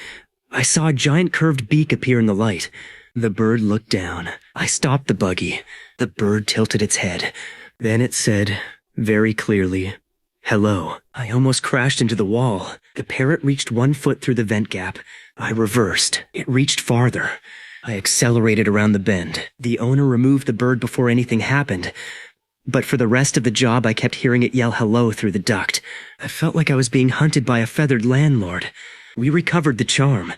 I saw a giant curved beak appear in the light. The bird looked down. I stopped the buggy. The bird tilted its head. Then it said, very clearly, hello. I almost crashed into the wall. The parrot reached 1 foot through the vent gap. I reversed. It reached farther. I accelerated around the bend. The owner removed the bird before anything happened. But for the rest of the job, I kept hearing it yell hello through the duct. I felt like I was being hunted by a feathered landlord. We recovered the charm.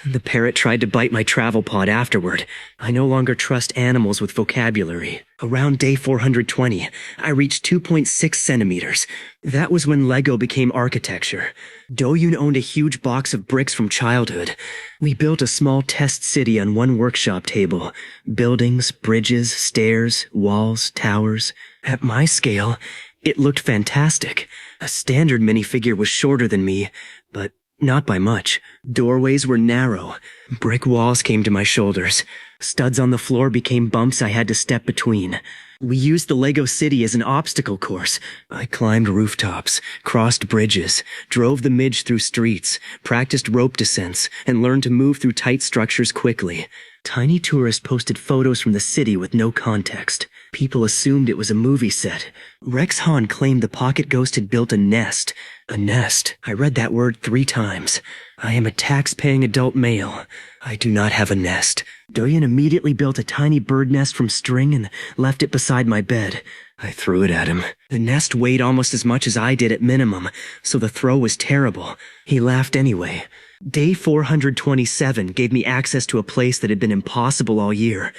The parrot tried to bite my travel pod afterward. I no longer trust animals with vocabulary. Around day 420, I reached 2.6 centimeters. That was when Lego became architecture. Doyun owned a huge box of bricks from childhood. We built a small test city on one workshop table. Buildings, bridges, stairs, walls, towers. At my scale, it looked fantastic. A standard minifigure was shorter than me, but not by much. Doorways were narrow. Brick walls came to my shoulders. Studs on the floor became bumps I had to step between. We used the Lego city as an obstacle course. I climbed rooftops, crossed bridges, drove the Midge through streets, practiced rope descents, and learned to move through tight structures quickly. Tiny tourists posted photos from the city with no context. People assumed it was a movie set. Rex Hahn claimed the pocket ghost had built a nest. A nest. I read that word 3 times. I am a tax-paying adult male. I do not have a nest. Doyen immediately built a tiny bird nest from string and left it beside my bed. I threw it at him. The nest weighed almost as much as I did at minimum, so the throw was terrible. He laughed anyway. Day 427 gave me access to a place that had been impossible all year.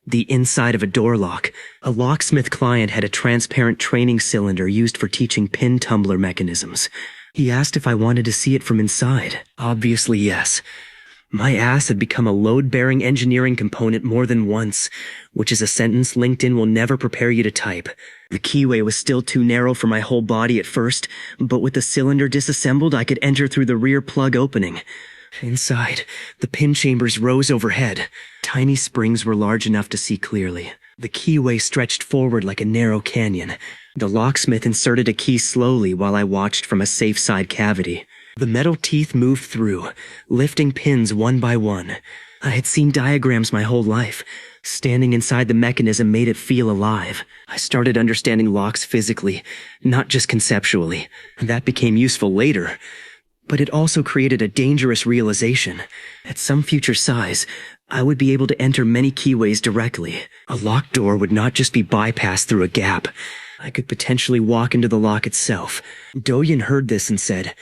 The inside of a door lock. A locksmith client had a transparent training cylinder used for teaching pin tumbler mechanisms. He asked if I wanted to see it from inside. Obviously, yes. My ass had become a load-bearing engineering component more than once, which is a sentence LinkedIn will never prepare you to type. The keyway was still too narrow for my whole body at first, but with the cylinder disassembled, I could enter through the rear plug opening. Inside, the pin chambers rose overhead. Tiny springs were large enough to see clearly. The keyway stretched forward like a narrow canyon. The locksmith inserted a key slowly while I watched from a safe side cavity. The metal teeth moved through, lifting pins one by one. I had seen diagrams my whole life. Standing inside the mechanism made it feel alive. I started understanding locks physically, not just conceptually. That became useful later. But it also created a dangerous realization. At some future size, I would be able to enter many keyways directly. A locked door would not just be bypassed through a gap. I could potentially walk into the lock itself. Doyen heard this and said,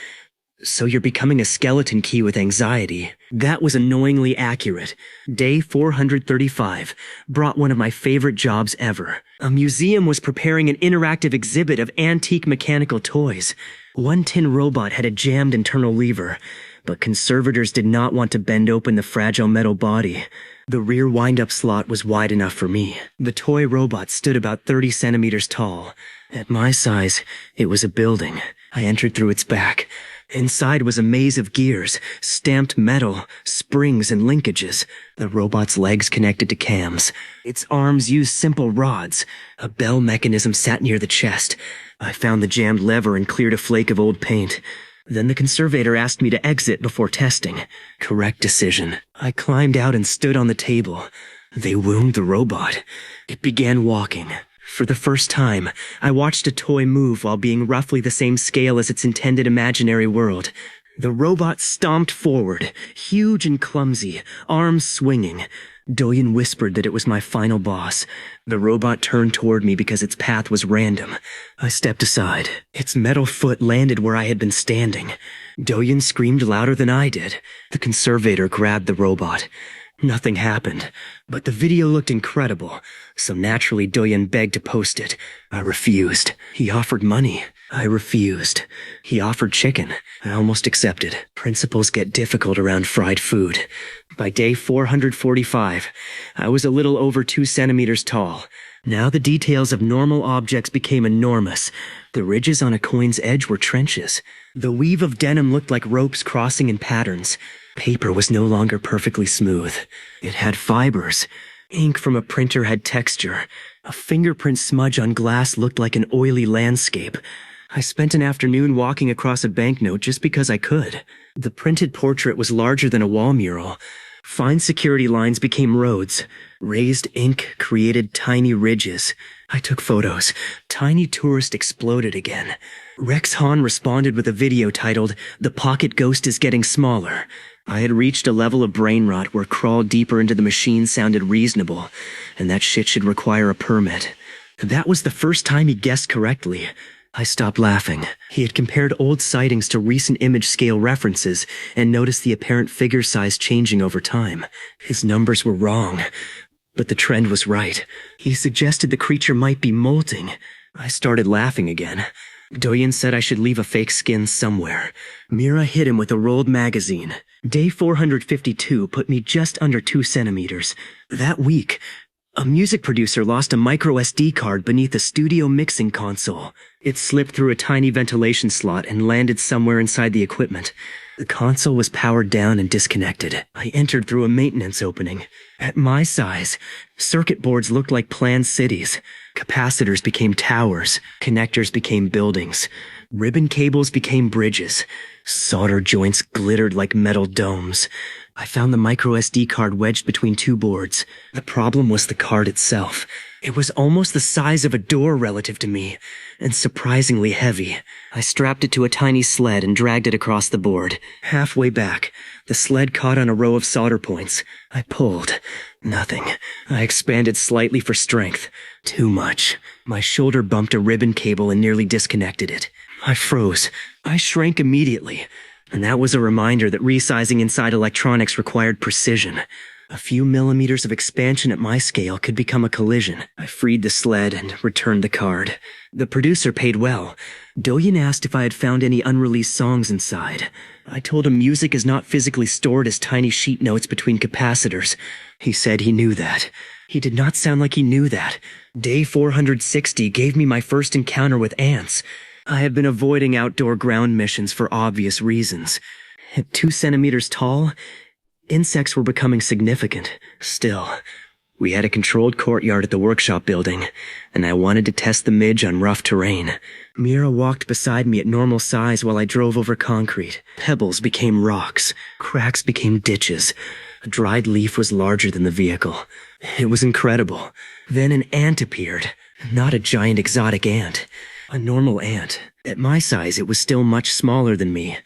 "So you're becoming a skeleton key with anxiety." That was annoyingly accurate. Day 435 brought one of my favorite jobs ever. A museum was preparing an interactive exhibit of antique mechanical toys. One tin robot had a jammed internal lever. but conservators did not want to bend open the fragile metal body. The rear wind-up slot was wide enough for me. The toy robot stood about 30 centimeters tall. At my size, it was a building. I entered through its back. Inside was a maze of gears, stamped metal, springs, and linkages. The robot's legs connected to cams. Its arms used simple rods. A bell mechanism sat near the chest. I found the jammed lever and cleared a flake of old paint. Then the conservator asked me to exit before testing. Correct decision. I climbed out and stood on the table. They wound the robot. It began walking. For the first time, I watched a toy move while being roughly the same scale as its intended imaginary world. The robot stomped forward, huge and clumsy, arms swinging. Doyen whispered that it was my final boss. The robot turned toward me because its path was random. I stepped aside. Its metal foot landed where I had been standing. Doyen screamed louder than I did. The conservator grabbed the robot. Nothing happened, but the video looked incredible, so naturally Doyen begged to post it. I refused. He offered money. I refused. He offered chicken. I almost accepted. Principles get difficult around fried food. By day 445, I was a little over 2 centimeters tall. Now the details of normal objects became enormous. The ridges on a coin's edge were trenches. The weave of denim looked like ropes crossing in patterns. Paper was no longer perfectly smooth. It had fibers. Ink from a printer had texture. A fingerprint smudge on glass looked like an oily landscape. I spent an afternoon walking across a banknote just because I could. The printed portrait was larger than a wall mural. Fine security lines became roads. Raised ink created tiny ridges. I took photos. Tiny Tourist exploded again. Rex Hahn responded with a video titled, "The Pocket Ghost is Getting Smaller." I had reached a level of brain rot where crawl deeper into the machine sounded reasonable, and that shit should require a permit. That was the first time he guessed correctly. I stopped laughing. He had compared old sightings to recent image scale references and noticed the apparent figure size changing over time. His numbers were wrong, but the trend was right. He suggested the creature might be molting. I started laughing again. Doyen said I should leave a fake skin somewhere. Mira hit him with a rolled magazine. Day 452 put me just under 2 centimeters. That week, a music producer lost a micro SD card beneath a studio mixing console. It slipped through a tiny ventilation slot and landed somewhere inside the equipment. The console was powered down and disconnected. I entered through a maintenance opening. At my size, circuit boards looked like planned cities. Capacitors became towers. Connectors became buildings. Ribbon cables became bridges. Solder joints glittered like metal domes. I found the micro SD card wedged between two boards. The problem was the card itself. It was almost the size of a door relative to me, and surprisingly heavy. I strapped it to a tiny sled and dragged it across the board. Halfway back, the sled caught on a row of solder points. I pulled. Nothing. I expanded slightly for strength. Too much. My shoulder bumped a ribbon cable and nearly disconnected it. I froze. I shrank immediately. And that was a reminder that resizing inside electronics required precision. A few millimeters of expansion at my scale could become a collision. I freed the sled and returned the card. The producer paid well. Doyen asked if I had found any unreleased songs inside. I told him music is not physically stored as tiny sheet notes between capacitors. He said he knew that. He did not sound like he knew that. Day 460 gave me my first encounter with ants. I had been avoiding outdoor ground missions for obvious reasons. At 2 centimeters tall, insects were becoming significant. Still, we had a controlled courtyard at the workshop building, and I wanted to test the midge on rough terrain. Mira walked beside me at normal size while I drove over concrete. Pebbles became rocks. Cracks became ditches. A dried leaf was larger than the vehicle. It was incredible. Then an ant appeared. Not a giant exotic ant. A normal ant. At my size, it was still much smaller than me.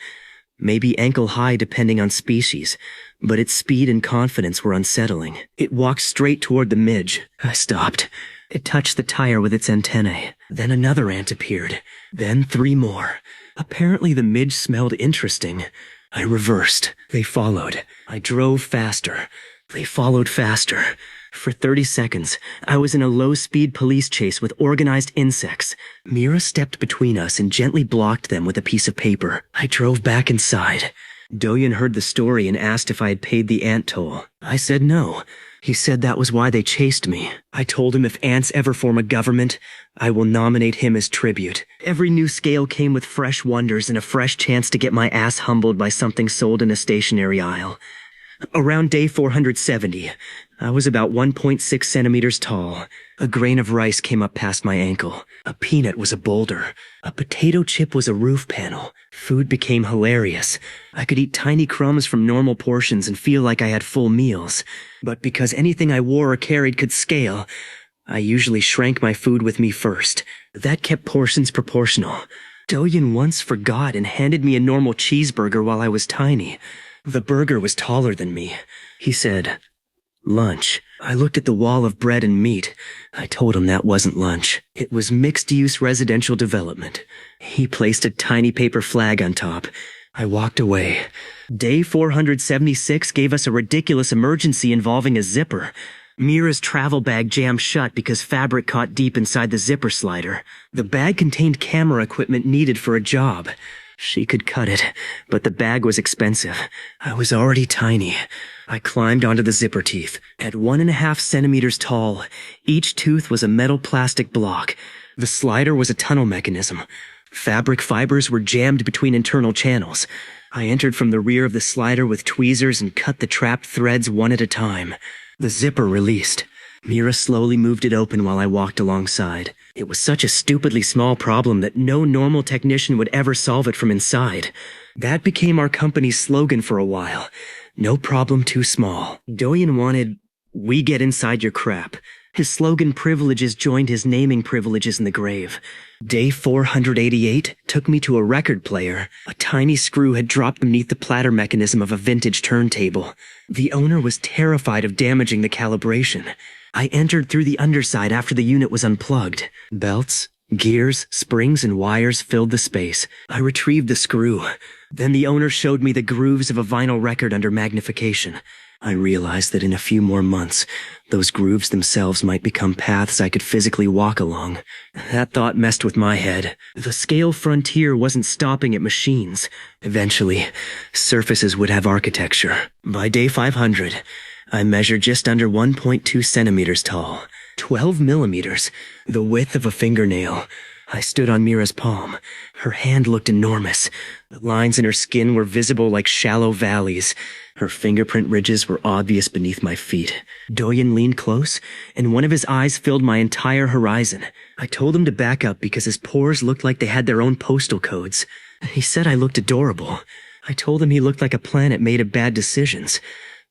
Maybe ankle-high depending on species, but its speed and confidence were unsettling. It walked straight toward the midge. I stopped. It touched the tire with its antennae. Then another ant appeared. Then 3 more. Apparently the midge smelled interesting. I reversed. They followed. I drove faster. They followed faster. For 30 seconds, I was in a low-speed police chase with organized insects. Mira stepped between us and gently blocked them with a piece of paper. I drove back inside. Doyen heard the story and asked if I had paid the ant toll. I said no. He said that was why they chased me. I told him if ants ever form a government, I will nominate him as tribute. Every new scale came with fresh wonders and a fresh chance to get my ass humbled by something sold in a stationery aisle. Around day 470, I was about 1.6 centimeters tall. A grain of rice came up past my ankle. A peanut was a boulder. A potato chip was a roof panel. Food became hilarious. I could eat tiny crumbs from normal portions and feel like I had full meals. But because anything I wore or carried could scale, I usually shrank my food with me first. That kept portions proportional. Doyen once forgot and handed me a normal cheeseburger while I was tiny. The burger was taller than me. He said, "Lunch." I looked at the wall of bread and meat. I told him that wasn't lunch. It was mixed-use residential development. He placed a tiny paper flag on top. I walked away. Day 476 gave us a ridiculous emergency involving a zipper. Mira's travel bag jammed shut because fabric caught deep inside the zipper slider. The bag contained camera equipment needed for a job. She could cut it, but the bag was expensive. I was already tiny. I climbed onto the zipper teeth. At 1.5 centimeters tall, each tooth was a metal plastic block. The slider was a tunnel mechanism. Fabric fibers were jammed between internal channels. I entered from the rear of the slider with tweezers and cut the trapped threads one at a time. The zipper released. Mira slowly moved it open while I walked alongside. It was such a stupidly small problem that no normal technician would ever solve it from inside. That became our company's slogan for a while. No problem too small. Doyen wanted, "We get inside your crap." His slogan privileges joined his naming privileges in the grave. Day 488 took me to a record player. A tiny screw had dropped beneath the platter mechanism of a vintage turntable. The owner was terrified of damaging the calibration. I entered through the underside after the unit was unplugged. Belts, gears, springs, and wires filled the space. I retrieved the screw. Then the owner showed me the grooves of a vinyl record under magnification. I realized that in a few more months, those grooves themselves might become paths I could physically walk along. That thought messed with my head. The scale frontier wasn't stopping at machines. Eventually, surfaces would have architecture. By day 500, I measured just under 1.2 centimeters tall. 12 millimeters, the width of a fingernail. I stood on Mira's palm. Her hand looked enormous. The lines in her skin were visible like shallow valleys. Her fingerprint ridges were obvious beneath my feet. Doyen leaned close, and one of his eyes filled my entire horizon. I told him to back up because his pores looked like they had their own postal codes. He said I looked adorable. I told him he looked like a planet made of bad decisions.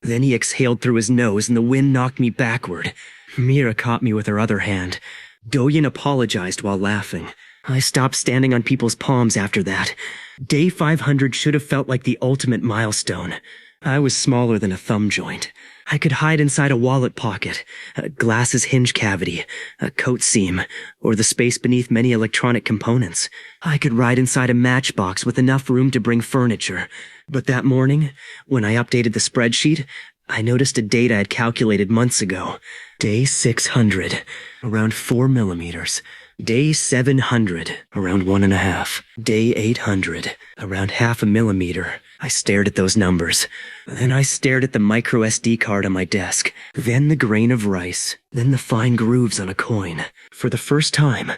Then he exhaled through his nose and the wind knocked me backward. Mira caught me with her other hand. Doyen apologized while laughing. I stopped standing on people's palms after that. Day 500 should have felt like the ultimate milestone. I was smaller than a thumb joint. I could hide inside a wallet pocket, a glass's hinge cavity, a coat seam, or the space beneath many electronic components. I could ride inside a matchbox with enough room to bring furniture. But that morning, when I updated the spreadsheet, I noticed a date I had calculated months ago. Day 600, around 4 millimeters. Day 700, around 1.5. Day 800, around 0.5 millimeter. I stared at those numbers. Then I stared at the micro SD card on my desk. Then the grain of rice. Then the fine grooves on a coin. For the first time,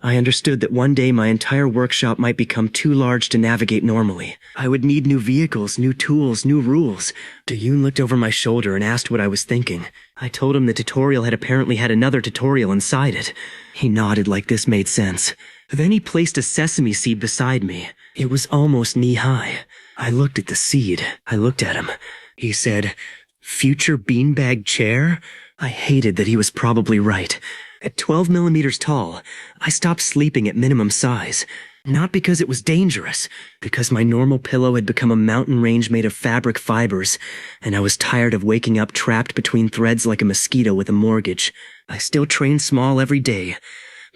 I understood that one day my entire workshop might become too large to navigate normally. I would need new vehicles, new tools, new rules. Doyen looked over my shoulder and asked what I was thinking. I told him the tutorial had apparently had another tutorial inside it. He nodded like this made sense. Then he placed a sesame seed beside me. It was almost knee-high. I looked at the seed. I looked at him. He said, "Future beanbag chair?" I hated that he was probably right. At 12 millimeters tall, I stopped sleeping at minimum size. Not because it was dangerous, because my normal pillow had become a mountain range made of fabric fibers, and I was tired of waking up trapped between threads like a mosquito with a mortgage. I still trained small every day,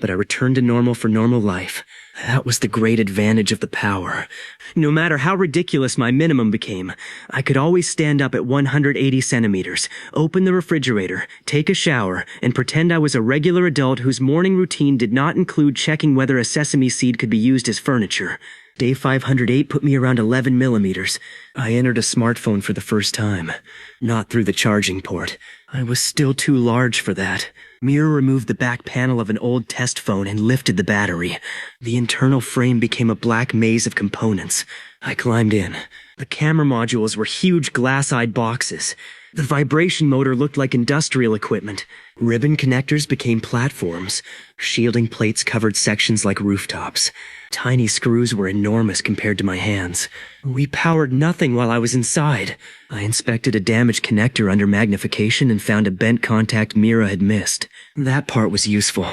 but I returned to normal for normal life. That was the great advantage of the power. No matter how ridiculous my minimum became, I could always stand up at 180 centimeters, open the refrigerator, take a shower, and pretend I was a regular adult whose morning routine did not include checking whether a sesame seed could be used as furniture. Day 508 put me around 11 millimeters. I entered a smartphone for the first time. Not through the charging port. I was still too large for that. Mira removed the back panel of an old test phone and lifted the battery. The internal frame became a black maze of components. I climbed in. The camera modules were huge glass-eyed boxes. The vibration motor looked like industrial equipment. Ribbon connectors became platforms. Shielding plates covered sections like rooftops. Tiny screws were enormous compared to my hands. We powered nothing while I was inside. I inspected a damaged connector under magnification and found a bent contact Mira had missed. That part was useful.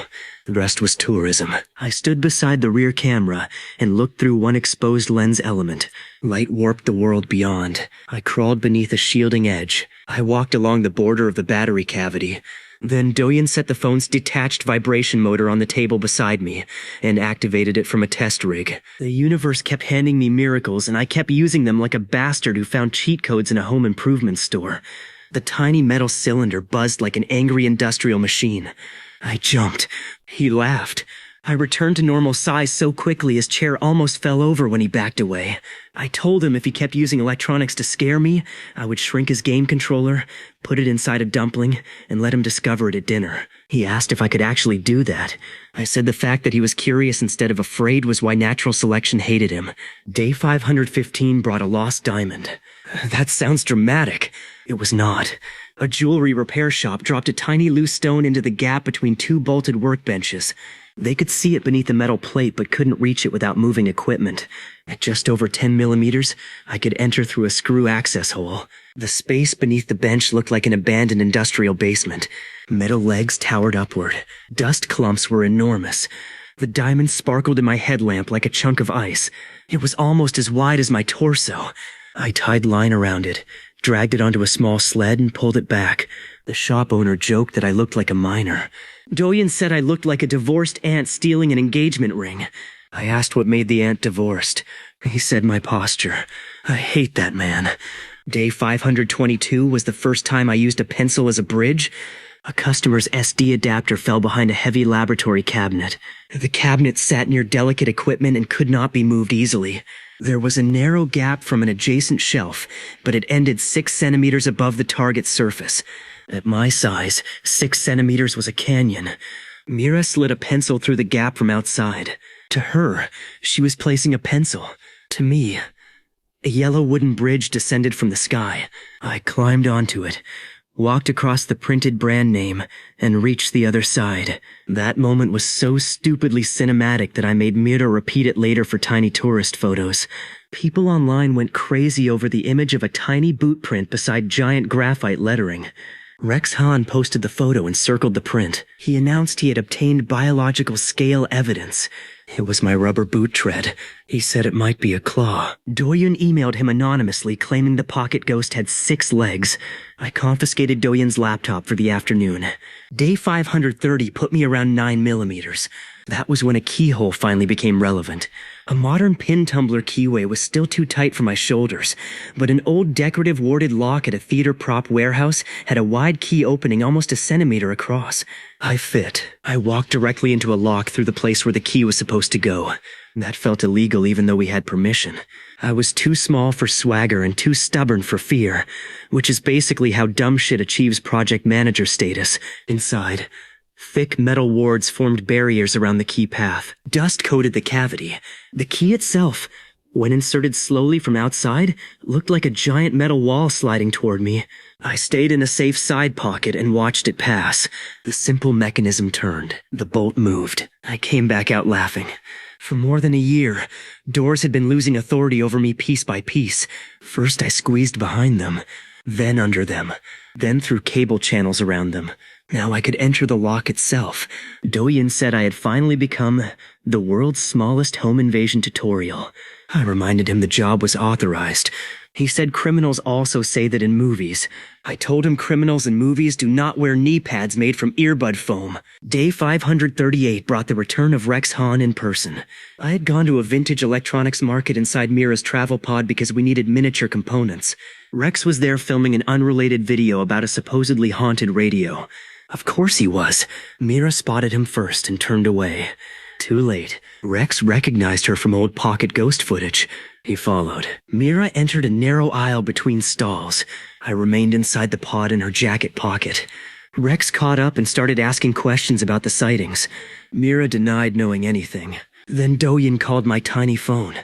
The rest was tourism. I stood beside the rear camera and looked through one exposed lens element. Light warped the world beyond. I crawled beneath a shielding edge. I walked along the border of the battery cavity. Then Doyen set the phone's detached vibration motor on the table beside me and activated it from a test rig. The universe kept handing me miracles, and I kept using them like a bastard who found cheat codes in a home improvement store. The tiny metal cylinder buzzed like an angry industrial machine. I jumped. He laughed. I returned to normal size so quickly his chair almost fell over when he backed away. I told him if he kept using electronics to scare me, I would shrink his game controller, put it inside a dumpling, and let him discover it at dinner. He asked if I could actually do that. I said the fact that he was curious instead of afraid was why natural selection hated him. Day 515 brought a lost diamond. That sounds dramatic. It was not. A jewelry repair shop dropped a tiny loose stone into the gap between two bolted workbenches. They could see it beneath the metal plate but couldn't reach it without moving equipment. At just over 10 millimeters, I could enter through a screw access hole. The space beneath the bench looked like an abandoned industrial basement. Metal legs towered upward. Dust clumps were enormous. The diamond sparkled in my headlamp like a chunk of ice. It was almost as wide as my torso. I tied line around it, dragged it onto a small sled and pulled it back. The shop owner joked that I looked like a miner. Doyen said I looked like a divorced aunt stealing an engagement ring. I asked what made the aunt divorced. He said my posture. I hate that man. Day 522 was the first time I used a pencil as a bridge. A customer's SD adapter fell behind a heavy laboratory cabinet. The cabinet sat near delicate equipment and could not be moved easily. There was a narrow gap from an adjacent shelf, but it ended 6 centimeters above the target surface. At my size, 6 centimeters was a canyon. Mira slid a pencil through the gap from outside. To her, she was placing a pencil. To me, a yellow wooden bridge descended from the sky. I climbed onto it, walked across the printed brand name, and reached the other side. That moment was so stupidly cinematic that I made Mira repeat it later for tiny tourist photos. People online went crazy over the image of a tiny boot print beside giant graphite lettering. Rex Hahn posted the photo and circled the print. He announced he had obtained biological scale evidence. It was my rubber boot tread. He said it might be a claw. Doyen emailed him anonymously claiming the pocket ghost had 6 legs. I confiscated Doyen's laptop for the afternoon. Day 530 put me around 9 millimeters. That was when a keyhole finally became relevant. A modern pin tumbler keyway was still too tight for my shoulders, but an old decorative warded lock at a theater prop warehouse had a wide key opening almost a centimeter across. I fit. I walked directly into a lock through the place where the key was supposed to go. That felt illegal even though we had permission. I was too small for swagger and too stubborn for fear, which is basically how dumb shit achieves project manager status. Inside, thick metal wards formed barriers around the key path. Dust coated the cavity. The key itself, when inserted slowly from outside, looked like a giant metal wall sliding toward me. I stayed in a safe side pocket and watched it pass. The simple mechanism turned. The bolt moved. I came back out laughing. For more than a year, doors had been losing authority over me piece by piece. First I squeezed behind them, then under them, then through cable channels around them. Now I could enter the lock itself. Doyen said I had finally become the world's smallest home invasion tutorial. I reminded him the job was authorized. He said criminals also say that in movies. I told him criminals in movies do not wear knee pads made from earbud foam. Day 538 brought the return of Rex Hahn in person. I had gone to a vintage electronics market inside Mira's travel pod because we needed miniature components. Rex was there filming an unrelated video about a supposedly haunted radio. Of course he was. Mira spotted him first and turned away. Too late. Rex recognized her from old pocket ghost footage. He followed. Mira entered a narrow aisle between stalls. I remained inside the pod in her jacket pocket. Rex caught up and started asking questions about the sightings. Mira denied knowing anything. Then Doyin called my tiny phone.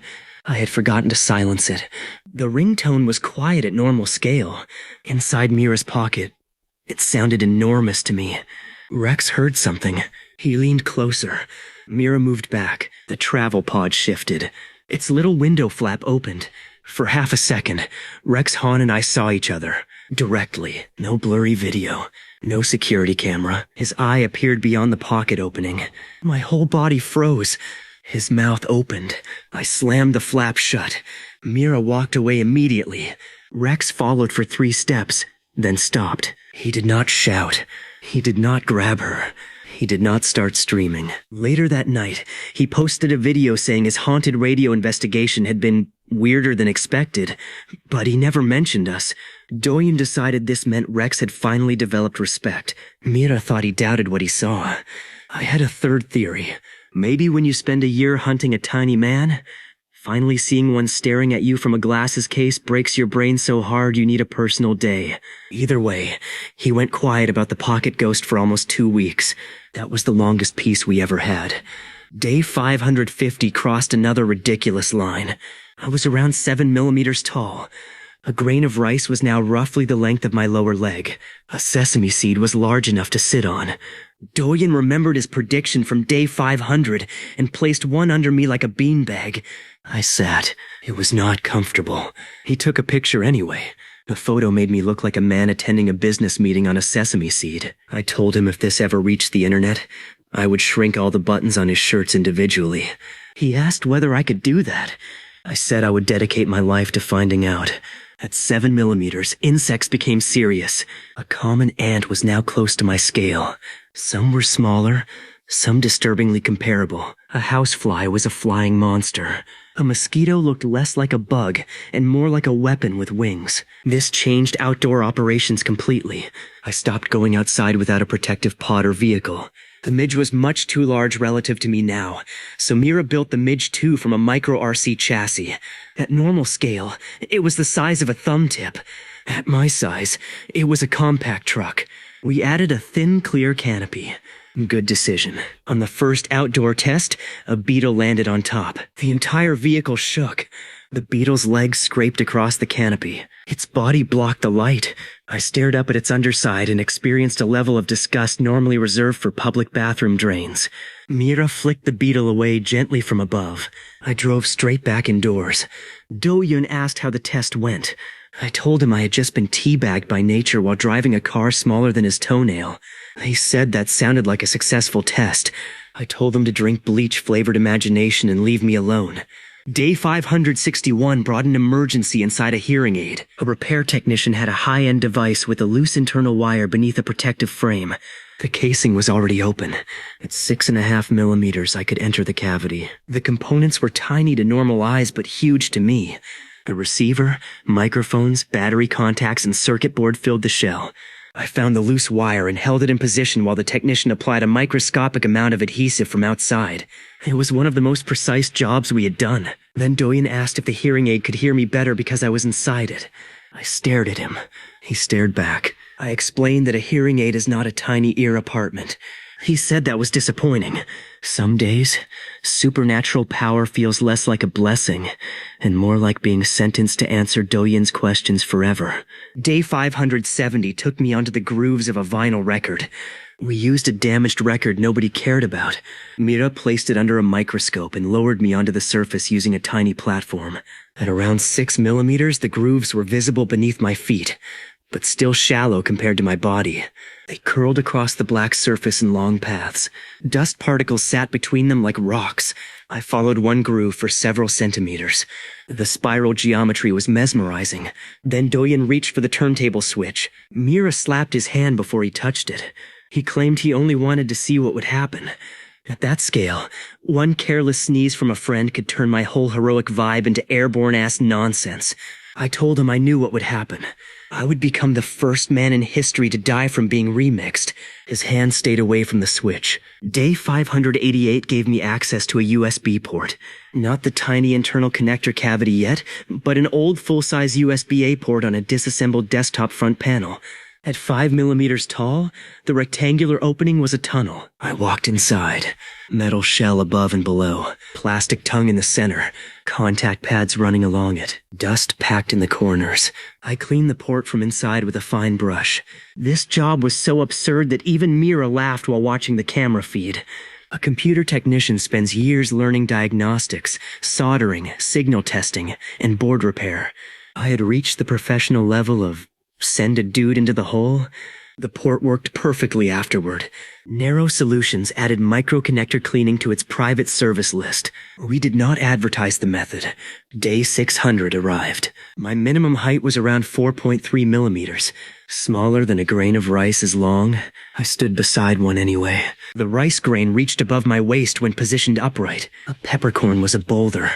I had forgotten to silence it. The ringtone was quiet at normal scale. Inside Mira's pocket, it sounded enormous to me. Rex heard something. He leaned closer. Mira moved back. The travel pod shifted. Its little window flap opened. For half a second, Rex Hahn and I saw each other. Directly. No blurry video. No security camera. His eye appeared beyond the pocket opening. My whole body froze. His mouth opened. I slammed the flap shut. Mira walked away immediately. Rex followed for 3 steps, then stopped. He did not shout. He did not grab her. He did not start streaming. Later that night, he posted a video saying his haunted radio investigation had been weirder than expected, but he never mentioned us. Doyin decided this meant Rex had finally developed respect. Mira thought he doubted what he saw. I had a third theory. Maybe when you spend a year hunting a tiny man, finally seeing one staring at you from a glasses case breaks your brain so hard you need a personal day. Either way, he went quiet about the pocket ghost for almost 2 weeks. That was the longest peace we ever had. Day 550 crossed another ridiculous line. I was around 7 millimeters tall. A grain of rice was now roughly the length of my lower leg. A sesame seed was large enough to sit on. Doyin remembered his prediction from day 500 and placed one under me like a beanbag. I sat. It was not comfortable. He took a picture anyway. The photo made me look like a man attending a business meeting on a sesame seed. I told him if this ever reached the internet, I would shrink all the buttons on his shirts individually. He asked whether I could do that. I said I would dedicate my life to finding out. At 7 millimeters, insects became serious. A common ant was now close to my scale. Some were smaller, some disturbingly comparable. A housefly was a flying monster. A mosquito looked less like a bug and more like a weapon with wings. This changed outdoor operations completely. I stopped going outside without a protective pod or vehicle. The midge was much too large relative to me now, so Mira built the midge 2 from a micro RC chassis. At normal scale, it was the size of a thumb tip. At my size, it was a compact truck. We added a thin, clear canopy. Good decision. On the first outdoor test, a beetle landed on top. The entire vehicle shook. The beetle's legs scraped across the canopy. Its body blocked the light. I stared up at its underside and experienced a level of disgust normally reserved for public bathroom drains. Mira flicked the beetle away gently from above. I drove straight back indoors. Do-yun asked how the test went. I told him I had just been teabagged by nature while driving a car smaller than his toenail. He said that sounded like a successful test. I told him to drink bleach-flavored imagination and leave me alone. Day 561 brought an emergency inside a hearing aid. A repair technician had a high-end device with a loose internal wire beneath a protective frame. The casing was already open. At 6.5 millimeters, I could enter the cavity. The components were tiny to normal eyes, but huge to me. A receiver, microphones, battery contacts, and circuit board filled the shell. I found the loose wire and held it in position while the technician applied a microscopic amount of adhesive from outside. It was one of the most precise jobs we had done. Then Doyin asked if the hearing aid could hear me better because I was inside it. I stared at him. He stared back. I explained that a hearing aid is not a tiny ear apartment. He said that was disappointing. Some days, supernatural power feels less like a blessing and more like being sentenced to answer Doyin's questions forever. Day 570 took me onto the grooves of a vinyl record. We used a damaged record nobody cared about. Mira placed it under a microscope and lowered me onto the surface using a tiny platform. At around 6 millimeters, the grooves were visible beneath my feet, but still shallow compared to my body. They curled across the black surface in long paths. Dust particles sat between them like rocks. I followed one groove for several centimeters. The spiral geometry was mesmerizing. Then Doyin reached for the turntable switch. Mira slapped his hand before he touched it. He claimed he only wanted to see what would happen. At that scale, one careless sneeze from a friend could turn my whole heroic vibe into airborne-ass nonsense. I told him I knew what would happen. I would become the first man in history to die from being remixed. His hand stayed away from the switch. Day 588 gave me access to a USB port. Not the tiny internal connector cavity yet, but an old full-size USB-A port on a disassembled desktop front panel. At 5 millimeters tall, the rectangular opening was a tunnel. I walked inside. Metal shell above and below. Plastic tongue in the center. Contact pads running along it. Dust packed in the corners. I cleaned the port from inside with a fine brush. This job was so absurd that even Mira laughed while watching the camera feed. A computer technician spends years learning diagnostics, soldering, signal testing, and board repair. I had reached the professional level of send a dude into the hole. The port worked perfectly afterward. Narrow Solutions added microconnector cleaning to its private service list. We did not advertise the method. Day 600 arrived. My minimum height was around 4.3 millimeters. Smaller than a grain of rice is long. I stood beside one anyway. The rice grain reached above my waist when positioned upright. A peppercorn was a boulder.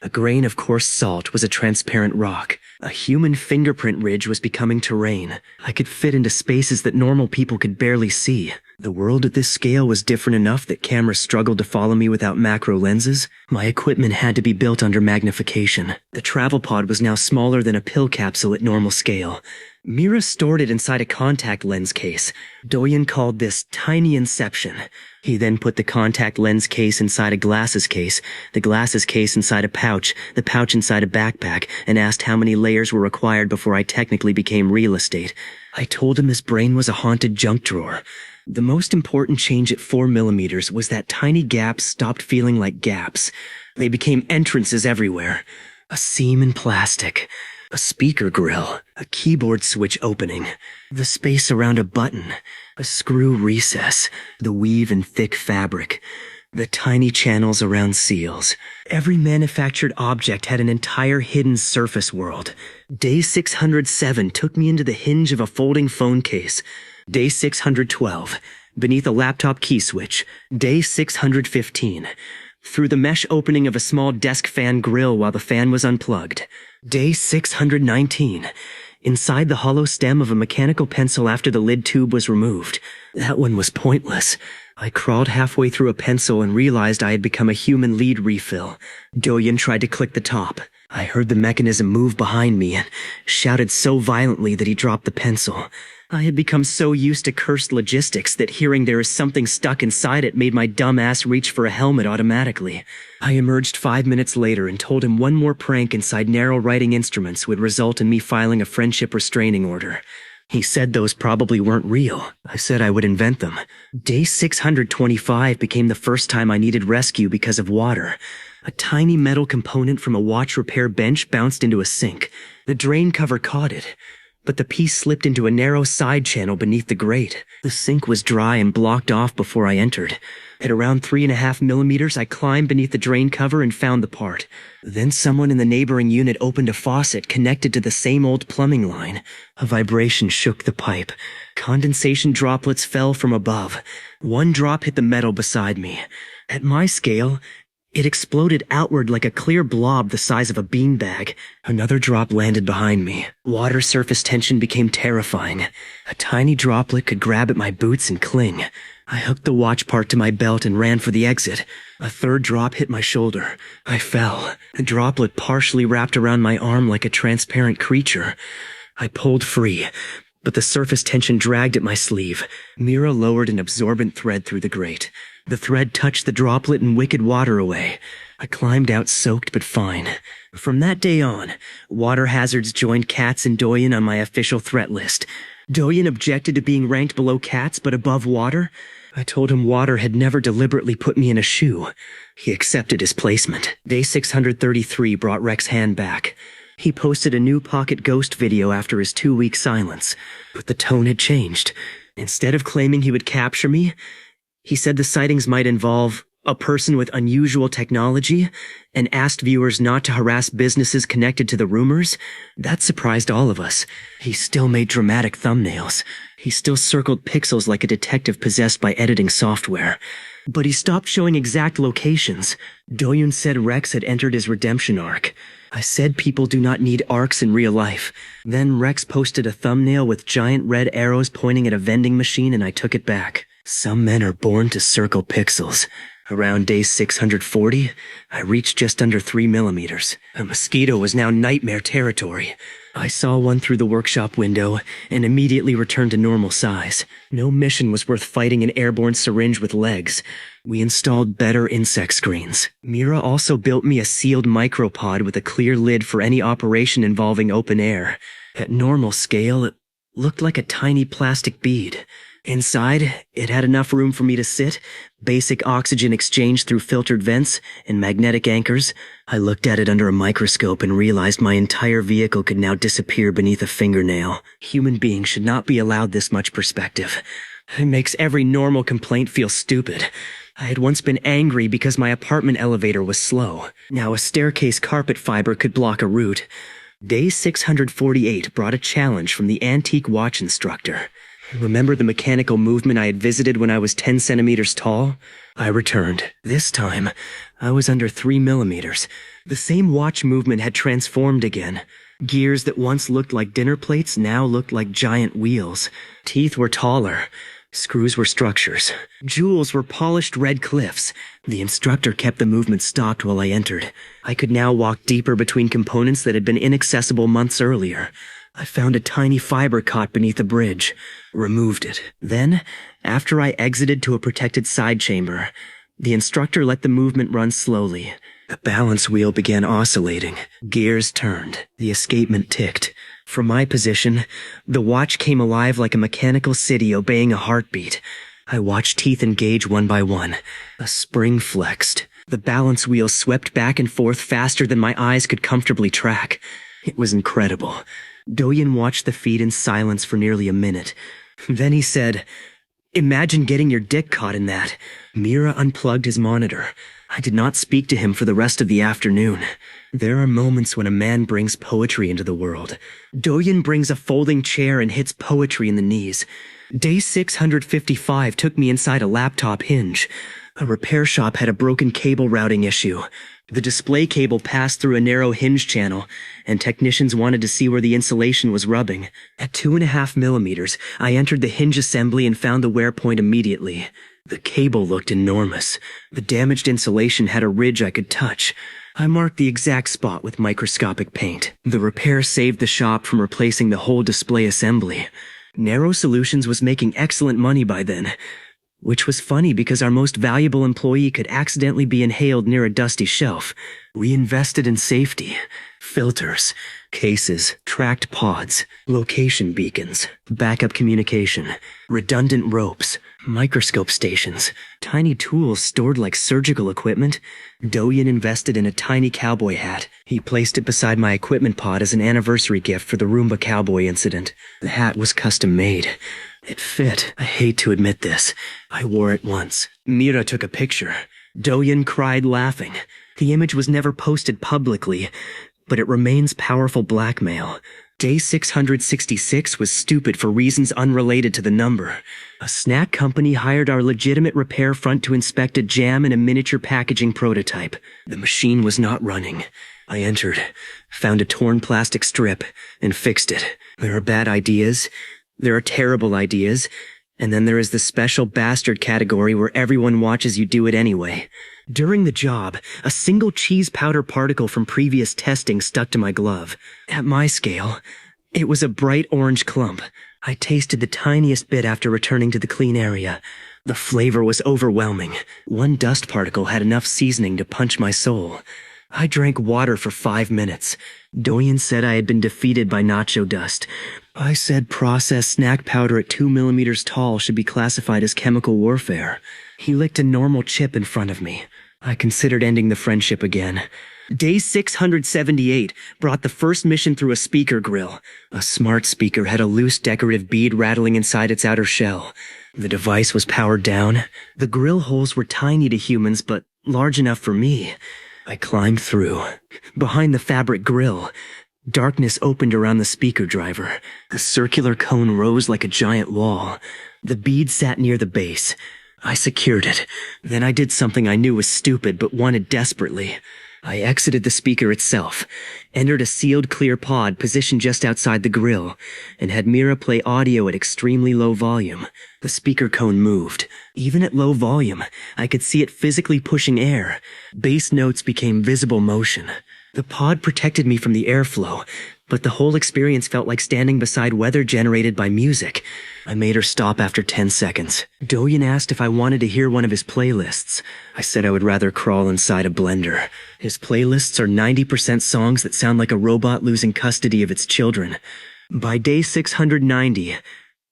A grain of coarse salt was a transparent rock. A human fingerprint ridge was becoming terrain. I could fit into spaces that normal people could barely see. The world at this scale was different enough that cameras struggled to follow me without macro lenses. My equipment had to be built under magnification. The travel pod was now smaller than a pill capsule at normal scale. Mira stored it inside a contact lens case. Doyen called this tiny inception. He then put the contact lens case inside a glasses case, the glasses case inside a pouch, the pouch inside a backpack, and asked how many layers were required before I technically became real estate. I told him his brain was a haunted junk drawer. The most important change at 4 millimeters was that tiny gaps stopped feeling like gaps. They became entrances everywhere. A seam in plastic. A speaker grill, a keyboard switch opening, the space around a button, a screw recess, the weave in thick fabric, the tiny channels around seals. Every manufactured object had an entire hidden surface world. Day 607 took me into the hinge of a folding phone case. Day 612, beneath a laptop key switch. Day 615, through the mesh opening of a small desk fan grill while the fan was unplugged. Day 619, inside the hollow stem of a mechanical pencil after the lid tube was removed. That one was pointless. I crawled halfway through a pencil and realized I had become a human lead refill. Doyen tried to click the top. I heard the mechanism move behind me and shouted so violently that he dropped the pencil. I had become so used to cursed logistics that hearing there is something stuck inside it made my dumb ass reach for a helmet automatically. I emerged 5 minutes later and told him one more prank inside narrow writing instruments would result in me filing a friendship restraining order. He said those probably weren't real. I said I would invent them. Day 625 became the first time I needed rescue because of water. A tiny metal component from a watch repair bench bounced into a sink. The drain cover caught it, but the piece slipped into a narrow side channel beneath the grate. The sink was dry and blocked off before I entered. At around 3.5 millimeters, I climbed beneath the drain cover and found the part. Then someone in the neighboring unit opened a faucet connected to the same old plumbing line. A vibration shook the pipe. Condensation droplets fell from above. One drop hit the metal beside me. At my scale, it exploded outward like a clear blob the size of a beanbag. Another drop landed behind me. Water surface tension became terrifying. A tiny droplet could grab at my boots and cling. I hooked the watch part to my belt and ran for the exit. A third drop hit my shoulder. I fell. The droplet partially wrapped around my arm like a transparent creature. I pulled free, but the surface tension dragged at my sleeve. Mira lowered an absorbent thread through the grate. The thread touched the droplet and wicked water away. I climbed out soaked but fine. From that day on, water hazards joined cats and Doyen on my official threat list. Doyen objected to being ranked below cats but above water. I told him water had never deliberately put me in a shoe. He accepted his placement. Day 633 brought Rex's hand back. He posted a new Pocket Ghost video after his 2-week silence, but the tone had changed. Instead of claiming he would capture me, he said the sightings might involve a person with unusual technology and asked viewers not to harass businesses connected to the rumors. That surprised all of us. He still made dramatic thumbnails. He still circled pixels like a detective possessed by editing software. but he stopped showing exact locations. Doyun said Rex had entered his redemption arc. I said people do not need arcs in real life. Then Rex posted a thumbnail with giant red arrows pointing at a vending machine, and I took it back. Some men are born to circle pixels. Around day 640, I reached just under 3 millimeters. A mosquito was now nightmare territory. I saw one through the workshop window and immediately returned to normal size. No mission was worth fighting an airborne syringe with legs. We installed better insect screens. Mira also built me a sealed micropod with a clear lid for any operation involving open air. At normal scale, it looked like a tiny plastic bead. Inside, it had enough room for me to sit, basic oxygen exchange through filtered vents, and magnetic anchors. I looked at it under a microscope and realized my entire vehicle could now disappear beneath a fingernail. Human beings should not be allowed this much perspective. It makes every normal complaint feel stupid. I had once been angry because my apartment elevator was slow. Now a staircase carpet fiber could block a route. Day 648 brought a challenge from the antique watch instructor. Remember the mechanical movement I had visited when I was 10 centimeters tall? I returned. This time, I was under 3 millimeters. The same watch movement had transformed again. Gears that once looked like dinner plates now looked like giant wheels. Teeth were taller. Screws were structures. Jewels were polished red cliffs. The instructor kept the movement stopped while I entered. I could now walk deeper between components that had been inaccessible months earlier. I found a tiny fiber caught beneath a bridge, removed it. Then, after I exited to a protected side chamber, the instructor let the movement run slowly. The balance wheel began oscillating. Gears turned. The escapement ticked. From my position, the watch came alive like a mechanical city obeying a heartbeat. I watched teeth engage one by one. A spring flexed. The balance wheel swept back and forth faster than my eyes could comfortably track. It was incredible. Doyun watched the feed in silence for nearly a minute. Then he said, "Imagine getting your dick caught in that." Mira unplugged his monitor. I did not speak to him for the rest of the afternoon. There are moments when a man brings poetry into the world. Doyun brings a folding chair and hits poetry in the knees. Day 655 took me inside a laptop hinge. A repair shop had a broken cable routing issue. The display cable passed through a narrow hinge channel, and technicians wanted to see where the insulation was rubbing. At 2.5 millimeters, I entered the hinge assembly and found the wear point immediately. The cable looked enormous. The damaged insulation had a ridge I could touch. I marked the exact spot with microscopic paint. The repair saved the shop from replacing the whole display assembly. Narrow Solutions was making excellent money by then, which was funny because our most valuable employee could accidentally be inhaled near a dusty shelf. We invested in safety. Filters, cases, tracked pods, location beacons, backup communication, redundant ropes, microscope stations, tiny tools stored like surgical equipment. Doyun invested in a tiny cowboy hat. He placed it beside my equipment pod as an anniversary gift for the Roomba cowboy incident. The hat was custom made. It fit. I hate to admit this. I wore it once. Mira took a picture. Doyun cried laughing. The image was never posted publicly, but it remains powerful blackmail. Day 666 was stupid for reasons unrelated to the number. A snack company hired our legitimate repair front to inspect a jam in a miniature packaging prototype. The machine was not running. I entered, found a torn plastic strip, and fixed it. There are bad ideas. There are terrible ideas. And then there is the special bastard category where everyone watches you do it anyway. During the job, a single cheese powder particle from previous testing stuck to my glove. At my scale, it was a bright orange clump. I tasted the tiniest bit after returning to the clean area. The flavor was overwhelming. One dust particle had enough seasoning to punch my soul. I drank water for 5 minutes. Doyun said I had been defeated by nacho dust. I said processed snack powder at 2 millimeters tall should be classified as chemical warfare. He licked a normal chip in front of me. I considered ending the friendship again. Day 678 brought the first mission through a speaker grill. A smart speaker had a loose decorative bead rattling inside its outer shell. The device was powered down. The grill holes were tiny to humans, but large enough for me. I climbed through. Behind the fabric grill, darkness opened around the speaker driver. The circular cone rose like a giant wall. The bead sat near the base. I secured it. Then I did something I knew was stupid but wanted desperately. I exited the speaker itself, entered a sealed clear pod positioned just outside the grill, and had Mira play audio at extremely low volume. The speaker cone moved. Even at low volume, I could see it physically pushing air. Bass notes became visible motion. The pod protected me from the airflow, but the whole experience felt like standing beside weather generated by music. I made her stop after 10 seconds. Doyen asked if I wanted to hear one of his playlists. I said I would rather crawl inside a blender. His playlists are 90% songs that sound like a robot losing custody of its children. By day 690,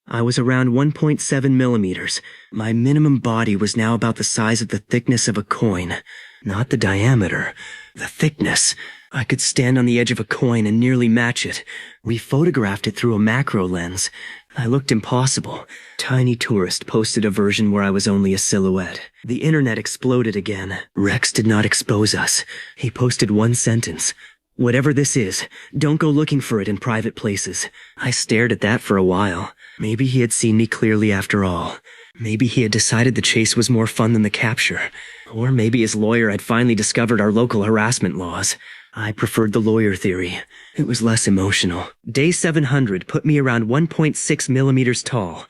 I was around 1.7 millimeters. My minimum body was now about the size of the thickness of a coin. Not the diameter, the thickness. I could stand on the edge of a coin and nearly match it. We photographed it through a macro lens. I looked impossible. Tiny Tourist posted a version where I was only a silhouette. The internet exploded again. Rex did not expose us. He posted one sentence. Whatever this is, don't go looking for it in private places. I stared at that for a while. Maybe he had seen me clearly after all. Maybe he had decided the chase was more fun than the capture. Or maybe his lawyer had finally discovered our local harassment laws. I preferred the lawyer theory. It was less emotional. Day 700 put me around 1.6 millimeters tall.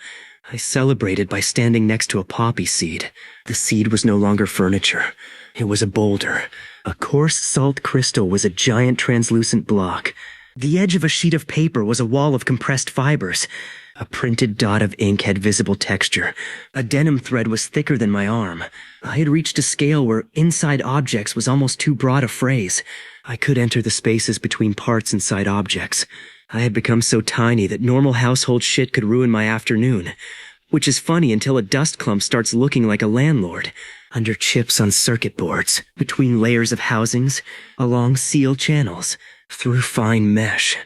I celebrated by standing next to a poppy seed. The seed was no longer furniture. It was a boulder. A coarse salt crystal was a giant translucent block. The edge of a sheet of paper was a wall of compressed fibers. A printed dot of ink had visible texture. A denim thread was thicker than my arm. I had reached a scale where inside objects was almost too broad a phrase. I could enter the spaces between parts inside objects. I had become so tiny that normal household shit could ruin my afternoon. Which is funny until a dust clump starts looking like a landlord. Under chips on circuit boards, between layers of housings, along seal channels, through fine mesh,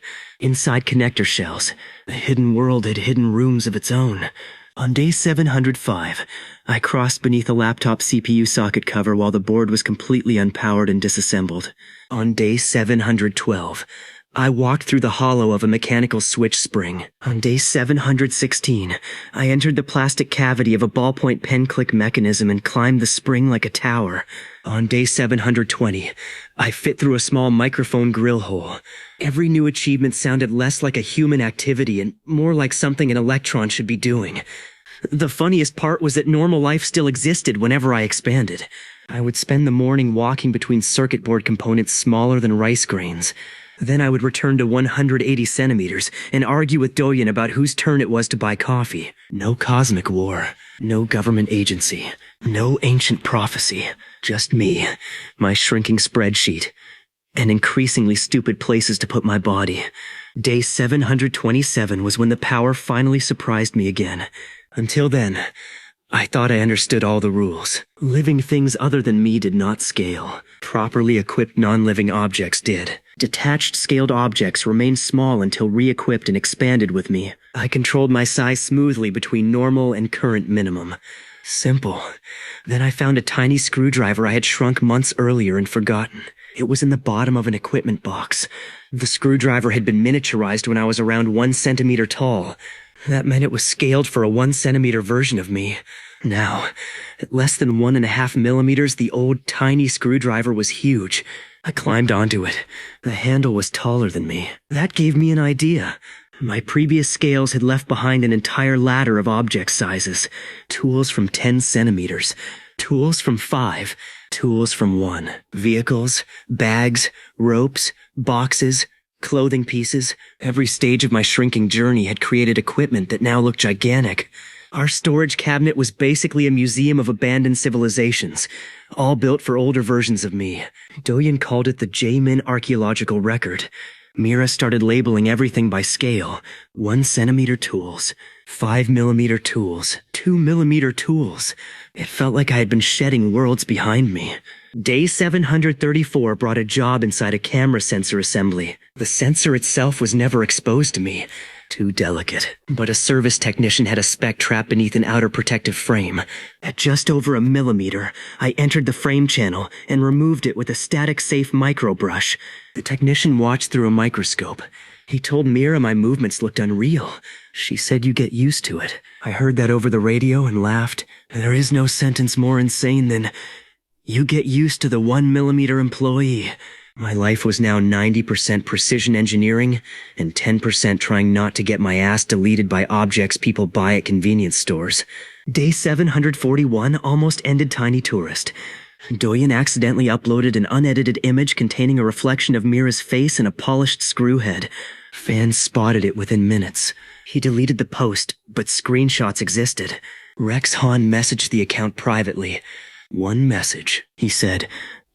inside connector shells. The hidden world had hidden rooms of its own. On day 705, I crossed beneath a laptop CPU socket cover while the board was completely unpowered and disassembled. On day 712, I walked through the hollow of a mechanical switch spring. On day 716, I entered the plastic cavity of a ballpoint pen click mechanism and climbed the spring like a tower. On day 720, I fit through a small microphone grill hole. Every new achievement sounded less like a human activity and more like something an electron should be doing. The funniest part was that normal life still existed whenever I expanded. I would spend the morning walking between circuit board components smaller than rice grains. Then I would return to 180 centimeters and argue with Doyen about whose turn it was to buy coffee. No cosmic war, no government agency, no ancient prophecy. Just me, my shrinking spreadsheet, and increasingly stupid places to put my body. Day 727 was when the power finally surprised me again. Until then, I thought I understood all the rules. Living things other than me did not scale. Properly equipped non-living objects did. Detached scaled objects remained small until re-equipped and expanded with me. I controlled my size smoothly between normal and current minimum. Simple. Then I found a tiny screwdriver I had shrunk months earlier and forgotten. It was in the bottom of an equipment box. The screwdriver had been miniaturized when I was around 1 centimeter tall. That meant it was scaled for a 1 centimeter version of me. Now, at less than 1.5 millimeters, the old tiny screwdriver was huge. I climbed onto it. The handle was taller than me. That gave me an idea. My previous scales had left behind an entire ladder of object sizes. Tools from 10 centimeters. Tools from 5. Tools from 1. Vehicles, bags, ropes, boxes, clothing pieces. Every stage of my shrinking journey had created equipment that now looked gigantic. Our storage cabinet was basically a museum of abandoned civilizations, all built for older versions of me. Doyen called it the Jae Min archaeological record. Mira started labeling everything by scale. 1 centimeter tools, 5 millimeter tools, 2 millimeter tools. It felt like I had been shedding worlds behind me. Day 734 brought a job inside a camera sensor assembly. The sensor itself was never exposed to me. Too delicate. But a service technician had a spec trap beneath an outer protective frame. At just over 1 millimeter, I entered the frame channel and removed it with a static safe micro brush. The technician watched through a microscope. He told Mira my movements looked unreal. She said you get used to it. I heard that over the radio and laughed. There is no sentence more insane than, you get used to the 1mm employee. My life was now 90% precision engineering and 10% trying not to get my ass deleted by objects people buy at convenience stores. Day 741 almost ended Tiny Tourist. Doyen accidentally uploaded an unedited image containing a reflection of Mira's face and a polished screwhead. Fans spotted it within minutes. He deleted the post, but screenshots existed. Rex Hahn messaged the account privately. One message, he said.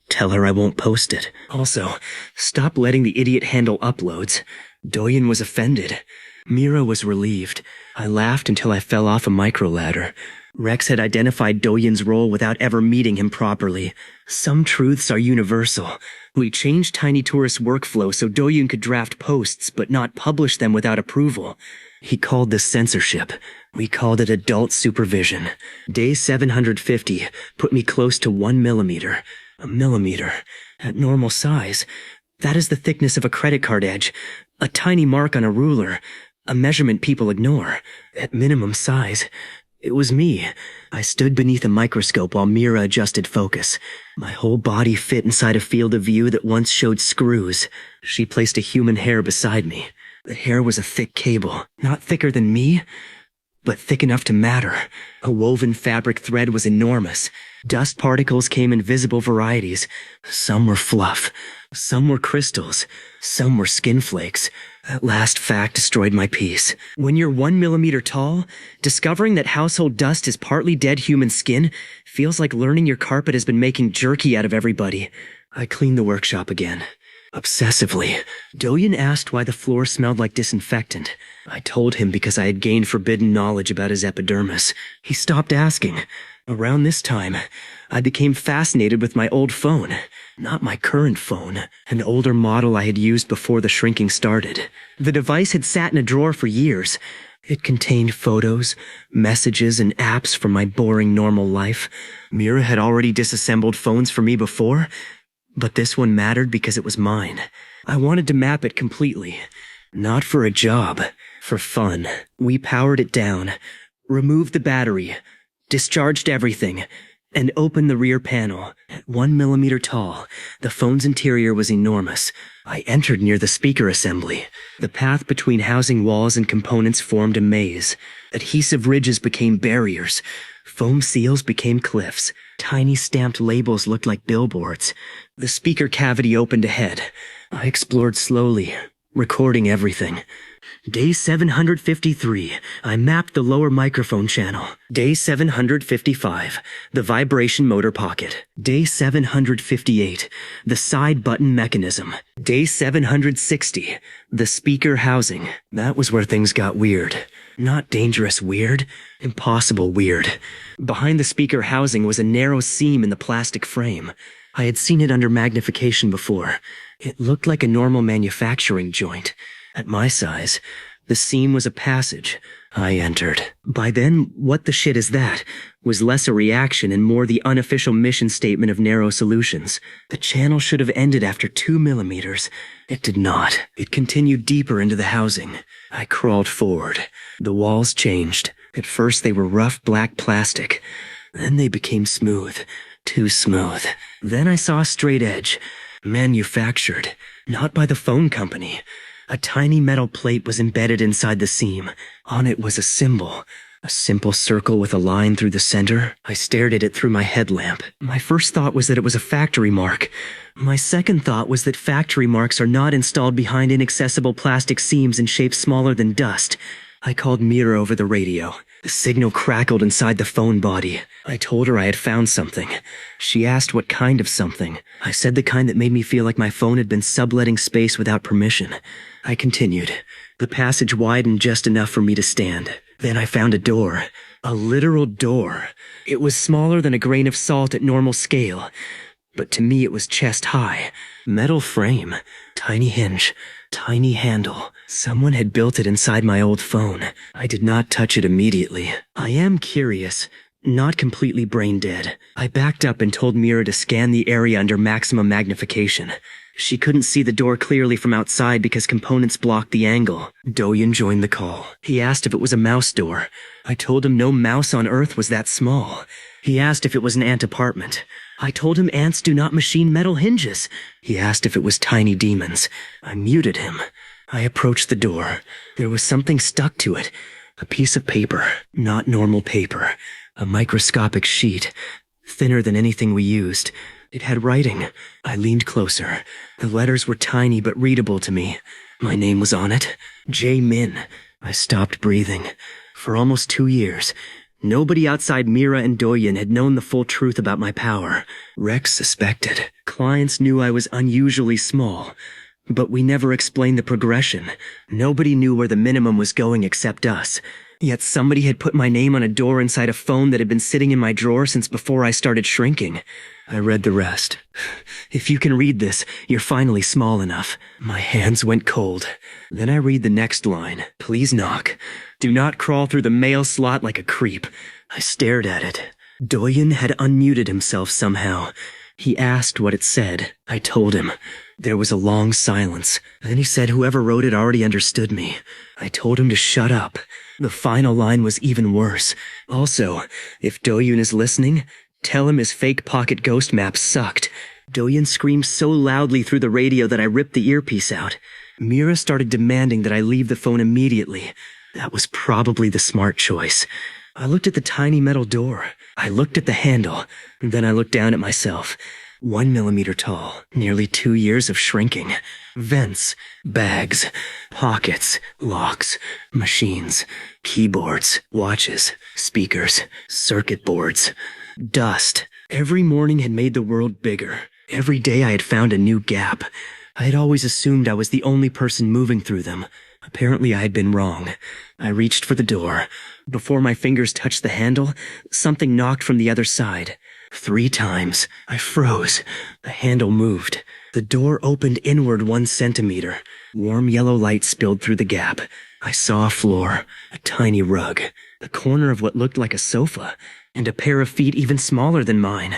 Tell her I won't post it. Also, stop letting the idiot handle uploads. Doyen was offended. Mira was relieved. I laughed until I fell off a microladder. Rex had identified Doyen's role without ever meeting him properly. Some truths are universal. We changed Tiny Tourist's workflow so Doyen could draft posts but not publish them without approval. He called this censorship. We called it adult supervision. Day 750 put me close to 1mm. A millimeter. At normal size. That is the thickness of a credit card edge. A tiny mark on a ruler. A measurement people ignore. At minimum size. It was me. I stood beneath a microscope while Mira adjusted focus. My whole body fit inside a field of view that once showed screws. She placed a human hair beside me. The hair was a thick cable. Not thicker than me, but thick enough to matter. A woven fabric thread was enormous. Dust particles came in visible varieties. Some were fluff. Some were crystals. Some were skin flakes. That last fact destroyed my peace. When you're 1mm tall, discovering that household dust is partly dead human skin feels like learning your carpet has been making jerky out of everybody. I cleaned the workshop again. Obsessively. Doyen asked why the floor smelled like disinfectant. I told him because I had gained forbidden knowledge about his epidermis. He stopped asking. Around this time, I became fascinated with my old phone. Not my current phone, an older model I had used before the shrinking started. The device had sat in a drawer for years. It contained photos, messages, and apps from my boring normal life. Mira had already disassembled phones for me before, but this one mattered because it was mine. I wanted to map it completely. Not for a job, for fun. We powered it down, removed the battery, discharged everything, and opened the rear panel. At 1mm tall, the phone's interior was enormous. I entered near the speaker assembly. The path between housing walls and components formed a maze. Adhesive ridges became barriers. Foam seals became cliffs. Tiny stamped labels looked like billboards. The speaker cavity opened ahead. I explored slowly, recording everything. Day 753, I mapped the lower microphone channel. Day 755, the vibration motor pocket. Day 758, the side button mechanism. Day 760, the speaker housing. That was where things got weird. Not dangerous weird, impossible weird. Behind the speaker housing was a narrow seam in the plastic frame. I had seen it under magnification before. It looked like a normal manufacturing joint. At my size, the seam was a passage. I entered. By then, what the shit is that? Was less a reaction and more the unofficial mission statement of Narrow Solutions. The channel should have ended after 2mm. It did not. It continued deeper into the housing. I crawled forward. The walls changed. At first they were rough black plastic. Then they became smooth. Too smooth. Then I saw a straight edge. Manufactured. Not by the phone company. A tiny metal plate was embedded inside the seam. On it was a symbol. A simple circle with a line through the center. I stared at it through my headlamp. My first thought was that it was a factory mark. My second thought was that factory marks are not installed behind inaccessible plastic seams in shapes smaller than dust. I called Mira over the radio. The signal crackled inside the phone body. I told her I had found something. She asked what kind of something. I said the kind that made me feel like my phone had been subletting space without permission. I continued. The passage widened just enough for me to stand. Then I found a door. A literal door. It was smaller than a grain of salt at normal scale. But to me it was chest high. Metal frame. Tiny hinge. Tiny handle. Someone had built it inside my old phone. I did not touch it immediately. I am curious. Not completely brain dead. I backed up and told Mira to scan the area under maximum magnification. She couldn't see the door clearly from outside because components blocked the angle. Doyun joined the call. He asked if it was a mouse door. I told him no mouse on Earth was that small. He asked if it was an ant apartment. I told him ants do not machine metal hinges. He asked if it was tiny demons. I muted him. I approached the door. There was something stuck to it. A piece of paper. Not normal paper. A microscopic sheet. Thinner than anything we used. It had writing. I leaned closer. The letters were tiny but readable to me. My name was on it. Jae Min. I stopped breathing. For almost 2 years, nobody outside Mira and Doyun had known the full truth about my power. Rex suspected. Clients knew I was unusually small. But we never explained the progression. Nobody knew where the minimum was going except us. Yet somebody had put my name on a door inside a phone that had been sitting in my drawer since before I started shrinking. I read the rest. If you can read this, you're finally small enough. My hands went cold. Then I read the next line. Please knock. Do not crawl through the mail slot like a creep. I stared at it. Doyun had unmuted himself somehow. He asked what it said. I told him. There was a long silence. Then he said whoever wrote it already understood me. I told him to shut up. The final line was even worse. Also, if Doyun is listening, tell him his fake pocket ghost map sucked. Doyun screamed so loudly through the radio that I ripped the earpiece out. Mira started demanding that I leave the phone immediately. That was probably the smart choice. I looked at the tiny metal door. I looked at the handle. Then I looked down at myself. 1 millimeter tall, nearly 2 years of shrinking. Vents, bags, pockets, locks, machines, keyboards, watches, speakers, circuit boards, dust. Every morning had made the world bigger. Every day I had found a new gap. I had always assumed I was the only person moving through them. Apparently I had been wrong. I reached for the door. Before my fingers touched the handle, something knocked from the other side. 3 times. I froze. The handle moved. The door opened inward 1 centimeter. Warm yellow light spilled through the gap. I saw a floor, a tiny rug, the corner of what looked like a sofa, and a pair of feet even smaller than mine.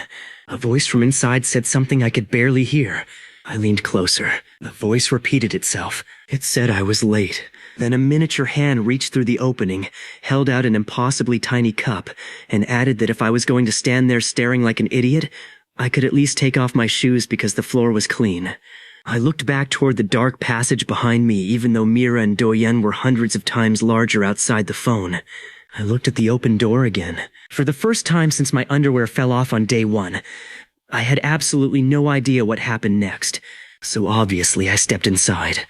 A voice from inside said something I could barely hear. I leaned closer. The voice repeated itself. It said I was late. Then a miniature hand reached through the opening, held out an impossibly tiny cup, and added that if I was going to stand there staring like an idiot, I could at least take off my shoes because the floor was clean. I looked back toward the dark passage behind me, even though Mira and Doyun were hundreds of times larger outside the phone. I looked at the open door again. For the first time since my underwear fell off on day 1, I had absolutely no idea what happened next. So obviously I stepped inside.